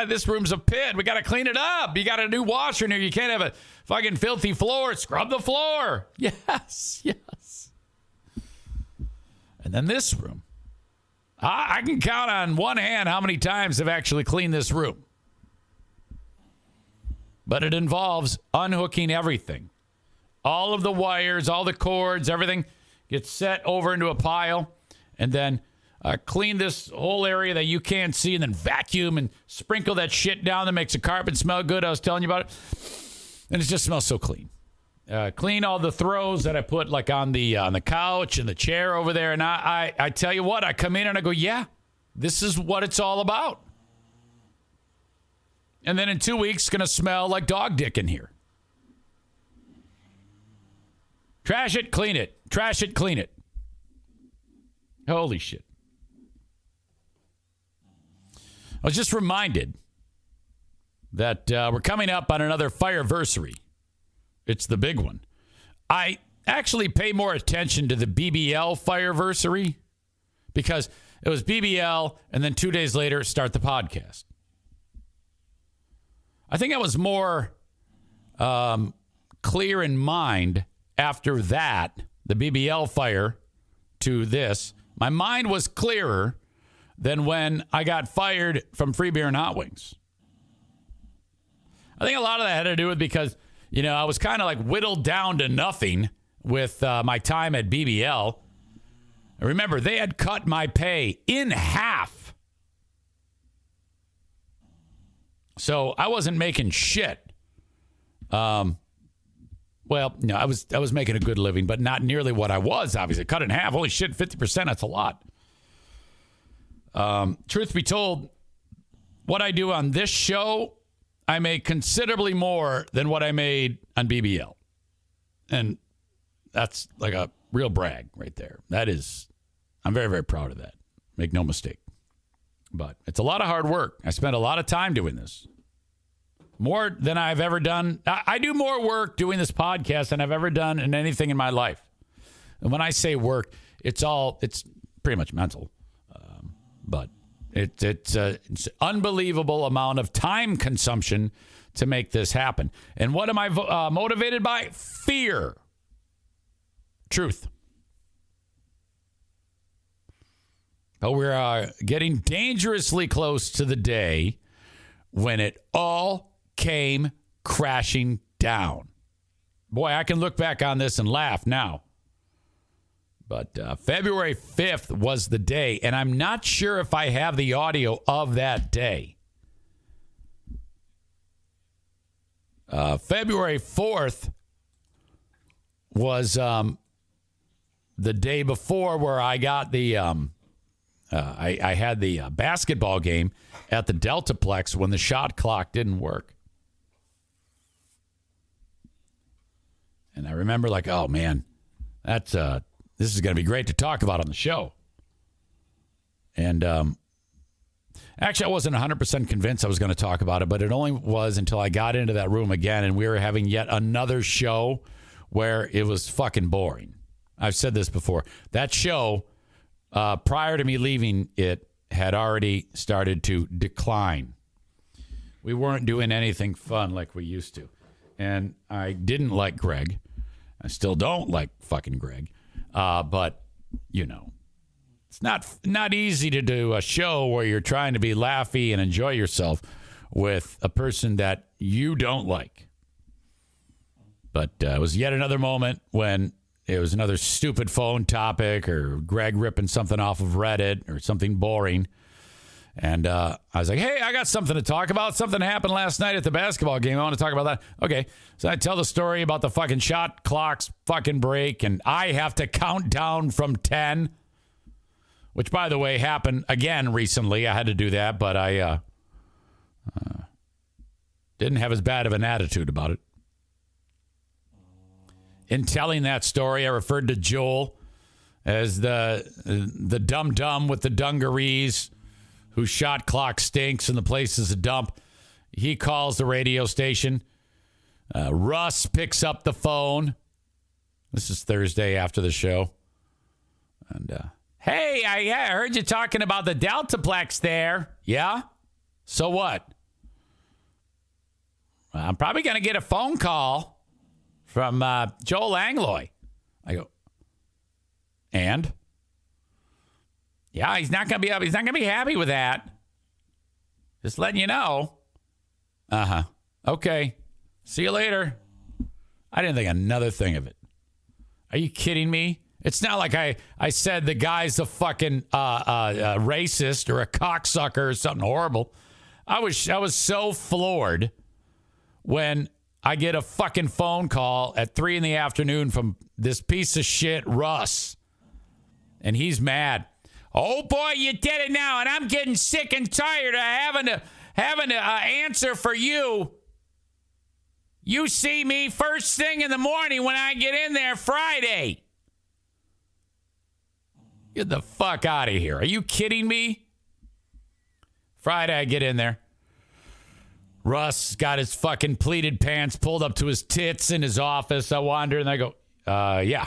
this room's a pit. We got to clean it up. You got a new washer in here. You can't have a fucking filthy floor. Scrub the floor. Yes. And then this room. I can count on one hand how many times I've actually cleaned this room. But it involves unhooking everything. All of the wires, all the cords, everything gets set over into a pile. And then clean this whole area that you can't see, and then vacuum and sprinkle that shit down that makes the carpet smell good. I was telling you about it. And it just smells so clean. Clean all the throws that I put like on the couch and the chair over there. And I tell you what, I come in and I go, yeah, this is what it's all about. And then in 2 weeks, it's going to smell like dog dick in here. Trash it, clean it. Trash it, clean it. Holy shit. I was just reminded that we're coming up on another fireversary. It's the big one. I actually pay more attention to the BBL fireversary because it was BBL and then 2 days later start the podcast. I think I was more clear in mind after that, the BBL fire to this. My mind was clearer than when I got fired from Free Beer and Hot Wings. I think a lot of that had to do with because, you know, I was kind of like whittled down to nothing with my time at BBL. Remember, they had cut my pay in half. So I wasn't making shit. Well, no, I was making a good living, but not nearly what I was, obviously. Cut in half. Holy shit, 50%, that's a lot. Truth be told, what I do on this show, I make considerably more than what I made on BBL. And that's like a real brag right there. I'm very, very proud of that. Make no mistake. But it's a lot of hard work. I spent a lot of time doing this. More than I've ever done. I do more work doing this podcast than I've ever done in anything in my life. And when I say work, it's pretty much mental. But it's an unbelievable amount of time consumption to make this happen. And what am I motivated by? Fear. Truth. But we're getting dangerously close to the day when it all came crashing down. Boy, I can look back on this and laugh now. But February 5th was the day, and I'm not sure if I have the audio of that day. February 4th was the day before where I got the... I had the basketball game at the Deltaplex when the shot clock didn't work. And I remember like, oh, man, this is going to be great to talk about on the show. And actually, I wasn't 100% convinced I was going to talk about it, but it only was until I got into that room again and we were having yet another show where it was fucking boring. I've said this before. That show... prior to me leaving, it had already started to decline. We weren't doing anything fun like we used to. And I didn't like Greg. I still don't like fucking Greg. But, you know, it's not easy to do a show where you're trying to be laughy and enjoy yourself with a person that you don't like. But it was yet another moment when... it was another stupid phone topic or Greg ripping something off of Reddit or something boring. And I was like, hey, I got something to talk about. Something happened last night at the basketball game. I want to talk about that. Okay. So I tell the story about the fucking shot clock's fucking break. And I have to count down from 10, which, by the way, happened again recently. I had to do that, but I didn't have as bad of an attitude about it. In telling that story, I referred to Joel as the dum-dum with the dungarees whose shot clock stinks and the place is a dump. He calls the radio station. Russ picks up the phone. This is Thursday after the show. And, hey, I heard you talking about the Deltaplex there. Yeah? So what? Well, I'm probably going to get a phone call from Joel Angloy. I go, and? Yeah, he's not gonna be happy with that. Just letting you know. Uh-huh. Okay. See you later. I didn't think another thing of it. Are you kidding me? It's not like I said the guy's a fucking racist or a cocksucker or something horrible. I was so floored when I get a fucking phone call at 3 p.m. from this piece of shit, Russ. And he's mad. Oh, boy, you did it now. And I'm getting sick and tired of having to answer for you. You see me first thing in the morning when I get in there Friday. Get the fuck out of here. Are you kidding me? Friday, I get in there. Russ got his fucking pleated pants pulled up to his tits in his office. I wander and I go, yeah.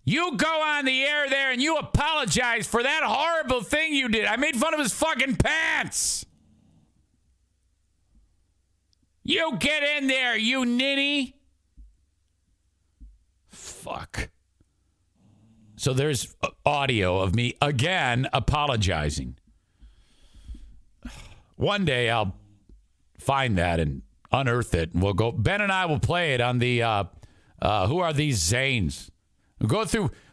You go on the air there and you apologize for that horrible thing you did. I made fun of his fucking pants. You get in there, you ninny. Fuck. So there's audio of me again apologizing. One day I'll find that and unearth it, and we'll go. Ben and I will play it on the Who Are These Zanes?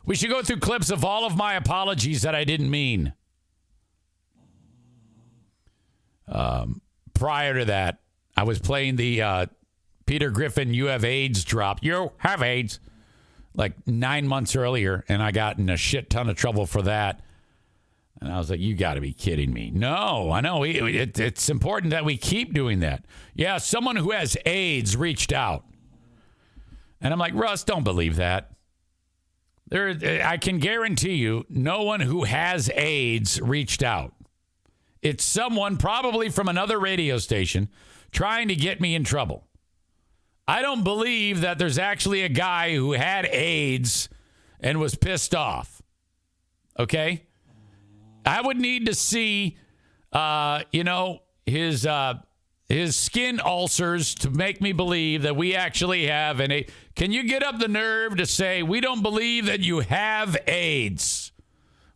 We should go through clips of all of my apologies that I didn't mean. Prior to that, I was playing the Peter Griffin "You Have AIDS" drop. You have AIDS, like 9 months earlier, and I got in a shit ton of trouble for that. And I was like, you got to be kidding me. No, I know. It's important that we keep doing that. Yeah, someone who has AIDS reached out. And I'm like, Russ, don't believe that. I can guarantee you no one who has AIDS reached out. It's someone probably from another radio station trying to get me in trouble. I don't believe that there's actually a guy who had AIDS and was pissed off. Okay? I would need to see, his skin ulcers to make me believe that we actually have an AIDS. Can you get up the nerve to say we don't believe that you have AIDS?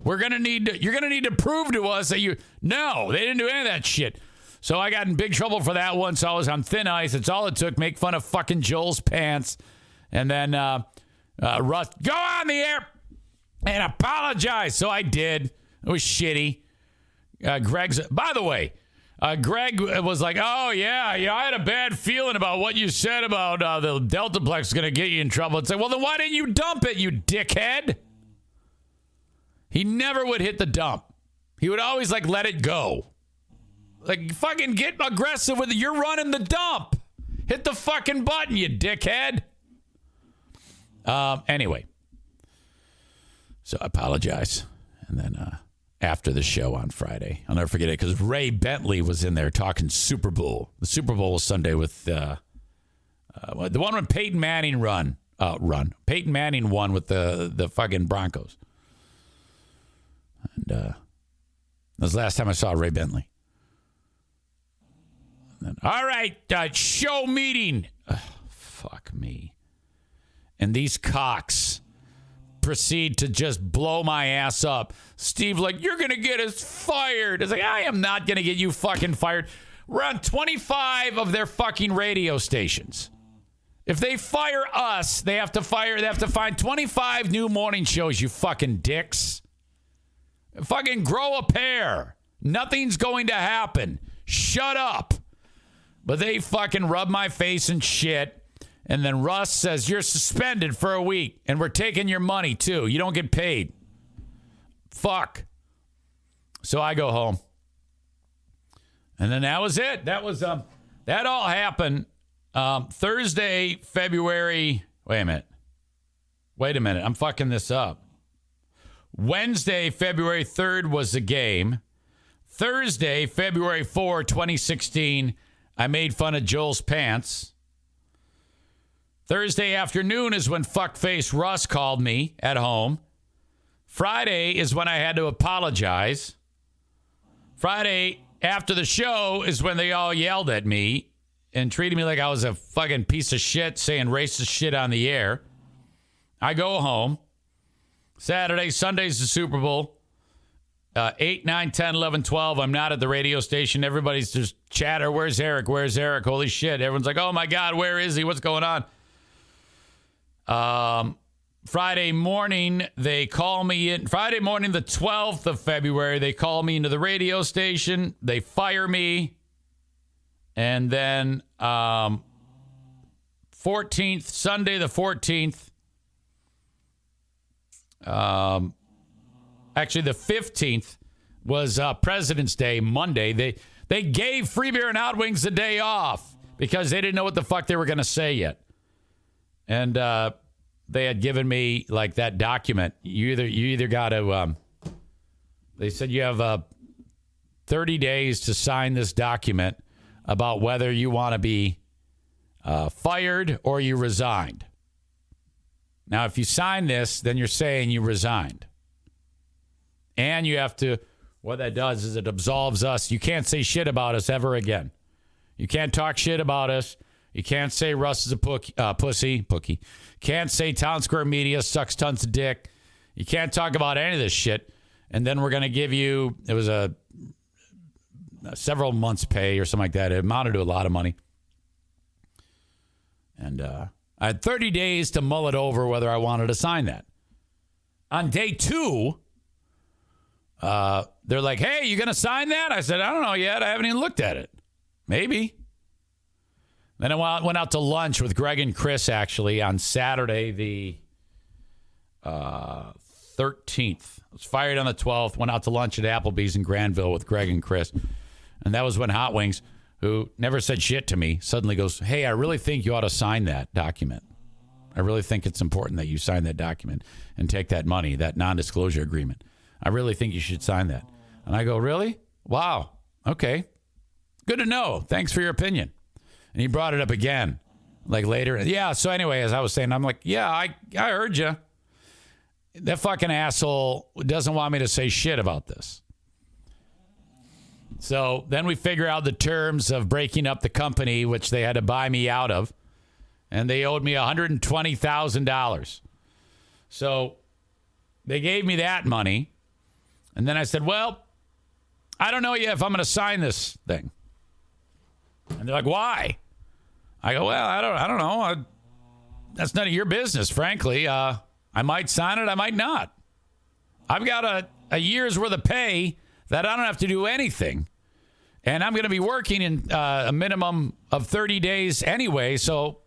You're gonna need to prove to us that you. No, they didn't do any of that shit. So I got in big trouble for that one. So I was on thin ice. It's all it took. Make fun of fucking Joel's pants, and then Russ, go on the air and apologize. So I did. It was shitty. By the way, Greg was like, oh, yeah, I had a bad feeling about what you said about the Deltaplex is going to get you in trouble. It's like, well, then why didn't you dump it, you dickhead? He never would hit the dump. He would always, let it go. Like, fucking get aggressive with it. You're running the dump. Hit the fucking button, you dickhead. Anyway. So I apologize. And then after the show on Friday, I'll never forget it because Ray Bentley was in there talking Super Bowl. The Super Bowl was Sunday with the one when Peyton Manning run. Peyton Manning won with the fucking Broncos. And that was the last time I saw Ray Bentley. And then, all right, show meeting. Fuck me. And these cocks proceed to just blow my ass up. Steve, you're going to get us fired. It's like, I am not going to get you fucking fired. We're on 25 of their fucking radio stations. If they fire us, they have to find 25 new morning shows, you fucking dicks. Fucking grow a pair. Nothing's going to happen. Shut up. But they fucking rub my face and shit. And then Russ says, you're suspended for a week. And we're taking your money, too. You don't get paid. Fuck. So I go home. And then that was it. That was, that all happened Thursday, February. Wait a minute. I'm fucking this up. Wednesday, February 3rd was the game. Thursday, February 4, 2016, I made fun of Joel's pants. Thursday afternoon is when fuckface Russ called me at home. Friday is when I had to apologize. Friday after the show is when they all yelled at me and treated me like I was a fucking piece of shit saying racist shit on the air. I go home. Saturday, Sunday's the Super Bowl. 8, 9, 10, 11, 12. I'm not at the radio station. Everybody's just chatter. Where's Eric? Holy shit. Everyone's like, oh my God, where is he? What's going on? Friday morning, they call me in. Friday morning, the 12th of February, they call me into the radio station. They fire me. And then 14th, Sunday the 14th. Actually, the 15th was President's Day, Monday. They gave Free Beer and Hot Wings the day off because they didn't know what the fuck they were going to say yet. And they had given me that document. You either got to. They said you have 30 days to sign this document about whether you want to be fired or you resigned. Now, if you sign this, then you're saying you resigned. And you have to. What that does is it absolves us. You can't say shit about us ever again. You can't talk shit about us. You can't say Russ is a pussy. Can't say Town Square Media sucks tons of dick. You can't talk about any of this shit. And then we're going to give you, it was a several months pay or something like that. It amounted to a lot of money. And I had 30 days to mull it over whether I wanted to sign that. On day 2, they're like, hey, you going to sign that? I said, I don't know yet. I haven't even looked at it. Maybe. Then I went out to lunch with Greg and Chris, actually, on Saturday, the 13th. I was fired on the 12th. Went out to lunch at Applebee's in Granville with Greg and Chris. And that was when Hot Wings, who never said shit to me, suddenly goes, hey, I really think you ought to sign that document. I really think it's important that you sign that document and take that money, that non-disclosure agreement. I really think you should sign that. And I go, really? Wow. Okay. Good to know. Thanks for your opinion. And he brought it up again, like later. Yeah, so anyway, as I was saying, I'm like, yeah, I heard you. That fucking asshole doesn't want me to say shit about this. So then we figure out the terms of breaking up the company, which they had to buy me out of. And they owed me $120,000. So they gave me that money. And then I said, well, I don't know yet if I'm going to sign this thing. And they're like, why? I go, well, I don't know. That's none of your business, frankly. I might sign it. I might not. I've got a year's worth of pay that I don't have to do anything. And I'm going to be working in a minimum of 30 days anyway. So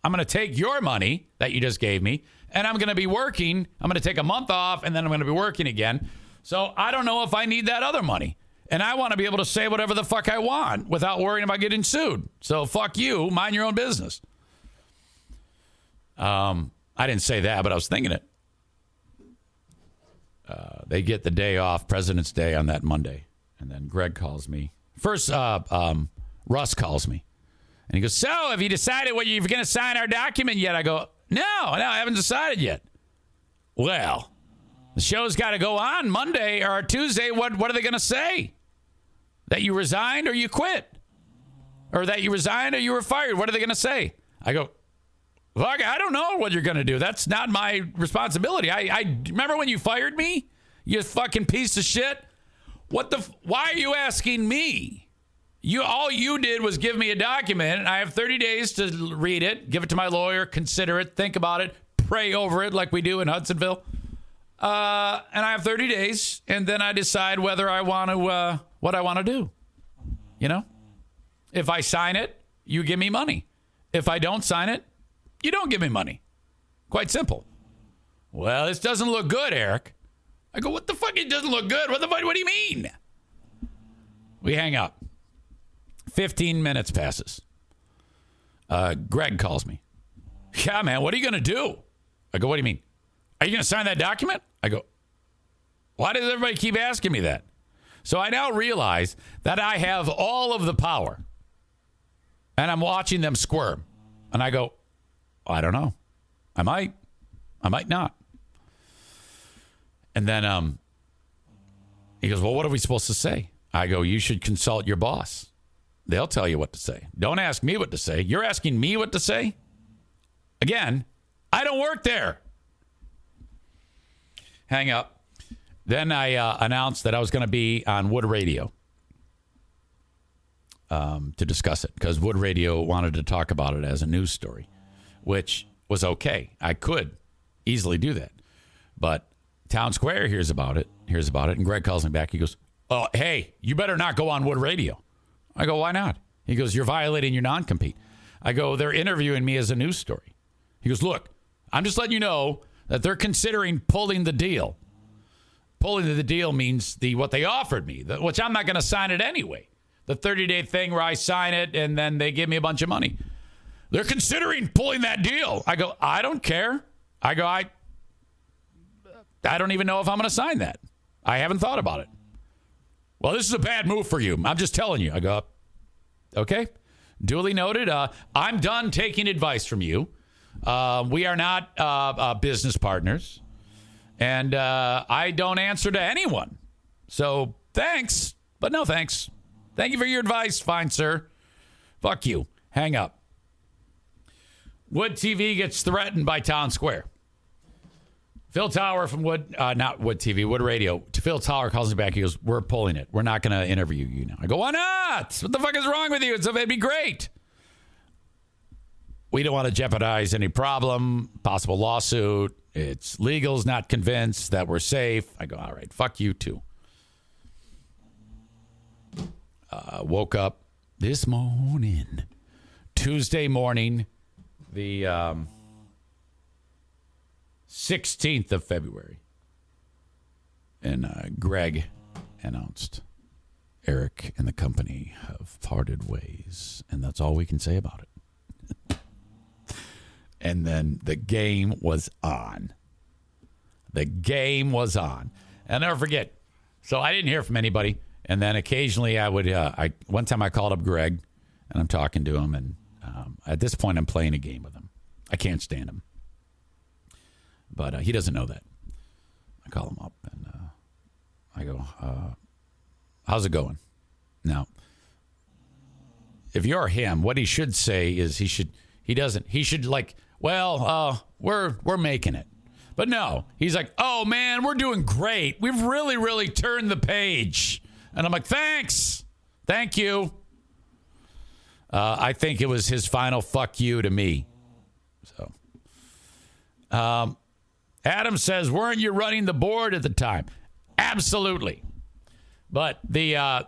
I'm going to take your money that you just gave me, and I'm going to be working. I'm going to take a month off, and then I'm going to be working again. So I don't know if I need that other money. And I want to be able to say whatever the fuck I want without worrying about getting sued. So fuck you. Mind your own business. I didn't say that, but I was thinking it. They get the day off, President's Day, on that Monday. And then Greg calls me. First, Russ calls me. And he goes, so have you decided what you're going to sign our document yet? I go, no, I haven't decided yet. Well, the show's got to go on Monday or Tuesday. What are they going to say? That you resigned or you quit? Or that you resigned or you were fired? What are they going to say? I go, fuck, I don't know what you're going to do. That's not my responsibility. I remember when you fired me? You fucking piece of shit. Why are you asking me? All you did was give me a document, and I have 30 days to read it, give it to my lawyer, consider it, think about it, pray over it like we do in Hudsonville. And I have 30 days, and then I decide whether I want to, what I want to do. You know? If I sign it, you give me money. If I don't sign it, you don't give me money. Quite simple. Well, this doesn't look good, Eric. I go, what the fuck? It doesn't look good? What do you mean? We hang up. 15 minutes passes. Greg calls me. Yeah, man, what are you going to do? I go, what do you mean? Are you going to sign that document? I go, why does everybody keep asking me that? So I now realize that I have all of the power. And I'm watching them squirm. And I go, I don't know. I might not. And then he goes, well, what are we supposed to say? I go, you should consult your boss. They'll tell you what to say. Don't ask me what to say. You're asking me what to say? Again, I don't work there. Hang up. Then I announced that I was going to be on Wood Radio to discuss it because Wood Radio wanted to talk about it as a news story, which was okay. I could easily do that. But Town Square hears about it, and Greg calls me back. He goes, oh, hey, you better not go on Wood Radio. I go, why not? He goes, you're violating your non-compete. I go, they're interviewing me as a news story. He goes, look, I'm just letting you know that they're considering pulling the deal. Pulling the deal means what they offered me, which I'm not going to sign it anyway. The 30-day thing where I sign it and then they give me a bunch of money. They're considering pulling that deal. I go, I don't care. I go, I don't even know if I'm going to sign that. I haven't thought about it. Well, this is a bad move for you. I'm just telling you. I go, okay, duly noted. I'm done taking advice from you. We are not business partners. And I don't answer to anyone. So thanks, but no thanks. Thank you for your advice. Fine, sir. Fuck you. Hang up. Wood TV gets threatened by Town Square. Phil Tower from Wood Radio. Phil Tower calls me back. He goes, we're pulling it. We're not going to interview you now. I go, why not? What the fuck is wrong with you? It'd be great. We don't want to jeopardize any problem, possible lawsuit. It's legal's not convinced that we're safe. I go, all right, fuck you too. Woke up this morning, Tuesday morning, the 16th of February. And Greg announced Eric and the company have parted ways. And that's all we can say about it. And then the game was on. The game was on. I'll never forget. So I didn't hear from anybody. And then occasionally I would, one time I called up Greg and I'm talking to him. And at this point I'm playing a game with him. I can't stand him. But he doesn't know that. I call him up and I go, how's it going? Now, if you're him, what he should say is he should like, well, we're making it. But no, he's like, oh man, we're doing great. We've really, really turned the page. And I'm like, thanks. Thank you. I think it was his final fuck you to me. So, Adam says, weren't you running the board at the time? Absolutely. But the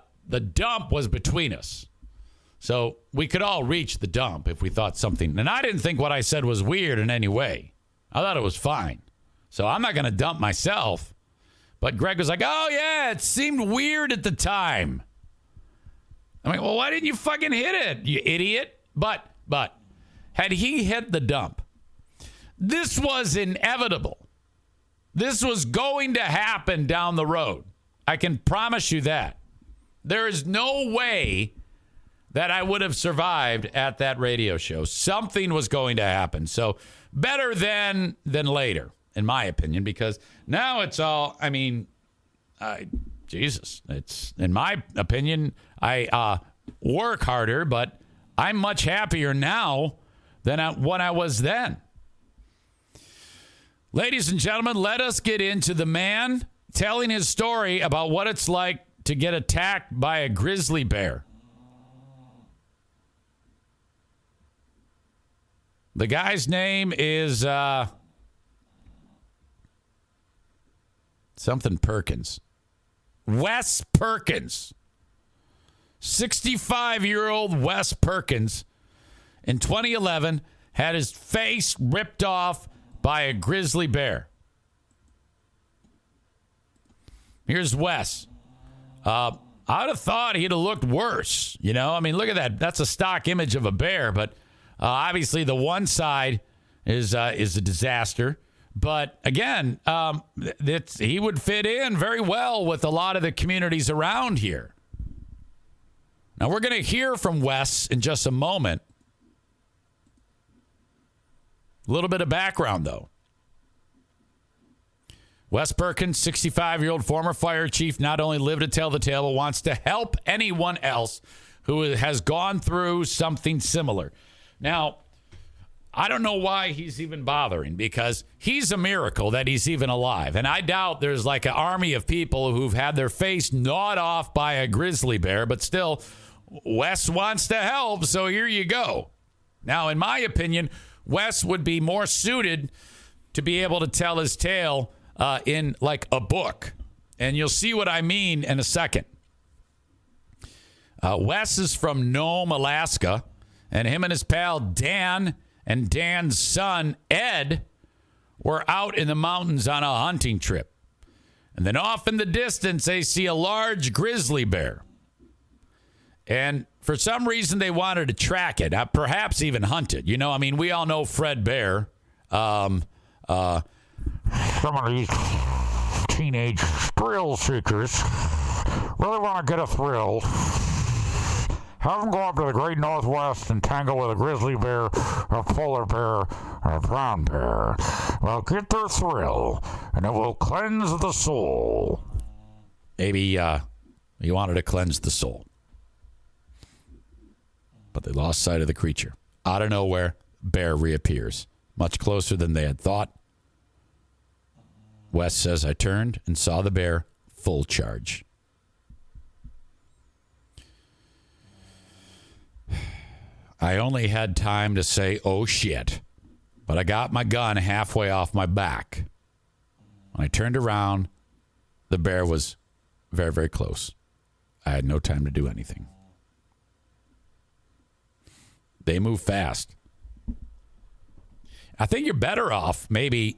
dump was between us. So we could all reach the dump if we thought something. And I didn't think what I said was weird in any way. I thought it was fine. So I'm not going to dump myself. But Greg was like, oh, yeah, it seemed weird at the time. I'm like, well, why didn't you fucking hit it, you idiot? But had he hit the dump, this was inevitable. This was going to happen down the road. I can promise you that. There is no way that I would have survived at that radio show. Something was going to happen. So better than later, in my opinion, because now it's all, I mean, Jesus, it's, in my opinion, I work harder, but I'm much happier now than when I was then. Ladies and gentlemen, let us get into the man telling his story about what it's like to get attacked by a grizzly bear. The guy's name is something Perkins. Wes Perkins. 65-year-old Wes Perkins in 2011 had his face ripped off by a grizzly bear. Here's Wes. I'd have thought he'd have looked worse. You know, I mean, look at that. That's a stock image of a bear, but obviously the one side is a disaster. But again, he would fit in very well with a lot of the communities around here. Now, we're going to hear from Wes in just a moment. A little bit of background, though. Wes Perkins, 65-year-old former fire chief, not only lived to tell the tale, but wants to help anyone else who has gone through something similar. Now, I don't know why he's even bothering, because he's a miracle that he's even alive. And I doubt there's like an army of people who've had their face gnawed off by a grizzly bear, but still, Wes wants to help, so here you go. Now, in my opinion, Wes would be more suited to be able to tell his tale in like a book. And you'll see what I mean in a second. Wes is from Nome, Alaska, and him and his pal Dan and Dan's son Ed were out in the mountains on a hunting trip. And then off in the distance, they see a large grizzly bear. And for some reason, they wanted to track it, perhaps even hunt it. You know, I mean, we all know Fred Bear. Some of these teenage thrill seekers really want to get a thrill. Have them go up to the great Northwest and tangle with a grizzly bear, a polar bear, or a brown bear. Well, get their thrill, and it will cleanse the soul. Maybe you wanted to cleanse the soul. But they lost sight of the creature. Out of nowhere, bear reappears, much closer than they had thought. Wes says, I turned and saw the bear full charge. I only had time to say, oh shit, but I got my gun halfway off my back. When I turned around, the bear was very, very close. I had no time to do anything. They move fast. I think you're better off maybe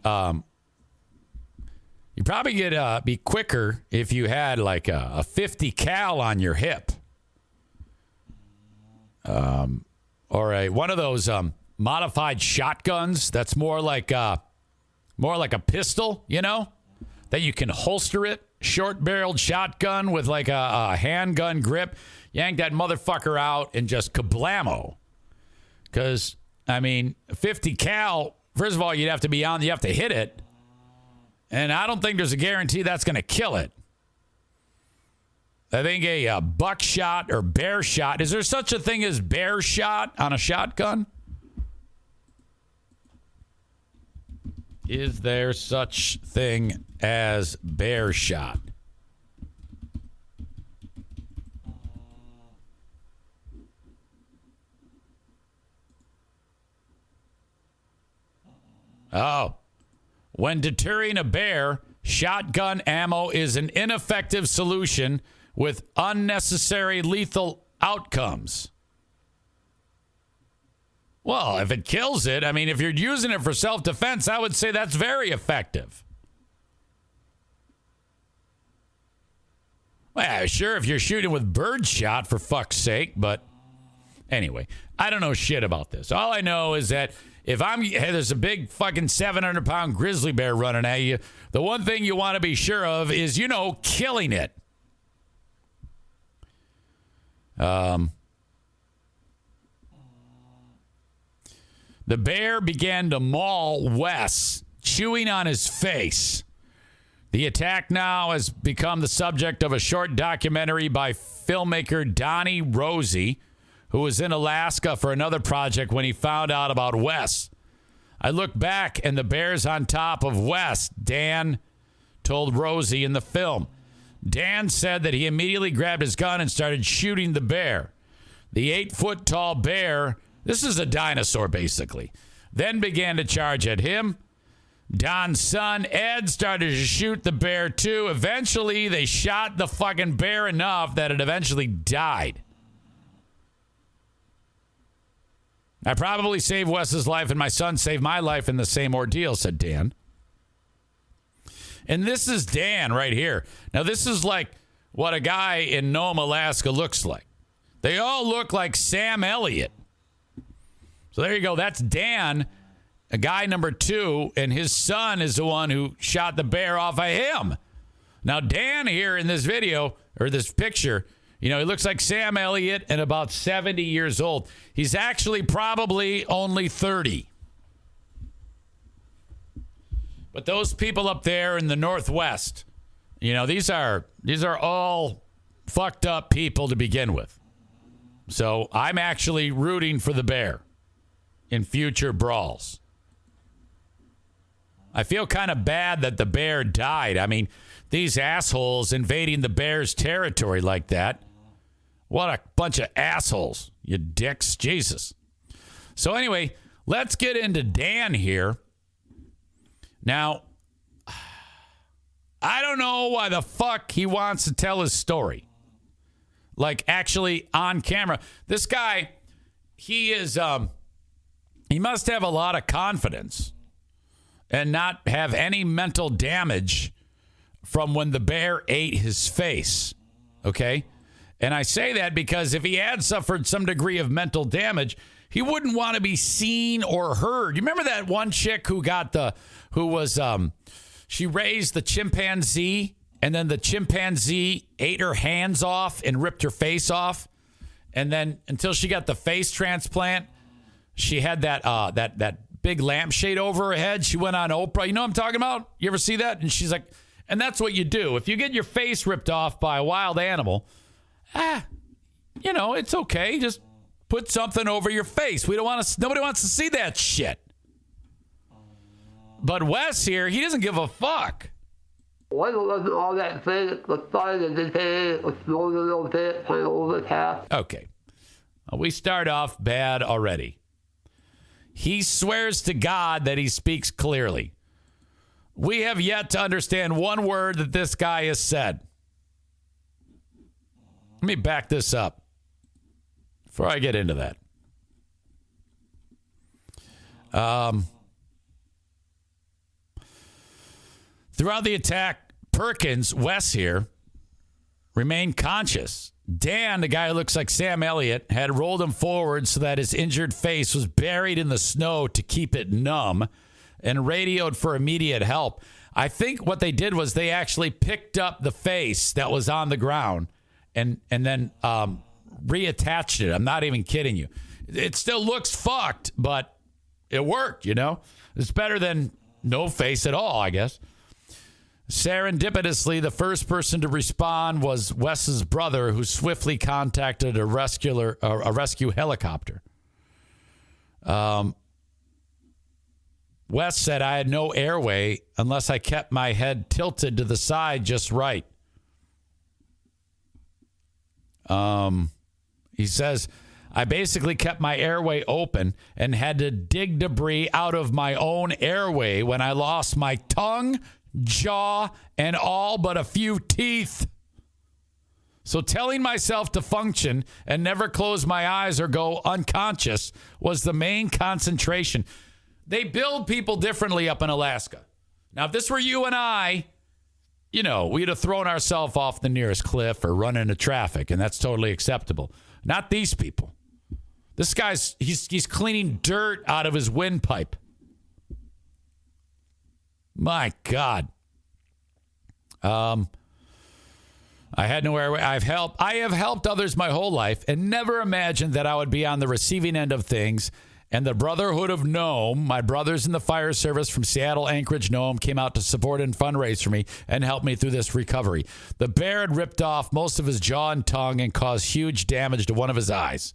You probably get be quicker if you had like a 50 cal on your hip, or one of those modified shotguns that's more like a pistol, you know, that you can holster it. Short-barreled shotgun with like a handgun grip. Yank that motherfucker out and just kablamo. Because, I mean, 50 cal, first of all, you have to hit it. And I don't think there's a guarantee that's going to kill it. I think a buckshot or bear shot. Is there such a thing as bear shot on a shotgun? Is there such thing as bear shot? Oh. When deterring a bear, shotgun ammo is an ineffective solution with unnecessary lethal outcomes. Well, if it kills it, I mean, if you're using it for self-defense, I would say that's very effective. Well, sure, if you're shooting with birdshot, for fuck's sake, but anyway, I don't know shit about this. All I know is that if there's a big fucking 700-pound grizzly bear running at you, the one thing you want to be sure of is, killing it. The bear began to maul Wes, chewing on his face. The attack now has become the subject of a short documentary by filmmaker Donnie Rosie, who was in Alaska for another project when he found out about Wes. I look back and the bear's on top of Wes, Dan told Rosie in the film. Dan said that he immediately grabbed his gun and started shooting the bear. The 8-foot-tall bear, this is a dinosaur basically, then began to charge at him. Don's son, Ed, started to shoot the bear too. Eventually, they shot the fucking bear enough that it eventually died. I probably saved Wes's life and my son saved my life in the same ordeal, said Dan. And this is Dan right here. Now, this is like what a guy in Nome, Alaska looks like. They all look like Sam Elliott. So there you go. That's Dan, a guy number 2, and his son is the one who shot the bear off of him. Now, Dan here in this video, or this picture, he looks like Sam Elliott and about 70 years old. He's actually probably only 30. But those people up there in the Northwest, these are all fucked up people to begin with. So I'm actually rooting for the bear in future brawls. I feel kind of bad that the bear died. I mean, these assholes invading the bear's territory like that. What a bunch of assholes, you dicks. Jesus. So anyway, let's get into Dan here. Now, I don't know why the fuck he wants to tell his story. Like, actually on camera. This guy, he must have a lot of confidence and not have any mental damage from when the bear ate his face. Okay? And I say that because if he had suffered some degree of mental damage, he wouldn't want to be seen or heard. You remember that one chick she raised the chimpanzee, and then the chimpanzee ate her hands off and ripped her face off. And then until she got the face transplant, she had that big lampshade over her head. She went on Oprah. You know what I'm talking about? You ever see that? And she's like, and that's what you do. If you get your face ripped off by a wild animal, it's okay. Just put something over your face. Nobody wants to see that shit. But Wes here, he doesn't give a fuck. All that thing, the fun and the pain, a little bit, kind of over half. Okay. Well, we start off bad already. He swears to God that he speaks clearly. We have yet to understand one word that this guy has said. Let me back this up before I get into that. Throughout the attack, Perkins, Wes here, remained conscious. Dan, the guy who looks like Sam Elliott, had rolled him forward so that his injured face was buried in the snow to keep it numb and radioed for immediate help. I think what they did was they actually picked up the face that was on the ground and then reattached it. I'm not even kidding you. It still looks fucked, but it worked, you know? It's better than no face at all, I guess. Serendipitously, the first person to respond was Wes's brother, who swiftly contacted a rescue helicopter. Wes said, I had no airway unless I kept my head tilted to the side just right. He says, I basically kept my airway open and had to dig debris out of my own airway when I lost my tongue, jaw, and all but a few teeth. So telling myself to function and never close my eyes or go unconscious was the main concentration. They build people differently up in Alaska. Now, if this were you and I, you know, we'd have thrown ourselves off the nearest cliff or run into traffic, and that's totally acceptable. Not these people. This guy's, he's cleaning dirt out of his windpipe. My God. I had no airway. I have helped others my whole life and never imagined that I would be on the receiving end of things. And the Brotherhood of Nome, my brothers in the fire service from Seattle, Anchorage, Nome, came out to support and fundraise for me and help me through this recovery. The bear had ripped off most of his jaw and tongue and caused huge damage to one of his eyes.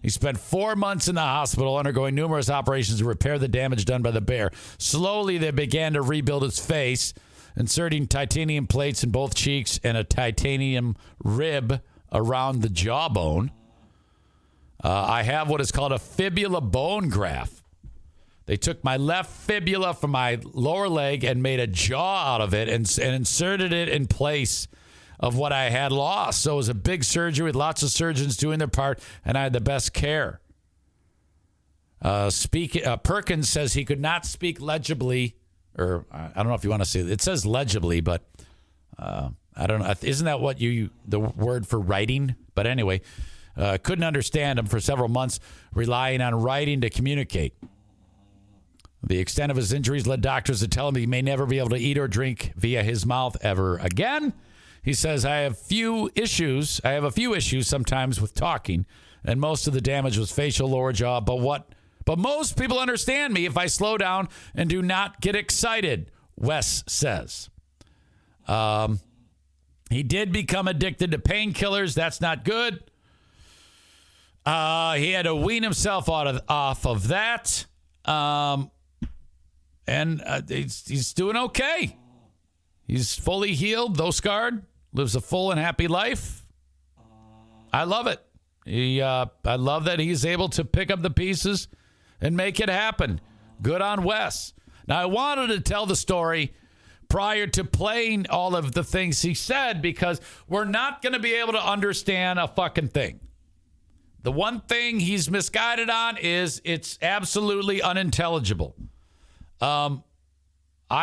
He spent 4 months in the hospital undergoing numerous operations to repair the damage done by the bear. Slowly, they began to rebuild his face, inserting titanium plates in both cheeks and a titanium rib around the jawbone. I have what is called a fibula bone graft. They took my left fibula from my lower leg and made a jaw out of it and inserted it in place of what I had lost. So it was a big surgery with lots of surgeons doing their part, and I had the best care. Perkins says he could not speak legibly, or I don't know if you want to see it. It says legibly, but I don't know. Isn't that what the word for writing? But anyway, couldn't understand him for several months, relying on writing to communicate. The extent of his injuries led doctors to tell him he may never be able to eat or drink via his mouth ever again. He says, I have a few issues sometimes with talking, and most of the damage was facial, lower jaw. But most people understand me if I slow down and do not get excited, Wes says. He did become addicted to painkillers. That's not good. He had to wean himself off of that. And he's doing okay. He's fully healed, though scarred. Lives a full and happy life. I love it. I love that he's able to pick up the pieces and make it happen. Good on Wes. Now, I wanted to tell the story prior to playing all of the things he said because we're not going to be able to understand a fucking thing. The one thing he's misguided on is it's absolutely unintelligible. I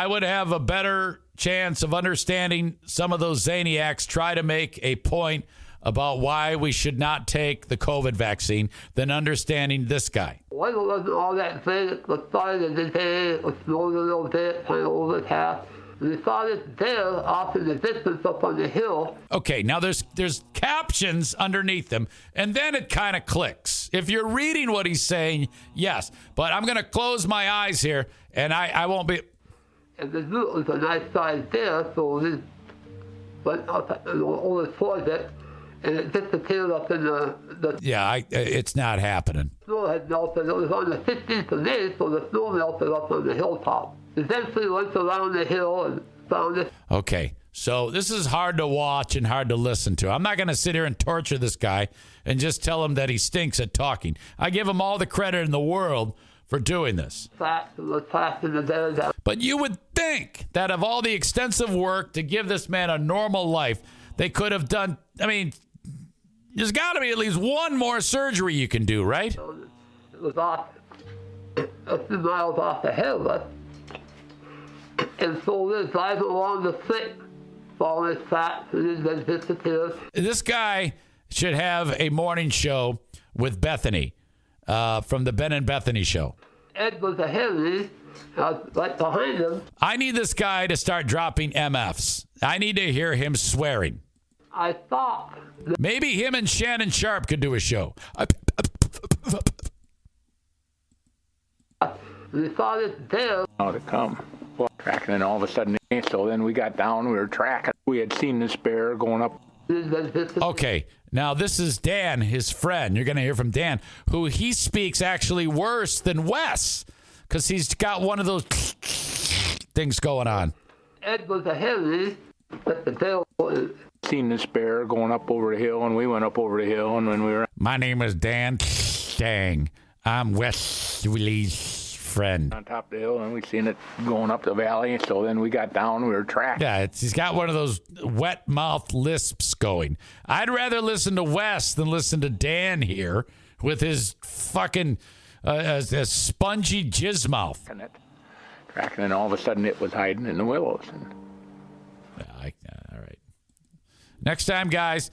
would have a better chance of understanding some of those Zaniacs try to make a point about why we should not take the COVID vaccine than understanding this guy. Well, it wasn't all that big. It was started to it was snowing a little bit, kind of overcast. And we saw this bear off in the distance up on the hill. Okay, now there's captions underneath them, and then it kind of clicks. If you're reading what he's saying, yes. But I'm going to close my eyes here, and I won't be... And the root was a nice sized bear, so we went up over towards it, and it disappeared up in the Yeah, it's not happening. snow had melted. It was on the 15th of May, so the snow melted up on the hilltop. Eventually went around the hill and found it. Okay, so this is hard to watch and hard to listen to. I'm not going to sit here and torture this guy and just tell him that he stinks at talking. I give him all the credit in the world for doing this. But you would think that of all the extensive work to give this man a normal life, they could have done, I mean, there's got to be at least one more surgery you can do, right? It was off a few miles off the hill, but and so they drive along the thick, falling fat, and then disappears. This guy should have a morning show with Bethany from the Ben and Bethany show. Ed was ahead of me, right behind him. I need this guy to start dropping MFs. I need to hear him swearing. I thought. Maybe him and Shannon Sharp could do a show. We thought it there. Oh, to come. Well, tracking, and all of a sudden, so then we got down, we were tracking. We had seen this bear going up. Okay, now this is Dan, his friend. You're going to hear from Dan, who he speaks actually worse than Wes, because he's got one of those things going on. Ed was ahead of me, but the tail was. Seen this bear going up over the hill, and we went up over the hill, and when we were. My name is Dan Stang. I'm Wes Willie's friend. On top of the hill, and we seen it going up the valley, so then we got down, we were tracking. Yeah, he's got one of those wet mouth lisps going. I'd rather listen to Wes than listen to Dan here with his fucking spongy jizz mouth. Tracking, and all of a sudden it was hiding in the willows. And... all right. Next time, guys,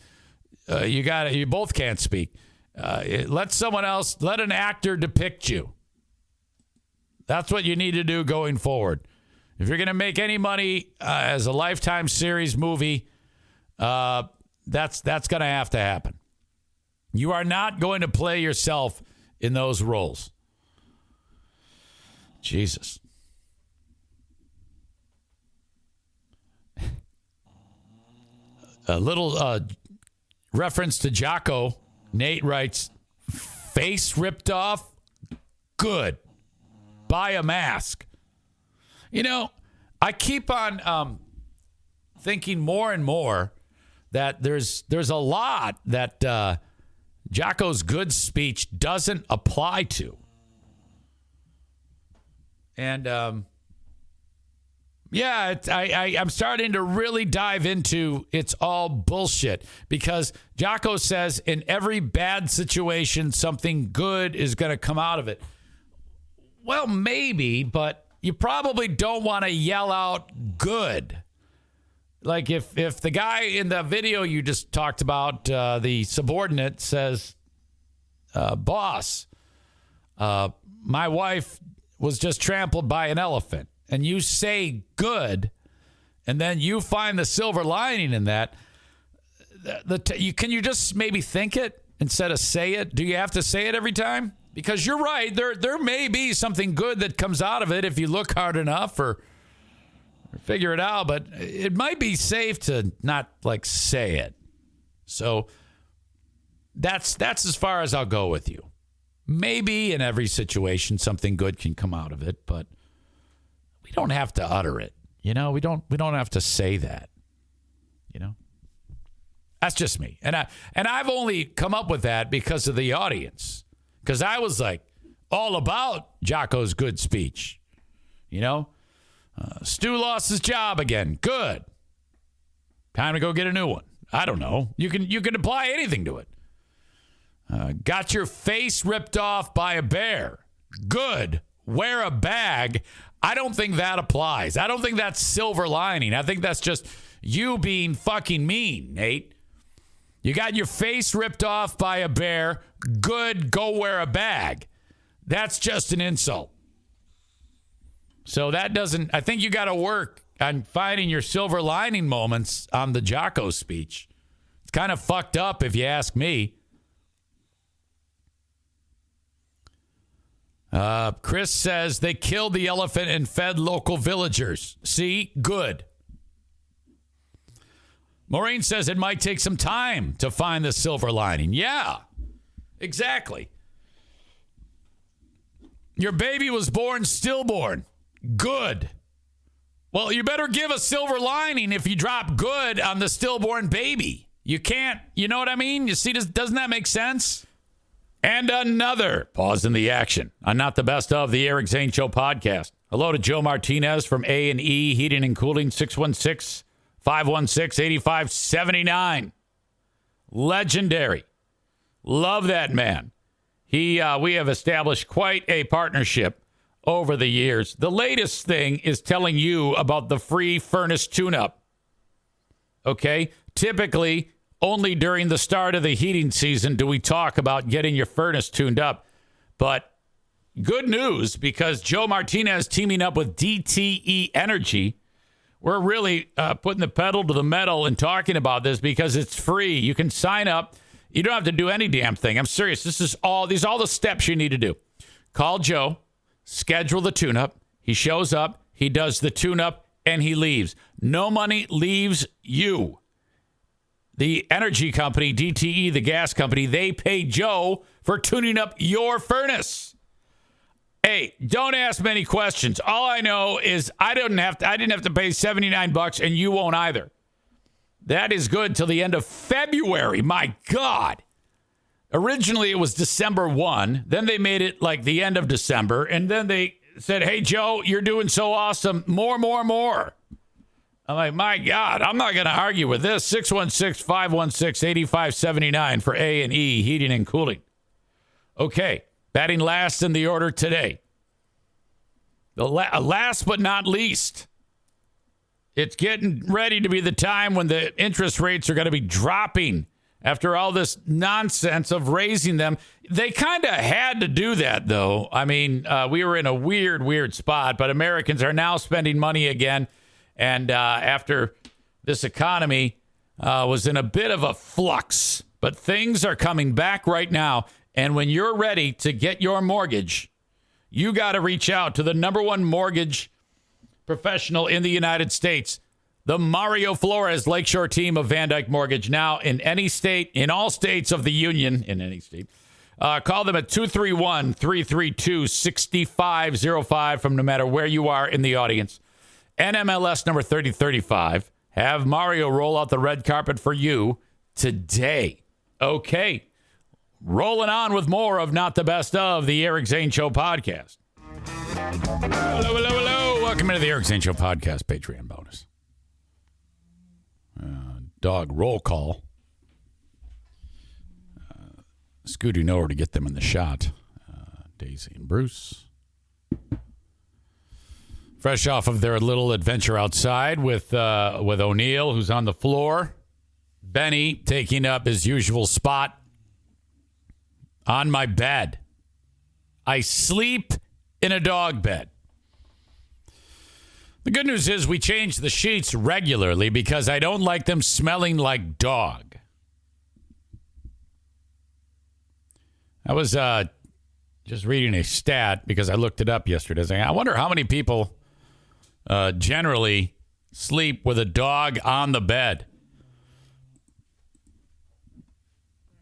you both can't speak. Let someone else, let an actor depict you. That's what you need to do going forward. If you're going to make any money as a Lifetime series movie, that's going to have to happen. You are not going to play yourself in those roles. Jesus. A little reference to Jocko. Nate writes, face ripped off? Good. Buy a mask. You know, I keep on thinking more and more that there's a lot that Jocko's good speech doesn't apply to. And I'm starting to really dive into it's all bullshit, because Jocko says in every bad situation, something good is going to come out of it. Well, maybe, but you probably don't want to yell out good. Like if the guy in the video you just talked about, the subordinate says, boss, my wife was just trampled by an elephant. And you say good, and then you find the silver lining in that. Can you just maybe think it instead of say it? Do you have to say it every time? Because you're right. There may be something good that comes out of it if you look hard enough or figure it out. But it might be safe to not like say it. So that's as far as I'll go with you. Maybe in every situation something good can come out of it, but we don't have to utter it. You know, we don't have to say that. You know, that's just me. And I've only come up with that because of the audience. Because I was like all about Jocko's good speech. You know, Stu lost his job again. Good. Time to go get a new one. I don't know. You can apply anything to it. Got your face ripped off by a bear. Good. Wear a bag. I don't think that applies. I don't think that's silver lining. I think that's just you being fucking mean, Nate. You got your face ripped off by a bear. Good, go wear a bag. That's just an insult. So that doesn't, I think you got to work on finding your silver lining moments on the Jocko speech. It's kind of fucked up if you ask me. Chris says they killed the elephant and fed local villagers. See? Good. Maureen says it might take some time to find the silver lining. Yeah, exactly. Your baby was born stillborn. Good. Well, you better give a silver lining if you drop good on the stillborn baby. You can't, you know what I mean? You see, doesn't that make sense? And another pause in the action on Not the Best of the Eric Zane Show podcast. Hello to Joe Martinez from A&E Heating and Cooling, 616-516-8579. Legendary. Love that man. We have established quite a partnership over the years. The latest thing is telling you about the free furnace tune-up. Okay? Typically, only during the start of the heating season do we talk about getting your furnace tuned up. But good news, because Joe Martinez teaming up with DTE Energy, we're really putting the pedal to the metal and talking about this because it's free. You can sign up. You don't have to do any damn thing. I'm serious. These are all the steps you need to do. Call Joe, schedule the tune-up. He shows up, he does the tune-up, and he leaves. No money leaves you. The energy company, DTE, the gas company, they pay Joe for tuning up your furnace. Hey, don't ask many questions. All I know is I didn't have to pay $79, and you won't either. That is good till the end of February. My God. Originally, it was December 1. Then they made it like the end of December. And then they said, hey, Joe, you're doing so awesome. More. I'm like, my God, I'm not going to argue with this. 616-516-8579 for A&E Heating and Cooling. Okay, batting last in the order today. The last but not least, it's getting ready to be the time when the interest rates are going to be dropping after all this nonsense of raising them. They kind of had to do that, though. I mean, we were in a weird spot, but Americans are now spending money again. And after this economy was in a bit of a flux, but things are coming back right now. And when you're ready to get your mortgage, you got to reach out to the number one mortgage professional in the United States, the Mario Flores Lakeshore team of Van Dyke Mortgage. Now in any state, in all states of the union, in any state, call them at 231-332-6505 from no matter where you are in the audience. NMLS number 3035. Have Mario roll out the red carpet for you today. Okay. Rolling on with more of Not the Best of the Eric Zane Show podcast. Hello. Welcome into the Eric Zane Show podcast Patreon bonus. Dog roll call. Scooting over to get them in the shot. Daisy and Bruce. Fresh off of their little adventure outside with O'Neill, who's on the floor. Benny taking up his usual spot on my bed. I sleep in a dog bed. The good news is we change the sheets regularly because I don't like them smelling like dog. I was just reading a stat because I looked it up yesterday. I wonder how many people generally sleep with a dog on the bed.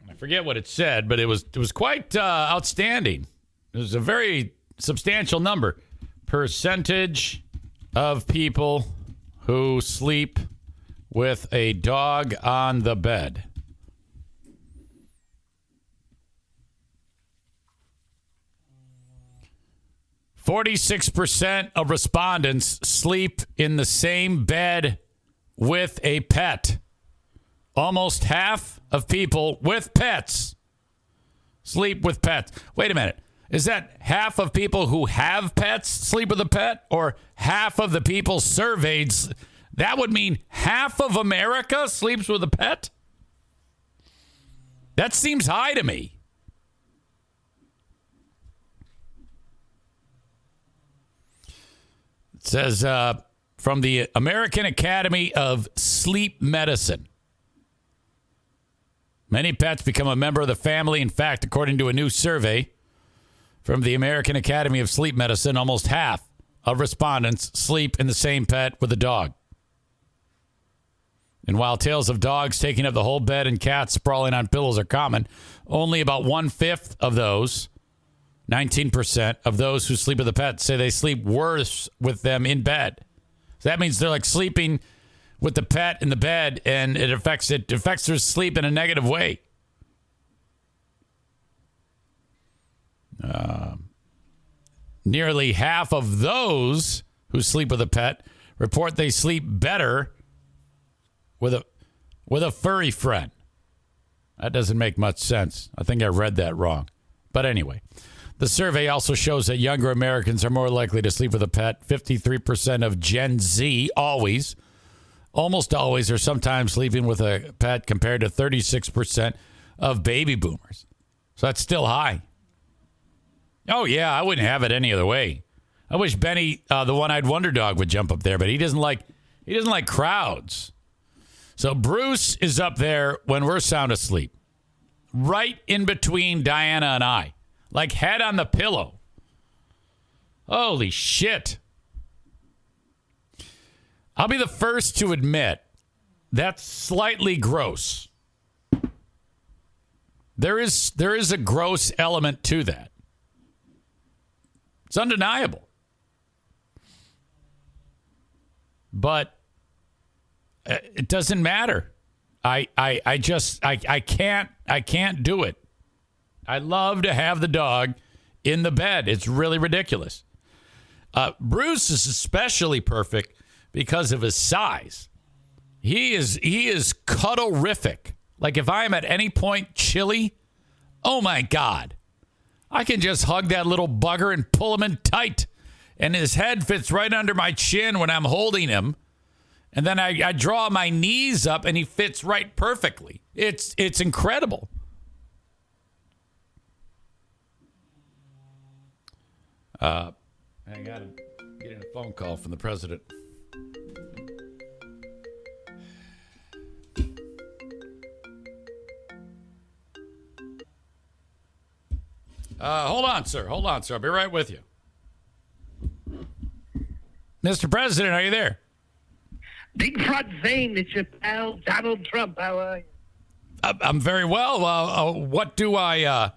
I forget what it said, but it was quite outstanding. It was a very substantial number. Percentage of people who sleep with a dog on the bed. %46% of respondents sleep in the same bed with a pet. Almost half of people with pets sleep with pets. Wait a minute. Is that half of people who have pets sleep with a pet? Or half of the people surveyed? That would mean half of America sleeps with a pet? That seems high to me. It says from the American Academy of Sleep Medicine. Many pets become a member of the family. In fact, according to a new survey from the American Academy of Sleep Medicine, almost half of respondents sleep in the same pet with a dog. And while tales of dogs taking up the whole bed and cats sprawling on pillows are common, only about 1/5 of those, 19% of those who sleep with a pet say they sleep worse with them in bed. So that means they're like sleeping with the pet in the bed, and it affects their sleep in a negative way. Nearly half of those who sleep with a pet report they sleep better with a furry friend. That doesn't make much sense. I think I read that wrong. But anyway, The survey also shows that younger Americans are more likely to sleep with a pet. 53% of Gen Z almost always, are sometimes sleeping with a pet, compared to 36% of baby boomers. So that's still high. Oh, yeah, I wouldn't have it any other way. I wish Benny, the one-eyed wonder dog, would jump up there, but he doesn't like crowds. So Bruce is up there when we're sound asleep, right in between Diana and I, like head on the pillow. Holy shit. I'll be the first to admit that's slightly gross. There is a gross element to that. It's undeniable. But it doesn't matter. I can't do it. I love to have the dog in the bed. It's really ridiculous. Bruce is especially perfect because of his size. He is cuddle-rific. Like if I'm at any point chilly, oh my God, I can just hug that little bugger and pull him in tight. And his head fits right under my chin when I'm holding him. And then I draw my knees up and he fits right perfectly. It's incredible. I got to get a phone call from the president. Hold on, sir. I'll be right with you. Mr. President, are you there? Big Front Zane, it's your pal Donald Trump. How are you? I'm very well. What do I?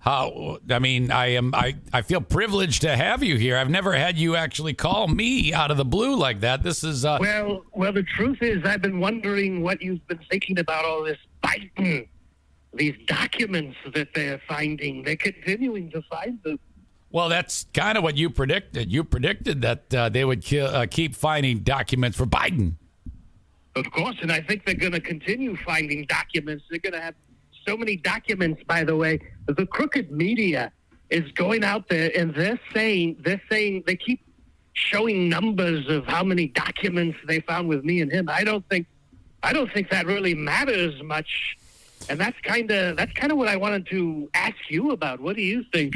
I feel privileged to have you here. I've never had you actually call me out of the blue like that. This is well. The truth is, I've been wondering what you've been thinking about all this Biden. These documents that they're finding, they're continuing to find them. Well, that's kind of what you predicted. You predicted that they would keep finding documents for Biden. Of course, and I think they're going to continue finding documents. They're going to have so many documents, by the way. The crooked media is going out there, and they're saying they keep showing numbers of how many documents they found with me and him. I don't think that really matters much. And that's kind of what I wanted to ask you about. What do you think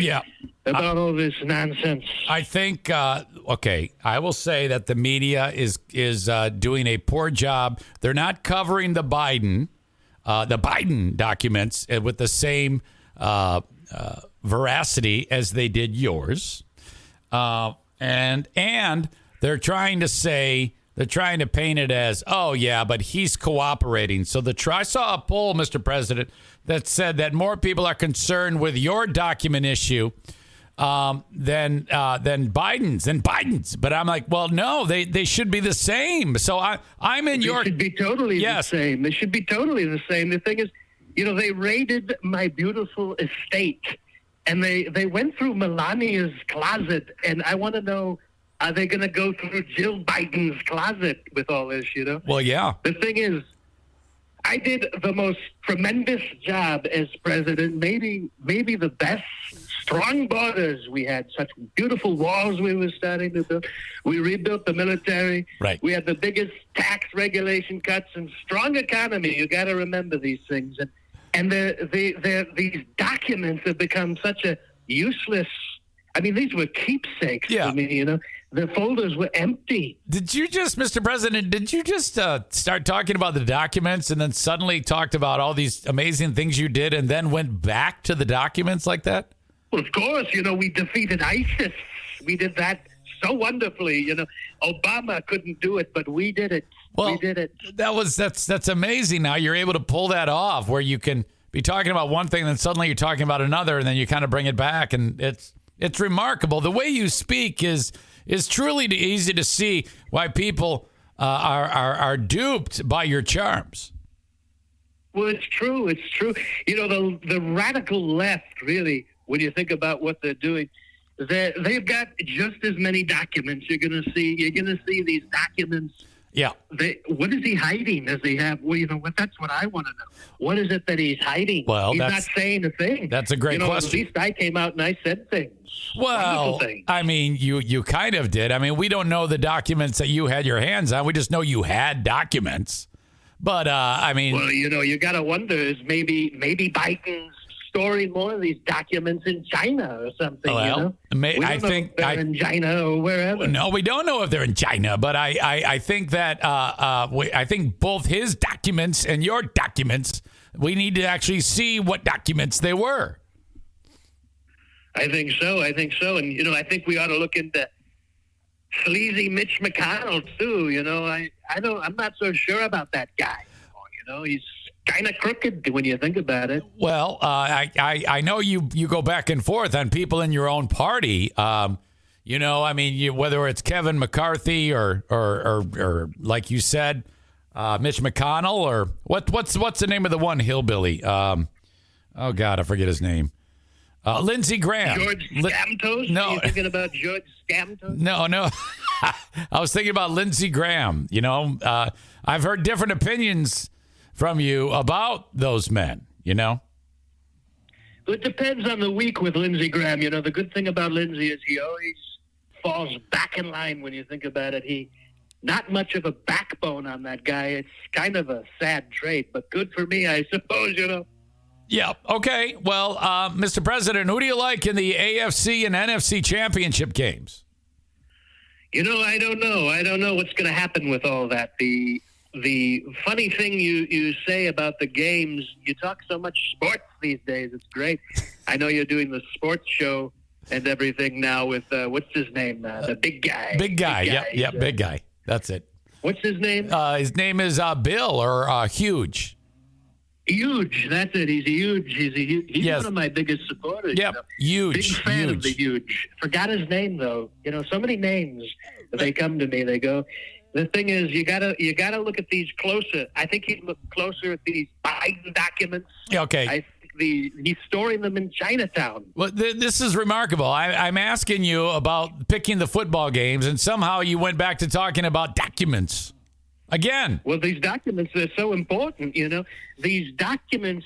about all this nonsense? I think, okay, I will say that the media is doing a poor job. They're not covering the Biden documents with the same veracity as they did yours. And they're trying to say... They're trying to paint it as, oh, yeah, but he's cooperating. So I saw a poll, Mr. President, that said that more people are concerned with your document issue than Biden's. But I'm like, well, no, they should be the same. So I'm in your... They should be totally the same. They should be totally the same. The thing is, they raided my beautiful estate, and they went through Melania's closet, and I want to know... Are they going to go through Jill Biden's closet with all this, Well, yeah. The thing is, I did the most tremendous job as president, maybe the best. Strong borders. We had such beautiful walls we were starting to build. We rebuilt the military. Right. We had the biggest tax regulation cuts and strong economy. You got to remember these things. And these documents have become such a useless... I mean, these were keepsakes for me, The folders were empty. Mr. President, start talking about the documents and then suddenly talked about all these amazing things you did and then went back to the documents like that? Well, of course, we defeated ISIS. We did that so wonderfully. Obama couldn't do it, but we did it. Well, we did it. That's amazing. Now you're able to pull that off where you can be talking about one thing and then suddenly you're talking about another and then you kind of bring it back, and it's remarkable. The way you speak is truly easy to see why people are duped by your charms. Well, it's true. It's true. The radical left, really, when you think about what they're doing, they've got just as many documents. You're going to see these documents Yeah. What is he hiding? Does he have? Well, that's what I want to know. What is it that he's hiding? Well, he's not saying a thing. That's a great question. At least I came out and I said things. Well, I mean, you kind of did. I mean, we don't know the documents that you had your hands on. We just know you had documents. But I mean, well, you got to wonder is maybe Biden's storing more of these documents in China or something. Well, I think they're in China or wherever. No, we don't know if they're in China, but I think that I think both his documents and your documents, we need to actually see what documents they were. I think so. And, I think we ought to look into sleazy Mitch McConnell, too. I'm not so sure about that guy. He's kind of crooked when you think about it. Well, I know you go back and forth on people in your own party. I mean, whether it's Kevin McCarthy or like you said, Mitch McConnell, or what's the name of the one hillbilly? Oh God, I forget his name. Lindsey Graham. George Stamtos? No. Are you thinking about George Stamtos? No. I was thinking about Lindsey Graham. I've heard different opinions from you about those men, It depends on the week with Lindsey Graham. The good thing about Lindsey is he always falls back in line when you think about it. Not much of a backbone on that guy. It's kind of a sad trait, but good for me, I suppose, Yeah. Okay. Well, Mr. President, who do you like in the AFC and NFC championship games? I don't know. I don't know what's going to happen with all that. The funny thing you say about the games, you talk so much sports these days. It's great. I know you're doing the sports show and everything now with, what's his name? The big guy. Big guy. Yep. Big guy. That's it. What's his name? His name is Bill or Huge. Huge. That's it. He's He's one of my biggest supporters. Yep. Huge. Big fan of the Huge. Forgot his name though. So many names. They come to me. They go. The thing is, you gotta look at these closer. I think he'd look closer at these Biden documents. Okay. I think he's storing them in Chinatown. Well, this is remarkable. I'm asking you about picking the football games, and somehow you went back to talking about documents. Again. Well, these documents, they're so important, These documents,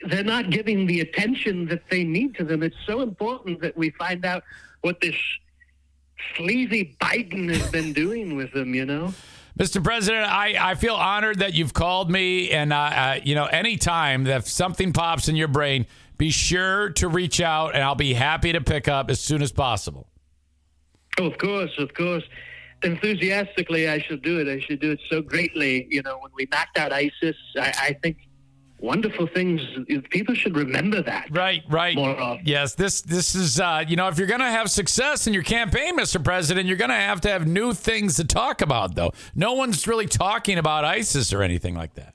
they're not giving the attention that they need to them. It's so important that we find out what this sleazy Biden has been doing with them, Mr. President, I feel honored that you've called me, and, anytime that something pops in your brain, be sure to reach out, and I'll be happy to pick up as soon as possible. Oh, of course. Enthusiastically, I should do it. I should do it so greatly. When we knocked out ISIS, I think wonderful things. People should remember that. Right. More often. Yes, this is, if you're going to have success in your campaign, Mr. President, you're going to have new things to talk about, though. No one's really talking about ISIS or anything like that.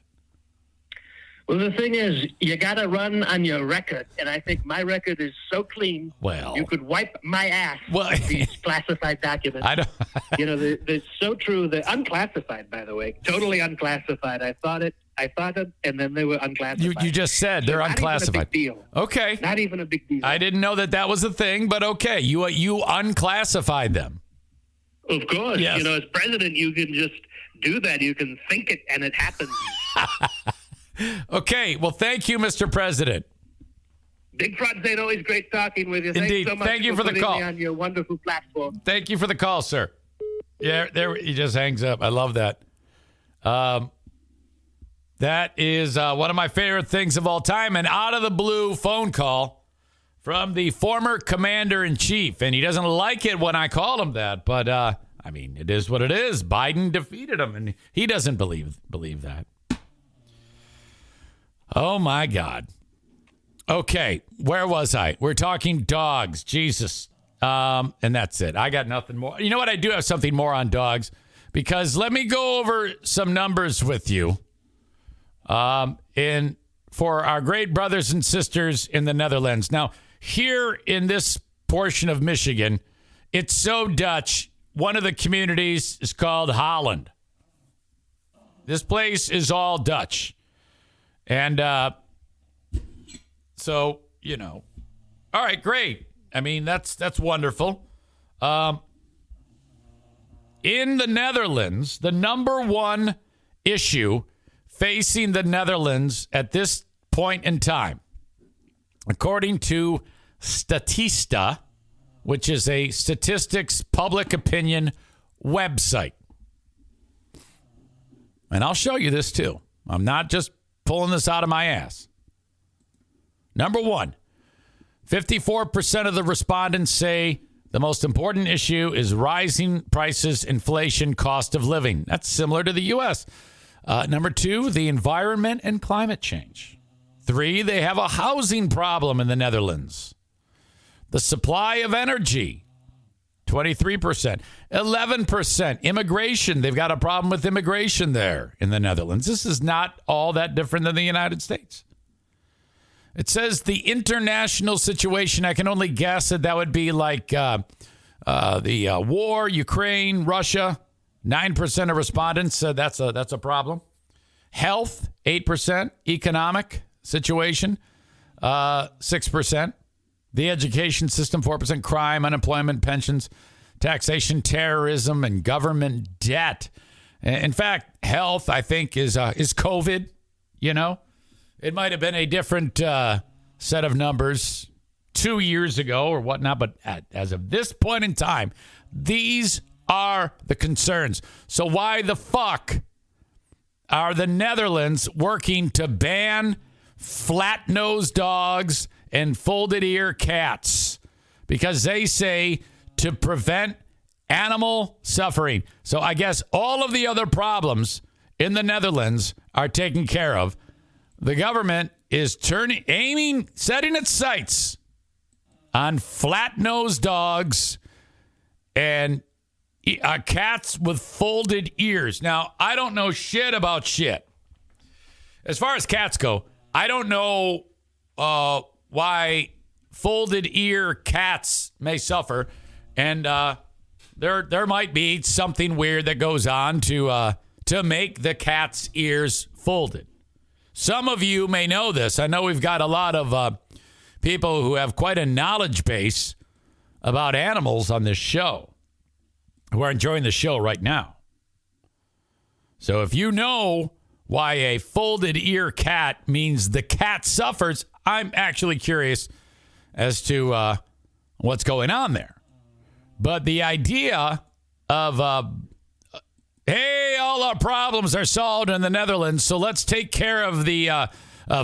Well, the thing is, you got to run on your record, and I think my record is so clean. Well, you could wipe my ass with these classified documents. I don't. They're so true. They're unclassified, by the way, totally unclassified. I thought it, and then they were unclassified. You just said they're unclassified. Not even a big deal. Okay. Not even a big deal. I didn't know that was a thing, but okay, you unclassified them. Of course. Yes. As president, you can just do that. You can think it, and it happens. Okay, well, thank you, Mr. President. Big Front Zane, always great talking with you. Indeed. Thanks so much Thank you for the putting call. me on your wonderful platform. Thank you for the call, sir. Yeah, there he just hangs up. I love that. That is one of my favorite things of all time. An out of the blue phone call from the former commander-in-chief, and he doesn't like it when I call him that, but it is what it is. Biden defeated him, and he doesn't believe that. Oh, my God. Okay, where was I? We're talking dogs. Jesus. And that's it. I got nothing more. You know what? I do have something more on dogs, because let me go over some numbers with you for our great brothers and sisters in the Netherlands. Now, here in this portion of Michigan, it's so Dutch. One of the communities is called Holland. This place is all Dutch. And so, all right, great. I mean, that's wonderful. in the Netherlands, the number one issue facing the Netherlands at this point in time, according to Statista, which is a statistics public opinion website. And I'll show you this too. I'm not just pulling this out of my ass. Number one, 54% of the respondents say the most important issue is rising prices, inflation, cost of living. That's similar to the U.S. Number two, the environment and climate change. 3, they have a housing problem in the Netherlands. The supply of energy, 23%. 11%, immigration. They've got a problem with immigration there in the Netherlands. This is not all that different than the United States. It says the international situation, I can only guess that would be like the war, Ukraine, Russia. 9% of respondents said that's a problem. Health, 8%. Economic situation, 6%. The education system, 4%. Crime, unemployment, pensions, taxation, terrorism, and government debt. In fact, health, I think, is COVID, you know. It might have been a different set of numbers 2 years ago or whatnot, but as of this point in time, these are the concerns. So why the fuck are the Netherlands working to ban flat-nosed dogs and folded-ear cats? Because they say to prevent animal suffering. So I guess all of the other problems in the Netherlands are taken care of. The government is setting its sights on flat-nosed dogs and cats with folded ears. Now, I don't know shit about shit. As far as cats go, I don't know why folded ear cats may suffer, and there might be something weird that goes on to make the cat's ears folded. Some of you may know this. I know we've got a lot of people who have quite a knowledge base about animals on this show who are enjoying the show right now. So if you know why a folded ear cat means the cat suffers, I'm actually curious as to what's going on there. But the idea of hey, all our problems are solved in the Netherlands, so let's take care of the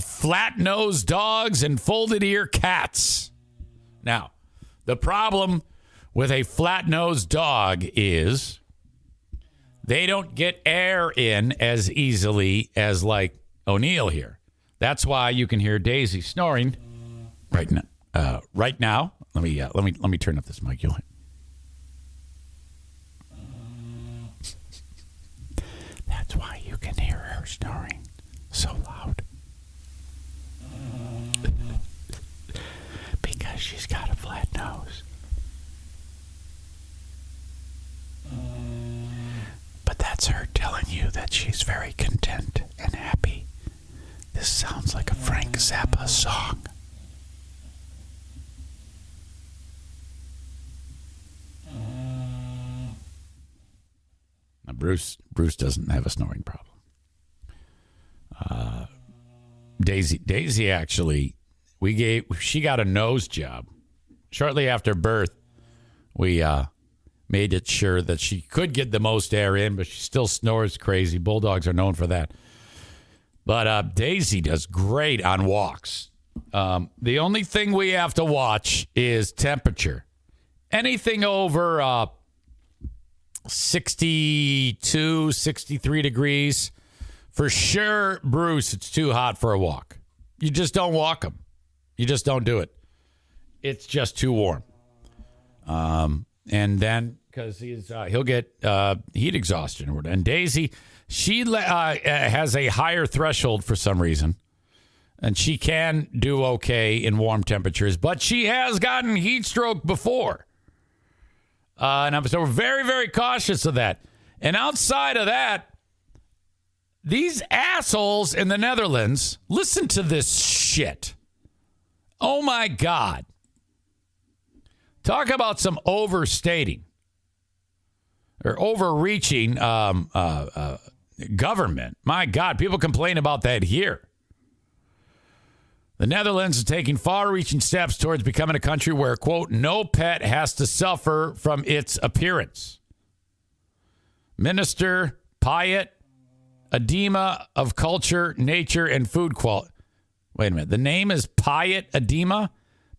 flat-nosed dogs and folded-ear cats. Now, the problem with a flat-nosed dog is they don't get air in as easily as, like, O'Neill here. That's why you can hear Daisy snoring right now. Right now, let me turn up this mic. You'll hear. That's why you can hear her snoring so loud. Because she's got a flat nose. But that's her telling you that she's very content and happy. This sounds like a Frank Zappa song. Now, Bruce doesn't have a snoring problem. Daisy actually, she got a nose job. Shortly after birth, we made it sure that she could get the most air in, but she still snores crazy. Bulldogs are known for that. But Daisy does great on walks. The only thing we have to watch is temperature. Anything over 62, 63 degrees. For sure, Bruce, it's too hot for a walk. You just don't walk him. You just don't do it. It's just too warm. And then, because he'll get heat exhaustion. And Daisy, she has a higher threshold for some reason. And she can do okay in warm temperatures. But she has gotten heat stroke before. And so we're very, very cautious of that. And outside of that, these assholes in the Netherlands, listen to this shit. Oh, my God. Talk about some overstating. or overreaching government. My God, people complain about that here. The Netherlands is taking far-reaching steps towards becoming a country where, quote, no pet has to suffer from its appearance. Minister Payet Adema of Culture, Nature, and Food Quality. Wait a minute. The name is Payet Adema?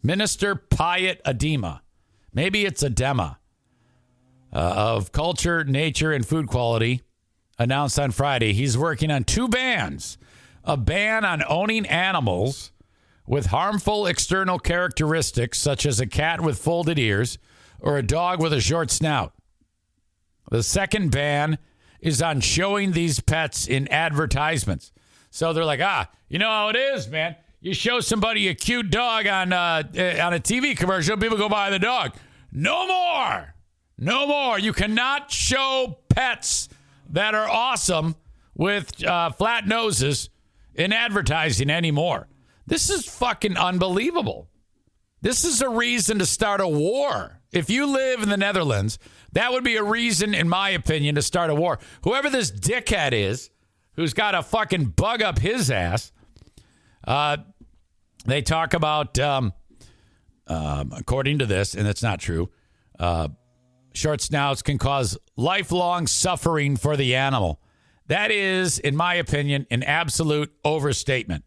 Minister Payet Adema. Maybe it's Adema. Of Culture, Nature, and Food Quality announced on Friday he's working on 2 bans. A ban on owning animals with harmful external characteristics, such as a cat with folded ears or a dog with a short snout. The second ban is on showing these pets in advertisements. So they're like, you know how it is, man. You show somebody a cute dog on a TV commercial, people go buy the dog. No more. No more. You cannot show pets that are awesome with flat noses in advertising anymore. This is fucking unbelievable. This is a reason to start a war. If you live in the Netherlands, that would be a reason, in my opinion, to start a war. Whoever this dickhead is, who's got a fucking bug up his ass, they talk about, according to this, and it's not true, short snouts can cause lifelong suffering for the animal. That is, in my opinion, an absolute overstatement.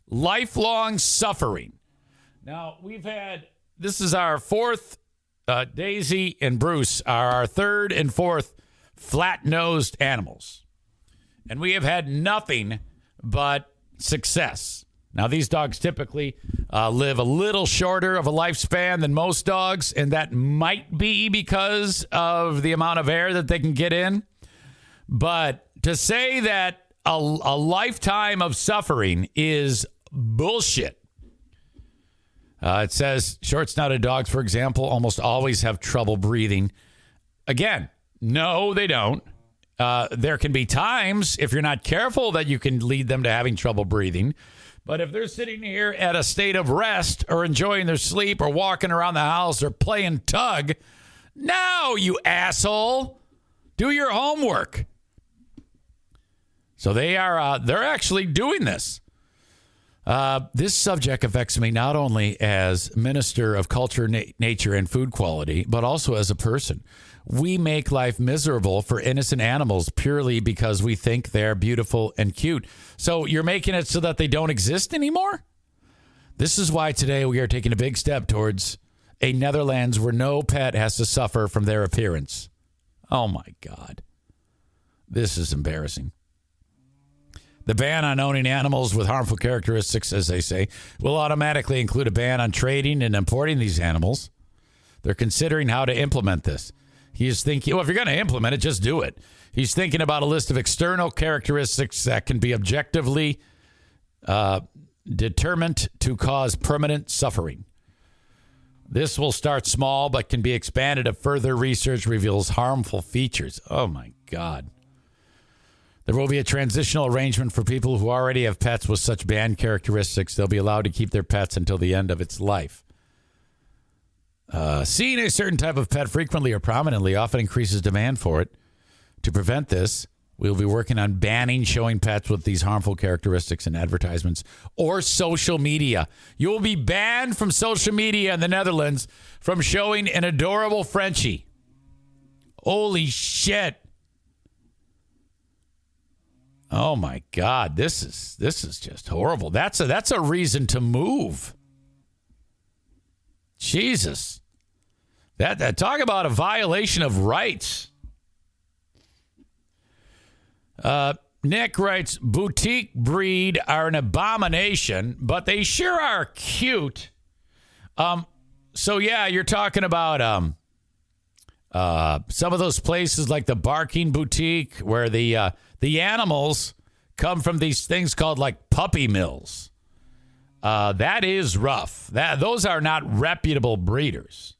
Lifelong suffering. Now, this is our 4th, Daisy and Bruce are our 3rd and 4th flat-nosed animals. And we have had nothing but success. Now, these dogs typically live a little shorter of a lifespan than most dogs, and that might be because of the amount of air that they can get in. But to say that a lifetime of suffering is bullshit. It says short-snouted dogs, for example, almost always have trouble breathing. Again, no, they don't. There can be times, if you're not careful, that you can lead them to having trouble breathing. But if they're sitting here at a state of rest or enjoying their sleep or walking around the house or playing tug, no, you asshole, do your homework. So they're actually doing this. This subject affects me not only as Minister of Culture, Nature, and Food Quality, but also as a person. We make life miserable for innocent animals purely because we think they're beautiful and cute. So you're making it so that they don't exist anymore? This is why today we are taking a big step towards a Netherlands where no pet has to suffer from their appearance. Oh, my God. This is embarrassing. The ban on owning animals with harmful characteristics, as they say, will automatically include a ban on trading and importing these animals. They're considering how to implement this. He's thinking, well, if you're going to implement it, just do it. He's thinking about a list of external characteristics that can be objectively determined to cause permanent suffering. This will start small, but can be expanded if further research reveals harmful features. Oh, my God. There will be a transitional arrangement for people who already have pets with such banned characteristics. They'll be allowed to keep their pets until the end of its life. Seeing a certain type of pet frequently or prominently often increases demand for it. To prevent this, we'll be working on banning showing pets with these harmful characteristics in advertisements or social media. You will be banned from social media in the Netherlands from showing an adorable Frenchie. Holy shit. Oh my God, this is just horrible. That's a reason to move. Jesus. That talk about a violation of rights. Nick writes, boutique breed are an abomination, but they sure are cute. So yeah, you're talking about some of those places like the Barking Boutique where the animals come from these things called like puppy mills. That is rough. Those are not reputable breeders.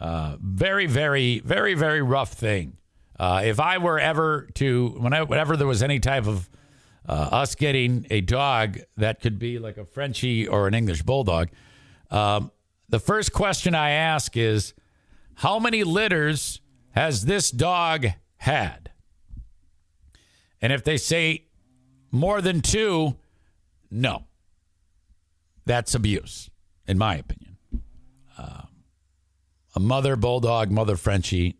Very, very, very, very rough thing. If I were ever whenever there was any type of us getting a dog that could be like a Frenchie or an English bulldog, the first question I ask is, how many litters has this dog had? And if they say more than 2, no. That's abuse, in my opinion. A mother bulldog, mother Frenchie,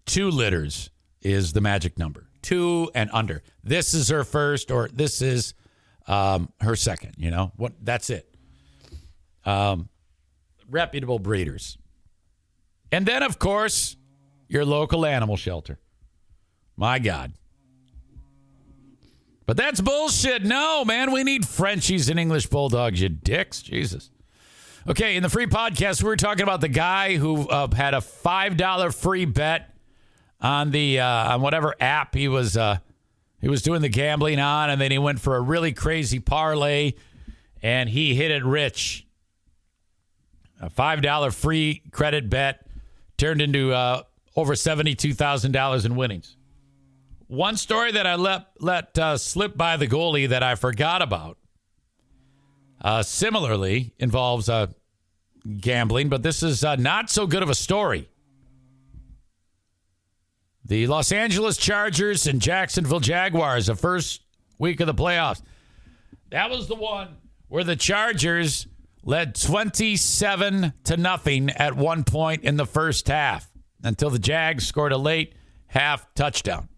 2 litters is the magic number. 2 and under. This is her first, or this is her second. You know what? That's it. Reputable breeders, and then of course your local animal shelter. My God. But that's bullshit. No, man, we need Frenchies and English bulldogs, you dicks. Jesus. Okay, in the free podcast, we were talking about the guy who had a $5 free bet on the on whatever app he was doing the gambling on, and then he went for a really crazy parlay, and he hit it rich. A $5 free credit bet turned into over $72,000 in winnings. One story that I let slip by the goalie that I forgot about similarly involves gambling, but this is not so good of a story. The Los Angeles Chargers and Jacksonville Jaguars, the first week of the playoffs. That was the one where the Chargers led 27-0 at one point in the first half until the Jags scored a late half touchdown.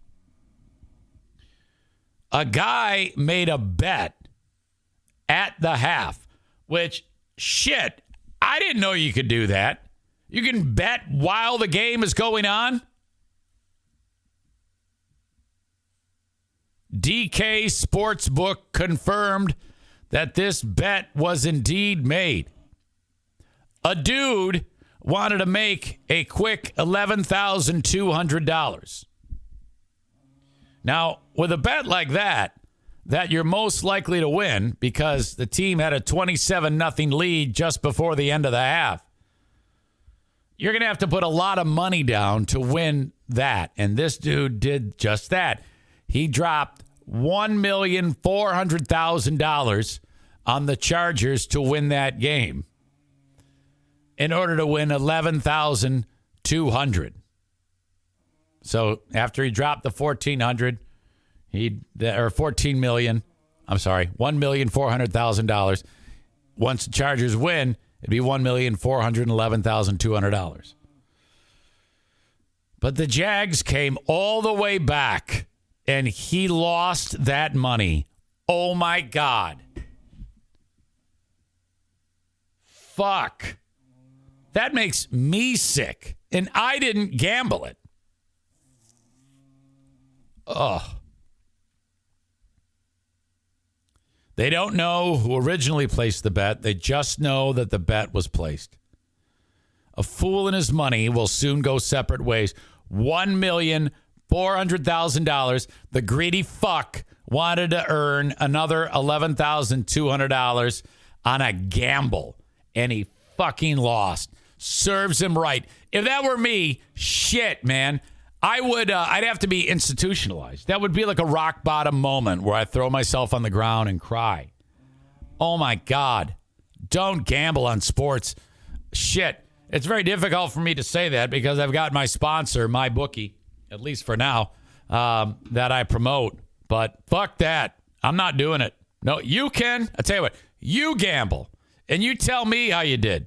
A guy made a bet at the half, which, shit, I didn't know you could do that. You can bet while the game is going on. DK Sportsbook confirmed that this bet was indeed made. A dude wanted to make a quick $11,200. Now, with a bet like that you're most likely to win because the team had a 27-0 lead just before the end of the half, you're going to have to put a lot of money down to win that. And this dude did just that. He dropped $1,400,000 on the Chargers to win that game in order to win $11,200. So after he dropped the $1,400,000. Once the Chargers win, it'd be $1,411,200. But the Jags came all the way back, and he lost that money. Oh, my God. Fuck. That makes me sick, and I didn't gamble it. Ugh. They don't know who originally placed the bet. They just know that the bet was placed. A fool and his money will soon go separate ways. $1,400,000. The greedy fuck wanted to earn another $11,200 on a gamble, and he fucking lost. Serves him right. If that were me, shit, man, I'd have to be institutionalized. That would be like a rock bottom moment where I throw myself on the ground and cry. Oh my God. Don't gamble on sports. Shit. It's very difficult for me to say that because I've got my sponsor, my bookie, at least for now, that I promote. But fuck that. I'm not doing it. No, you can. I tell you what, you gamble and you tell me how you did.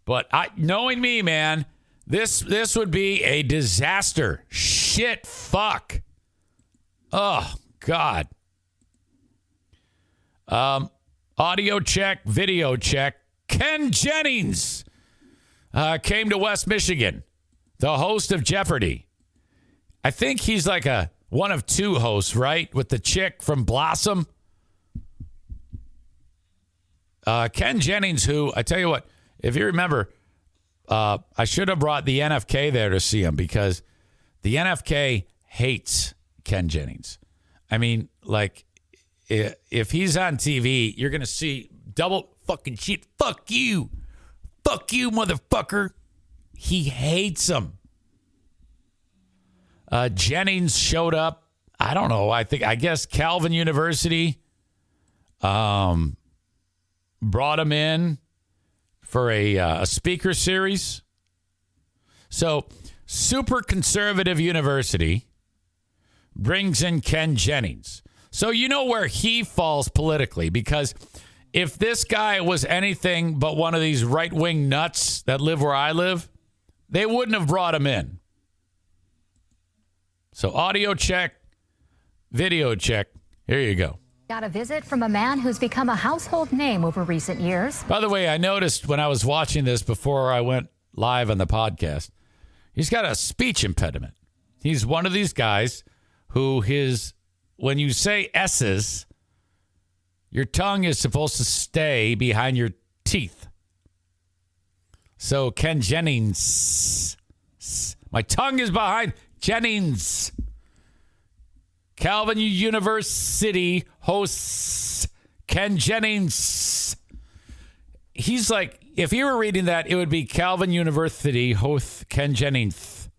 But knowing me, man, This would be a disaster. Shit, fuck. Oh, God. Audio check, video check. Ken Jennings came to West Michigan, the host of Jeopardy. I think he's like one of 2 hosts, right? With the chick from Blossom. Ken Jennings, who, I tell you what, if you remember, I should have brought the NFK there to see him because the NFK hates Ken Jennings. I mean, like, if he's on TV, you're going to see double fucking shit. Fuck you. Fuck you, motherfucker. He hates him. Jennings showed up. I don't know. I guess Calvin University brought him in for a speaker series. So super conservative university brings in Ken Jennings. So you know where he falls politically, because if this guy was anything but one of these right-wing nuts that live where I live, they wouldn't have brought him in. So audio check, video check. Here you go. Got a visit from a man who's become a household name over recent years. By the way, I noticed when I was watching this before I went live on the podcast, he's got a speech impediment. He's one of these guys who when you say S's, your tongue is supposed to stay behind your teeth. So Ken Jennings, my tongue is behind Jennings. Calvin University hosts Ken Jennings. He's like, if you were reading that, it would be Calvin University host Ken Jennings.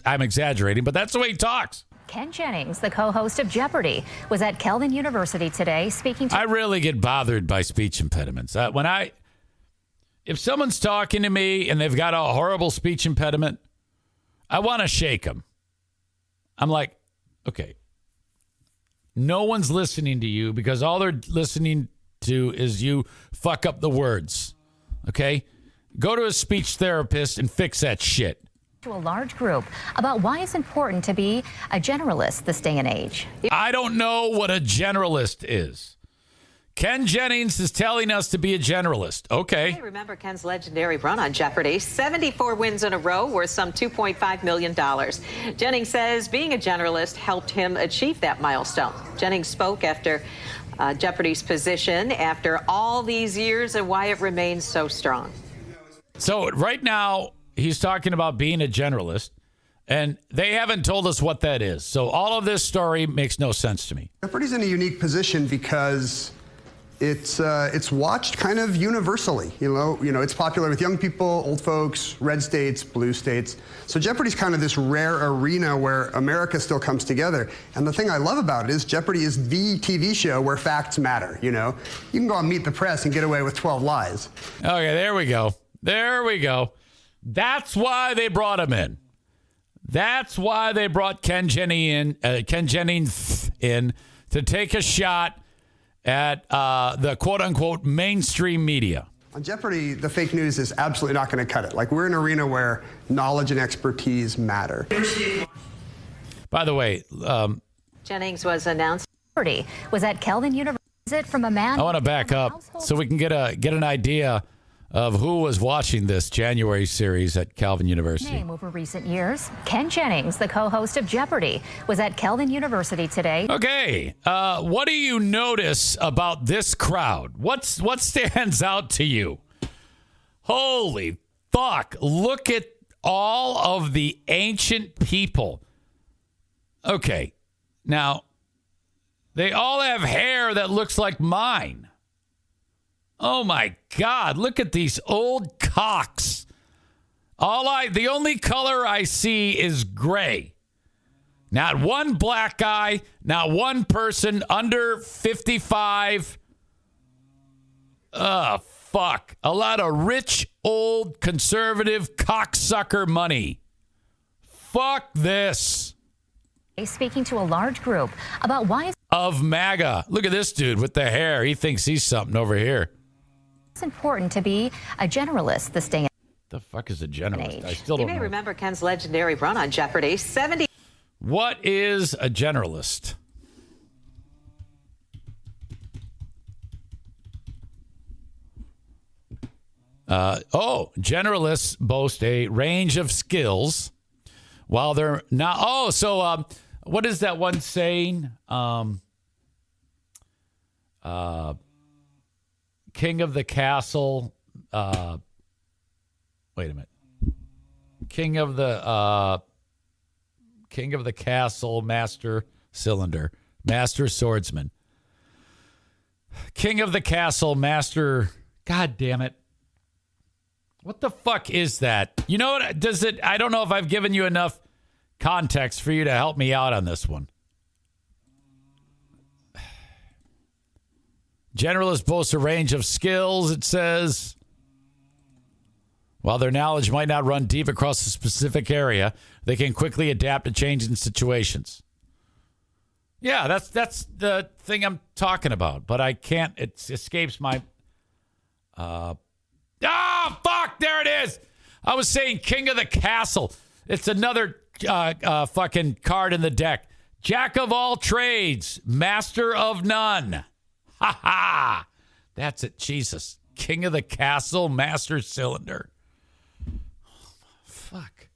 I'm exaggerating, but that's the way he talks. Ken Jennings, the co-host of Jeopardy, was at Calvin University today speaking to... I really get bothered by speech impediments. If someone's talking to me and they've got a horrible speech impediment, I want to shake them. I'm like, okay, no one's listening to you because all they're listening to is you fuck up the words. Okay? Go to a speech therapist and fix that shit. To a large group about why it's important to be a generalist this day and age. I don't know what a generalist is. Ken Jennings is telling us to be a generalist. Okay. I remember Ken's legendary run on Jeopardy. 74 wins in a row worth some $2.5 million. Jennings says being a generalist helped him achieve that milestone. Jennings spoke after Jeopardy's position after all these years and why it remains so strong. So right now, he's talking about being a generalist, and they haven't told us what that is. So all of this story makes no sense to me. Jeopardy's in a unique position because it's watched kind of universally. You know, it's popular with young people, old folks, red states, blue states. So Jeopardy's kind of this rare arena where America still comes together. And the thing I love about it is Jeopardy is the TV show where facts matter. You know, you can go on Meet the Press and get away with 12 lies. Okay, there we go. There we go. That's why they brought him in. That's why they brought Ken Jennings in to take a shot at the quote-unquote mainstream media. On Jeopardy, the fake news is absolutely not going to cut it. Like, we're in an arena where knowledge and expertise matter. By the way, Jennings was announced. Jeopardy was at Calvin University from a man. I want to back up so we can get an idea of who was watching this January series at Calvin University. Name over recent years. Ken Jennings, the co-host of Jeopardy, was at Calvin University today. Okay, what do you notice about this crowd? What stands out to you? Holy fuck, look at all of the ancient people. Okay, now, they all have hair that looks like mine. Oh my God, look at these old cocks. The only color I see is gray. Not one black guy, not one person under 55. Fuck. A lot of rich, old, conservative cocksucker money. Fuck this. Speaking to a large group about why of MAGA. Look at this dude with the hair. He thinks he's something over here. It's important to be a generalist this day. The fuck is a generalist? I still don't know. You may remember Ken's legendary run on Jeopardy. What is a generalist? Generalists boast a range of skills while they're not. What is that one saying? King of the castle. Wait a minute. King of the castle, master cylinder, master swordsman. King of the castle, master. God damn it. What the fuck is that? You know what? I don't know if I've given you enough context for you to help me out on this one. Generalist boasts a range of skills, it says. While their knowledge might not run deep across a specific area, they can quickly adapt to changing situations. Yeah, that's the thing I'm talking about, but I can't. It escapes my. Fuck! There it is. I was saying King of the Castle. It's another fucking card in the deck. Jack of all trades, master of none. Ha ha! That's it. Jesus, King of the Castle, master cylinder. Fuck.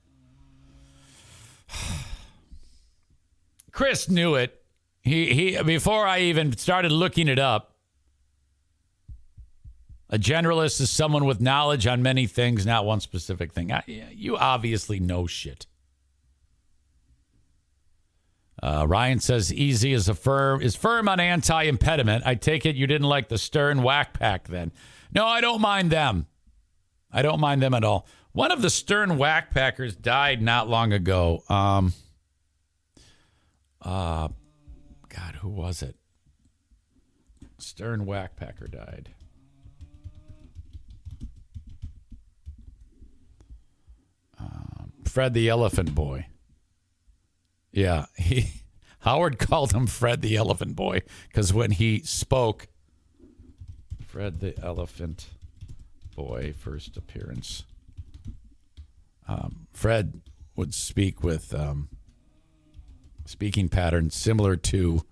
Chris knew it. He before I even started looking it up. A generalist is someone with knowledge on many things, not one specific thing. You obviously know shit. Ryan says easy is firm on anti-impediment. I take it you didn't like the Stern Whack Pack then. No, I don't mind them. I don't mind them at all. One of the Stern Whack Packers died not long ago. God, who was it? Stern Whack Packer died. Fred the Elephant Boy. Yeah, Howard called him Fred the Elephant Boy because when he spoke, Fred the Elephant Boy, first appearance. Fred would speak with speaking patterns similar to,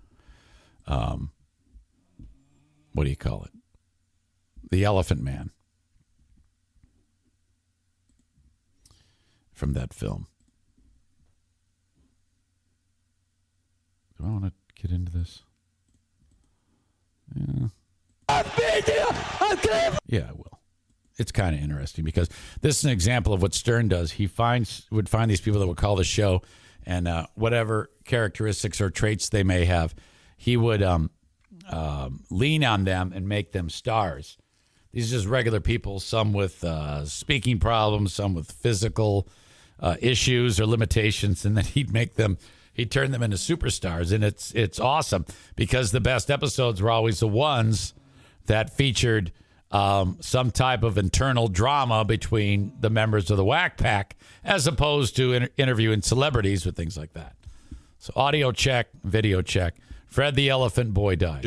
what do you call it? The Elephant Man from that film. Do I want to get into this? Yeah, I will. It's kind of interesting because this is an example of what Stern does. He would find these people that would call the show, and whatever characteristics or traits they may have, he would lean on them and make them stars. These are just regular people, some with speaking problems, some with physical issues or limitations, and then he'd turn them into superstars. And it's awesome because the best episodes were always the ones that featured some type of internal drama between the members of the Whack Pack, as opposed to interviewing celebrities with things like that. So audio check, video check. Fred the Elephant Boy died.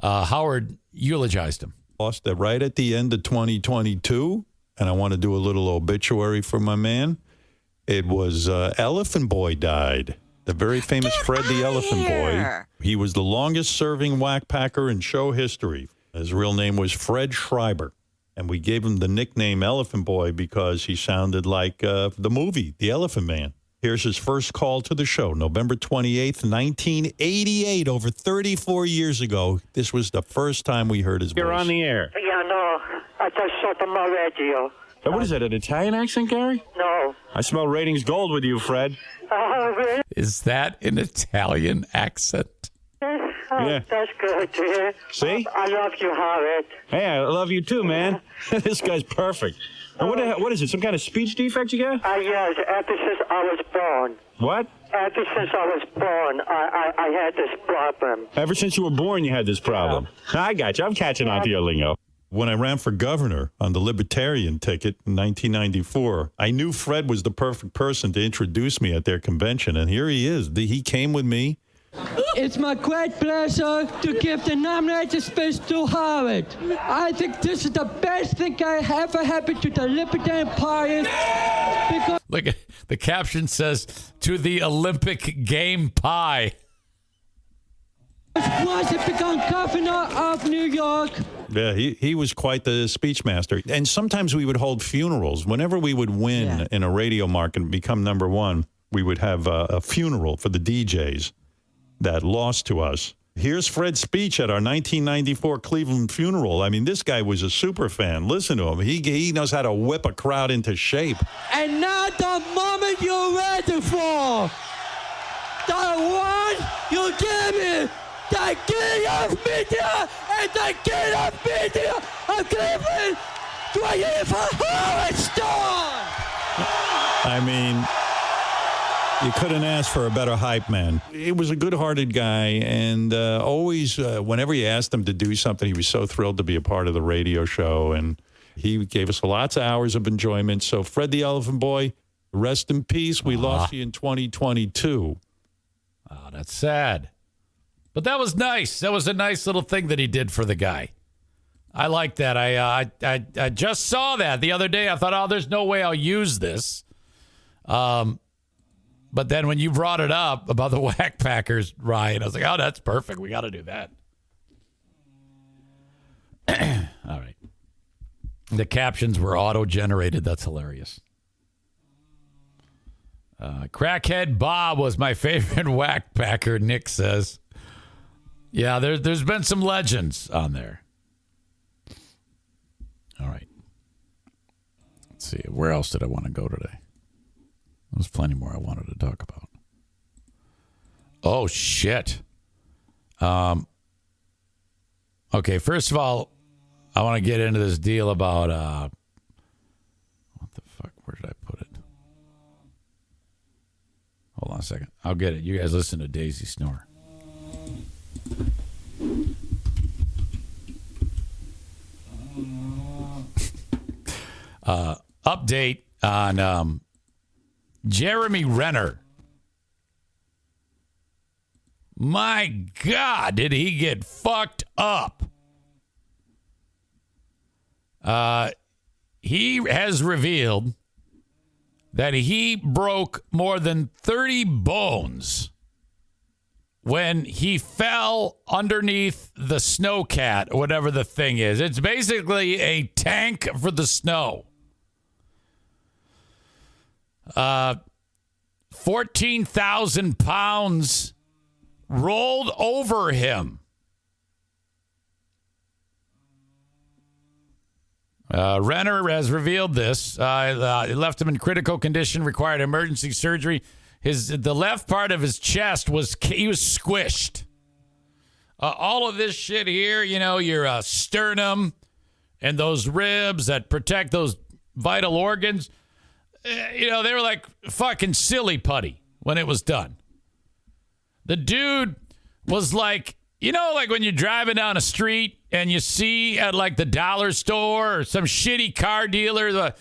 Howard eulogized him. Lost that right at the end of 2022, and I want to do a little obituary for my man. It was Elephant Boy died. The very famous Fred the Elephant Boy. He was the longest-serving whack packer in show history. His real name was Fred Schreiber, and we gave him the nickname Elephant Boy because he sounded like the movie, The Elephant Man. Here's his first call to the show, November 28th, 1988, over 34 years ago. This was the first time we heard his voice. You're on the air. Yeah, no, I just shut on my radio. What is that, an Italian accent, Gary? No. I smell ratings gold with you, Fred. Really? Is that an Italian accent? Yeah. That's good to hear. See? I love you, Howard. Hey, I love you too, man. This guy's perfect. And what is it, some kind of speech defect you got? Yes, ever since I was born. What? Ever since I was born, I had this problem. Ever since you were born, you had this problem. Yeah. I got you. I'm catching on to your lingo. When I ran for governor on the Libertarian ticket in 1994, I knew Fred was the perfect person to introduce me at their convention, and here he is. He came with me. It's my great pleasure to give the nominated speech to Howard. I think this is the best thing I ever happened to the Libertarian Party. Because look, the caption says, to the Olympic game pie. Was it become governor of New York? Yeah, he was quite the speech master. And sometimes we would hold funerals. Whenever we would win in a radio market and become number one, we would have a funeral for the DJs that lost to us. Here's Fred's speech at our 1994 Cleveland funeral. I mean, this guy was a super fan. Listen to him. He knows how to whip a crowd into shape. And now the moment you're ready for. The one you give me. The king of media and the king of media of Cleveland, Dwayne for Howard Stone. I mean, you couldn't ask for a better hype man. He was a good-hearted guy, and always, whenever you asked him to do something, he was so thrilled to be a part of the radio show. And He gave us lots of hours of enjoyment. So, Fred the Elephant Boy, rest in peace. We lost you in 2022. Oh, that's sad. But that was nice. That was a nice little thing that he did for the guy. I like that. I just saw that the other day. I thought, oh, there's no way I'll use this. But then when you brought it up about the Whack Packers riot, I was like, oh, that's perfect. We got to do that. All right. The captions were auto-generated. That's hilarious. Crackhead Bob was my favorite Whack Packer, Nick says. Yeah, there's been some legends on there. All right. Let's see. Where else did I want to go today? There's plenty more I wanted to talk about. Oh, shit. Okay, first of all, I want to get into this deal about, what the fuck? Where did I put it? Hold on a second. I'll get it. You guys listen to Daisy snore. Update on Jeremy Renner. My God, did he get fucked up? He has revealed that he broke more than 30 bones when he fell underneath the snowcat, or whatever the thing is. It's basically a tank for the snow. 14,000 pounds rolled over him. Renner has revealed this. It left him in critical condition, required emergency surgery. The left part of his chest was squished. All of this shit here, your sternum and those ribs that protect those vital organs, they were like fucking silly putty when it was done. The dude was like, like when you're driving down a street and you see at like the dollar store or some shitty car dealer,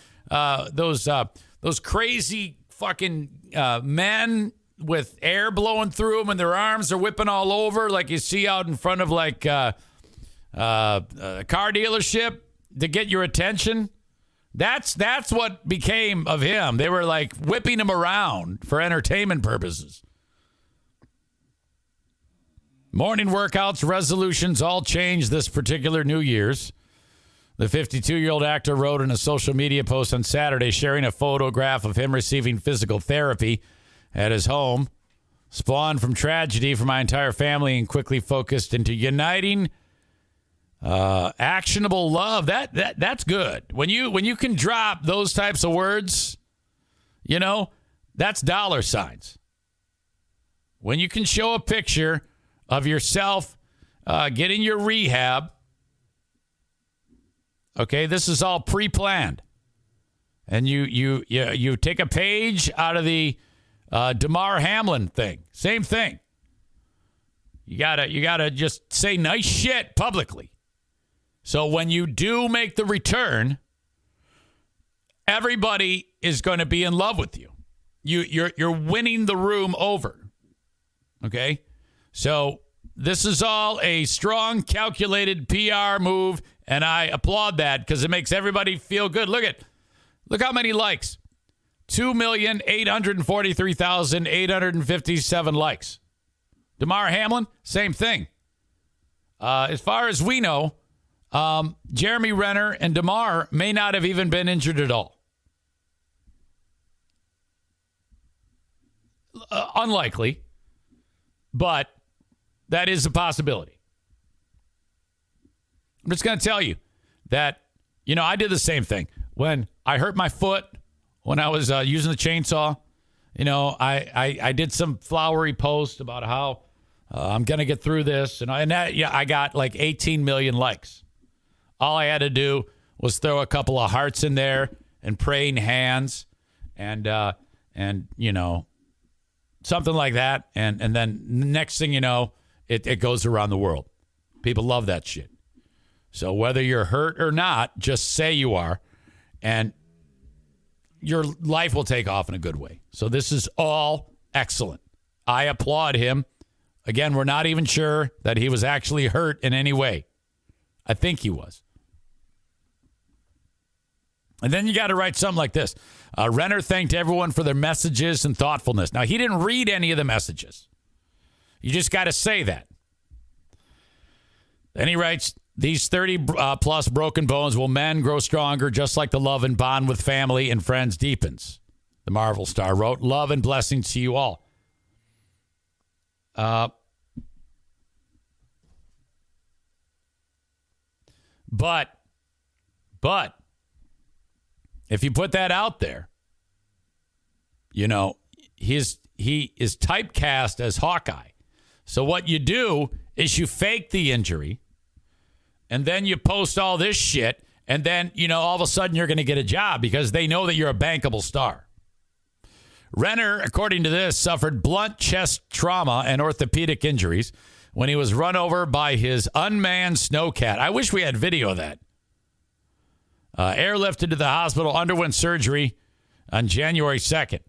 those crazy fucking men with air blowing through them and their arms are whipping all over, like you see out in front of like a car dealership to get your attention. That's what became of him. They were like whipping him around for entertainment purposes. Morning workouts, resolutions all changed this particular New Year's. The 52-year-old actor wrote in a social media post on Saturday, sharing a photograph of him receiving physical therapy at his home. Spawned from tragedy for my entire family and quickly focused into uniting actionable love. That's good. When you can drop those types of words, that's dollar signs. When you can show a picture of yourself getting your rehab. Okay, this is all pre-planned. And you take a page out of the Damar Hamlin thing. Same thing. You gotta just say nice shit publicly. So when you do make the return, everybody is going to be in love with you. You're winning the room over. Okay? So this is all a strong, calculated PR move, and I applaud that because it makes everybody feel good. Look how many likes. 2,843,857 likes. Damar Hamlin, same thing. As far as we know, Jeremy Renner and Damar may not have even been injured at all. Unlikely, but that is a possibility. I'm just going to tell you that, I did the same thing. When I hurt my foot, when I was using the chainsaw, I did some flowery post about how I'm going to get through this. I got like 18 million likes. All I had to do was throw a couple of hearts in there and praying hands and something like that. And then next thing you know, it goes around the world. People love that shit. So whether you're hurt or not, just say you are, and your life will take off in a good way. So this is all excellent. I applaud him. Again, we're not even sure that he was actually hurt in any way. I think he was. And then you got to write something like this. Renner thanked everyone for their messages and thoughtfulness. Now, he didn't read any of the messages. You just got to say that. Then he writes, these 30-plus broken bones will mend, grow stronger, just like the love and bond with family and friends deepens. The Marvel star wrote, love and blessings to you all. But if you put that out there, you know, he is typecast as Hawkeye. So what you do is you fake the injury, and then you post all this shit, and then, you know, all of a sudden you're going to get a job because they know that you're a bankable star. Renner, according to this, suffered blunt chest trauma and orthopedic injuries when he was run over by his unmanned snowcat. I wish we had video of that. Airlifted to the hospital, underwent surgery on January 2nd.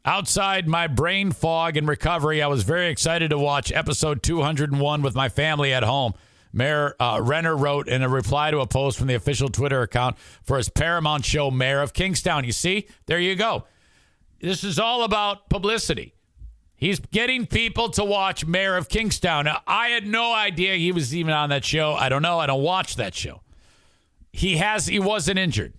Outside my brain fog and recovery, I was very excited to watch episode 201 with my family at home. Mayor Renner wrote in a reply to a post from the official Twitter account for his Paramount show, Mayor of Kingstown. You see? There you go. This is all about publicity. He's getting people to watch Mayor of Kingstown. Now, I had no idea he was even on that show. I don't know. I don't watch that show. He wasn't injured.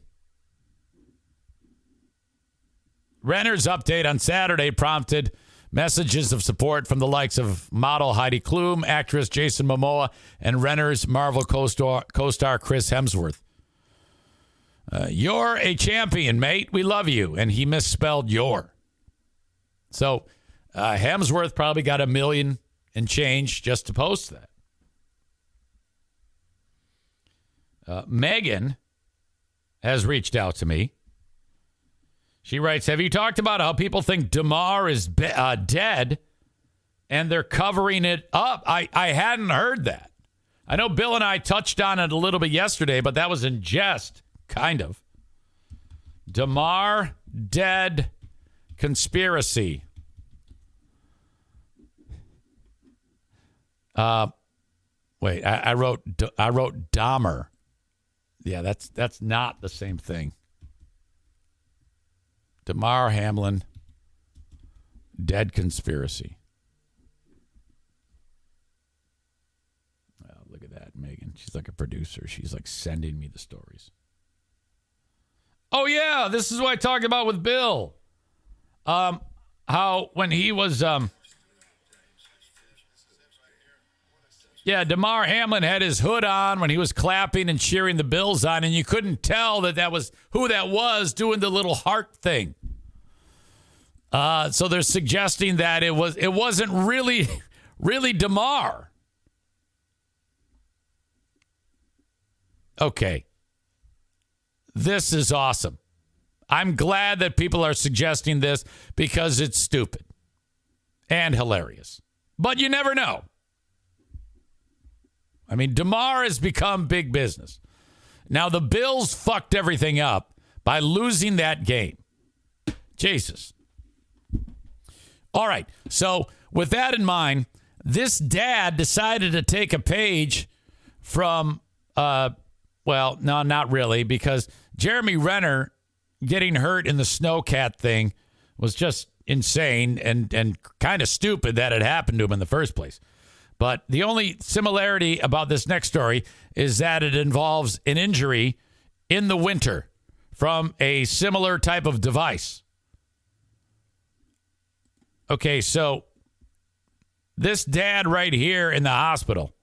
Renner's update on Saturday prompted messages of support from the likes of model Heidi Klum, actress Jason Momoa, and Renner's Marvel co-star Chris Hemsworth. You're a champion, mate. We love you. And he misspelled your. So Hemsworth probably got $1 million and change just to post that. Megan has reached out to me. She writes, have you talked about how people think DeMar is dead and they're covering it up? I hadn't heard that. I know Bill and I touched on it a little bit yesterday, but that was in jest, kind of. DeMar dead conspiracy. Wait, I wrote Dahmer. Yeah, that's not the same thing. Damar Hamlin, dead conspiracy. Well, look at that, Megan. She's like a producer. She's like sending me the stories. Oh, yeah, this is what I talked about with Bill. How when he was... Damar Hamlin had his hood on when he was clapping and cheering the Bills on, and you couldn't tell that was who that was doing the little heart thing. So they're suggesting that it wasn't really Damar. Okay. This is awesome. I'm glad that people are suggesting this because it's stupid and hilarious. But you never know. I mean, DeMar has become big business. Now, the Bills fucked everything up by losing that game. Jesus. All right. So, with that in mind, this dad decided to take a page from, well, no, not really, because Jeremy Renner getting hurt in the snowcat thing was just insane and kind of stupid that it happened to him in the first place. But the only similarity about this next story is that it involves an injury in the winter from a similar type of device. Okay, so this dad right here in the hospital.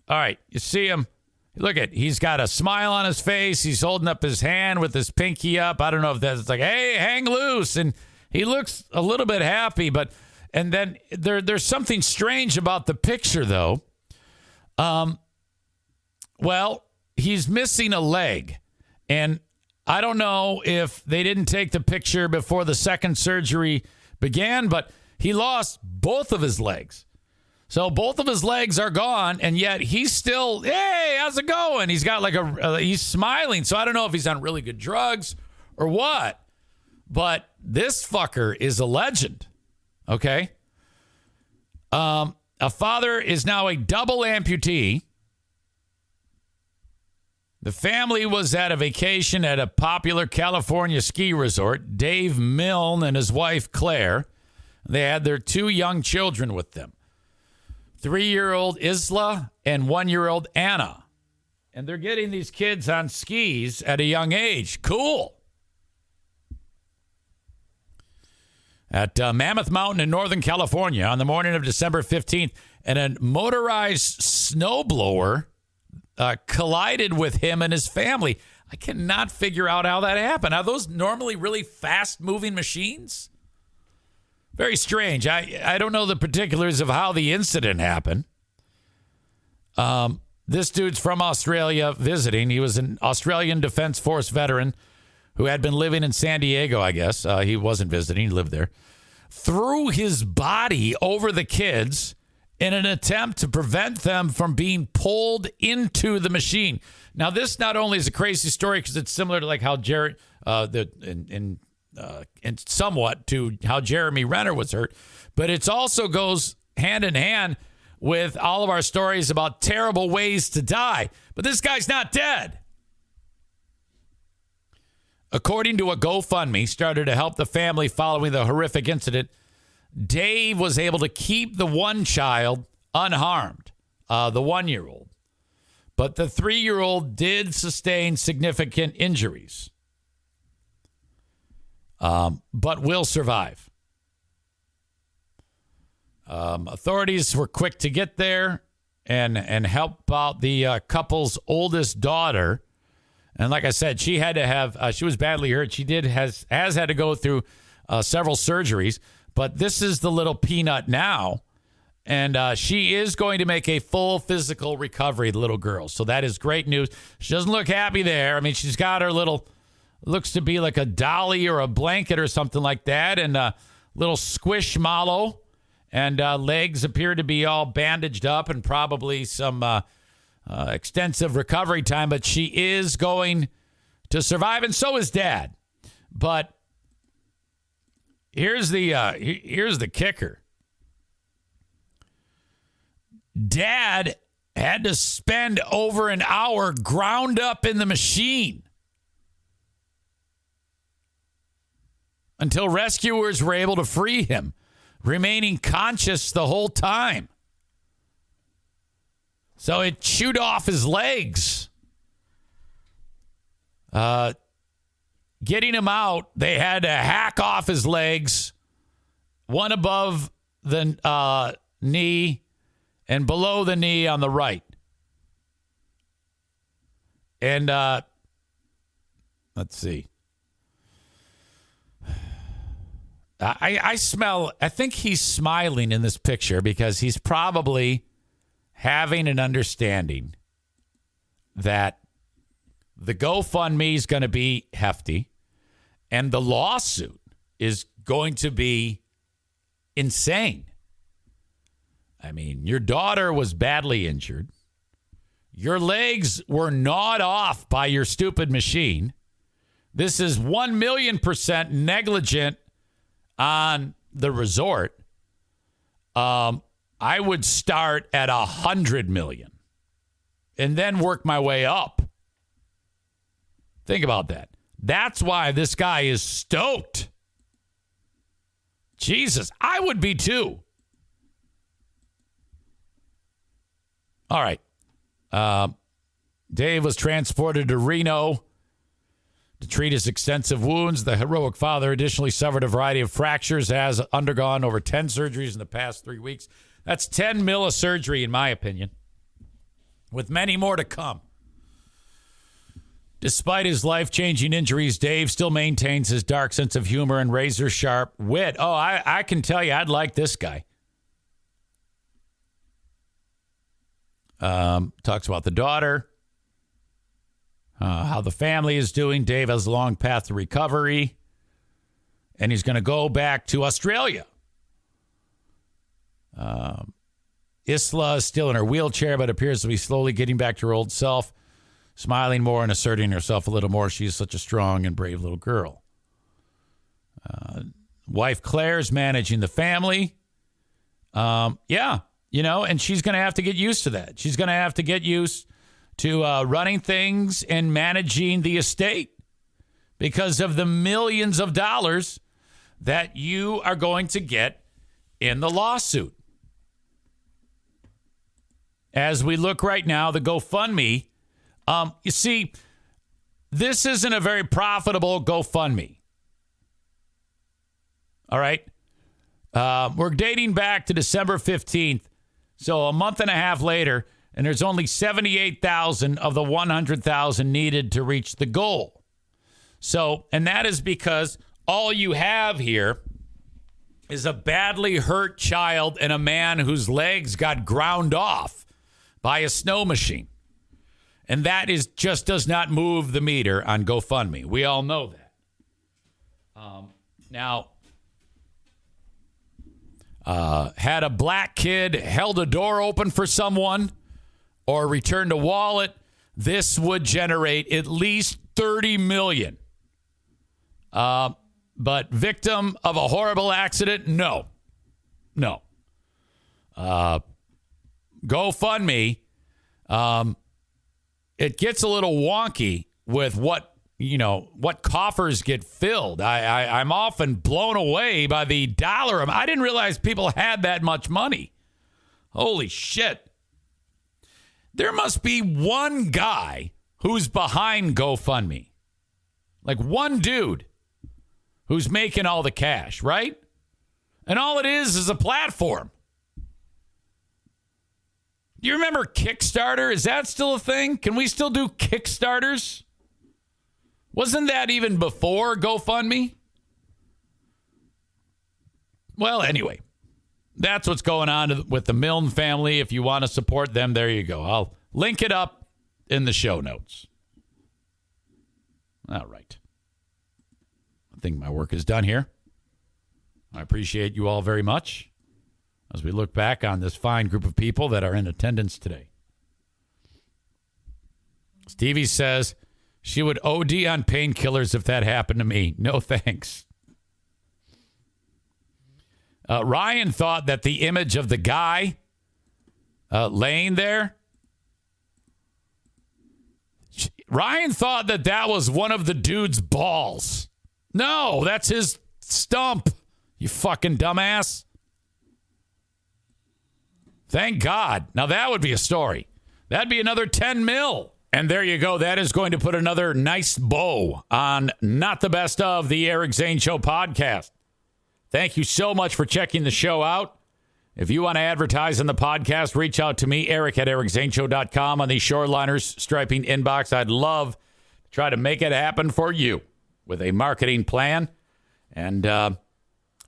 All right, you see him. Look he's got a smile on his face. He's holding up his hand with his pinky up. I don't know if that's like, hey, hang loose. And he looks a little bit happy, but... And then there's something strange about the picture, though. Well, he's missing a leg. And I don't know if they didn't take the picture before the second surgery began, but he lost both of his legs. So both of his legs are gone, and yet he's still, hey, how's it going? He's got like he's smiling. So I don't know if he's on really good drugs or what, but this fucker is a legend. Okay. A father is now a double amputee. The family was at a vacation at a popular California ski resort. Dave Milne and his wife, Claire, they had their 2 young children with them. 3-year-old Isla and 1-year-old Anna. And they're getting these kids on skis at a young age. Cool. At Mammoth Mountain in Northern California on the morning of December 15th, and a motorized snowblower collided with him and his family. I cannot figure out how that happened. Are those normally really fast-moving machines? Very strange. I don't know the particulars of how the incident happened. This dude's from Australia visiting. He was an Australian Defense Force veteran who had been living in San Diego, I guess. He wasn't visiting. He lived there. Threw his body over the kids in an attempt to prevent them from being pulled into the machine. Now, this not only is a crazy story because it's similar to like how Jared, and somewhat to how Jeremy Renner was hurt, but it also goes hand in hand with all of our stories about terrible ways to die. But this guy's not dead. According to a GoFundMe started to help the family following the horrific incident, Dave was able to keep the one child unharmed, the 1-year-old. But the 3-year-old did sustain significant injuries, but will survive. Authorities were quick to get there and help out the couple's oldest daughter. And like I said, she had to have, she was badly hurt. She has had to go through several surgeries, but this is the little peanut now. And she is going to make a full physical recovery, the little girl. So that is great news. She doesn't look happy there. I mean, she's got her little, looks to be like a dolly or a blanket or something like that, and a little squishmallow. And legs appear to be all bandaged up and probably some extensive recovery time. But she is going to survive, and so is Dad. But here's the kicker. Dad had to spend over an hour ground up in the machine until rescuers were able to free him, remaining conscious the whole time. So it chewed off his legs. Getting him out, they had to hack off his legs, one above the knee and below the knee on the right. And let's see. I think he's smiling in this picture because he's probably having an understanding that the GoFundMe is going to be hefty and the lawsuit is going to be insane. I mean, your daughter was badly injured. Your legs were gnawed off by your stupid machine. This is 1,000,000% negligent on the resort. I would start at 100 million and then work my way up. Think about that. That's why this guy is stoked. Jesus, I would be too. All right. Dave was transported to Reno to treat his extensive wounds. The heroic father additionally suffered a variety of fractures, has undergone over 10 surgeries in the past 3 weeks. That's 10 mil of surgery, in my opinion, with many more to come. Despite his life-changing injuries, Dave still maintains his dark sense of humor and razor-sharp wit. Oh, I can tell you, I'd like this guy. Talks about the daughter, how the family is doing. Dave has a long path to recovery, and he's going to go back to Australia. Isla is still in her wheelchair, but appears to be slowly getting back to her old self, smiling more and asserting herself a little more. She's such a strong and brave little girl. Wife Claire's managing the family. And she's going to have to get used to that. She's going to have to get used to running things and managing the estate because of the millions of dollars that you are going to get in the lawsuit. As we look right now, the GoFundMe, you see, this isn't a very profitable GoFundMe. All right? We're dating back to December 15th, so a month and a half later, and there's only 78,000 of the 100,000 needed to reach the goal. So, and that is because all you have here is a badly hurt child and a man whose legs got ground off by a snow machine. And that just does not move the meter on GoFundMe. We all know that. Had a black kid held a door open for someone or returned a wallet, this would generate at least $30 million. But victim of a horrible accident? No. GoFundMe, it gets a little wonky with what coffers get filled. I'm often blown away by the dollar. I didn't realize people had that much money. Holy shit. There must be one guy who's behind GoFundMe. Like one dude who's making all the cash, right? And all it is a platform. Do you remember Kickstarter? Is that still a thing? Can we still do Kickstarters? Wasn't that even before GoFundMe? Well, anyway, that's what's going on with the Milne family. If you want to support them, there you go. I'll link it up in the show notes. All right. I think my work is done here. I appreciate you all very much as we look back on this fine group of people that are in attendance today. Stevie says she would OD on painkillers if that happened to me. No thanks. Ryan thought that the image of the guy laying there, Ryan thought that was one of the dude's balls. No, that's his stump, you fucking dumbass. Thank God. Now that would be a story. That'd be another 10 mil. And there you go. That is going to put another nice bow on Not the Best of the Eric Zane Show podcast. Thank you so much for checking the show out. If you want to advertise on the podcast, reach out to me, Eric at ericzaneshow.com on the Shoreliners Striping inbox. I'd love to try to make it happen for you with a marketing plan. And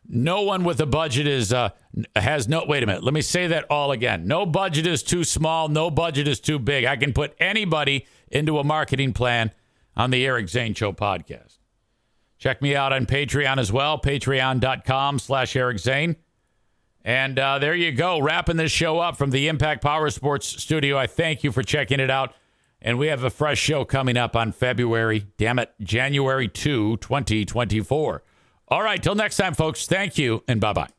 no one with a budget wait a minute. Let me say that all again. No budget is too small. No budget is too big. I can put anybody into a marketing plan on the Eric Zane Show podcast. Check me out on Patreon as well. Patreon.com/Eric Zane. And there you go. Wrapping this show up from the Impact Power Sports studio. I thank you for checking it out. And we have a fresh show coming up on January 2, 2024. All right, till next time, folks. Thank you, and bye-bye.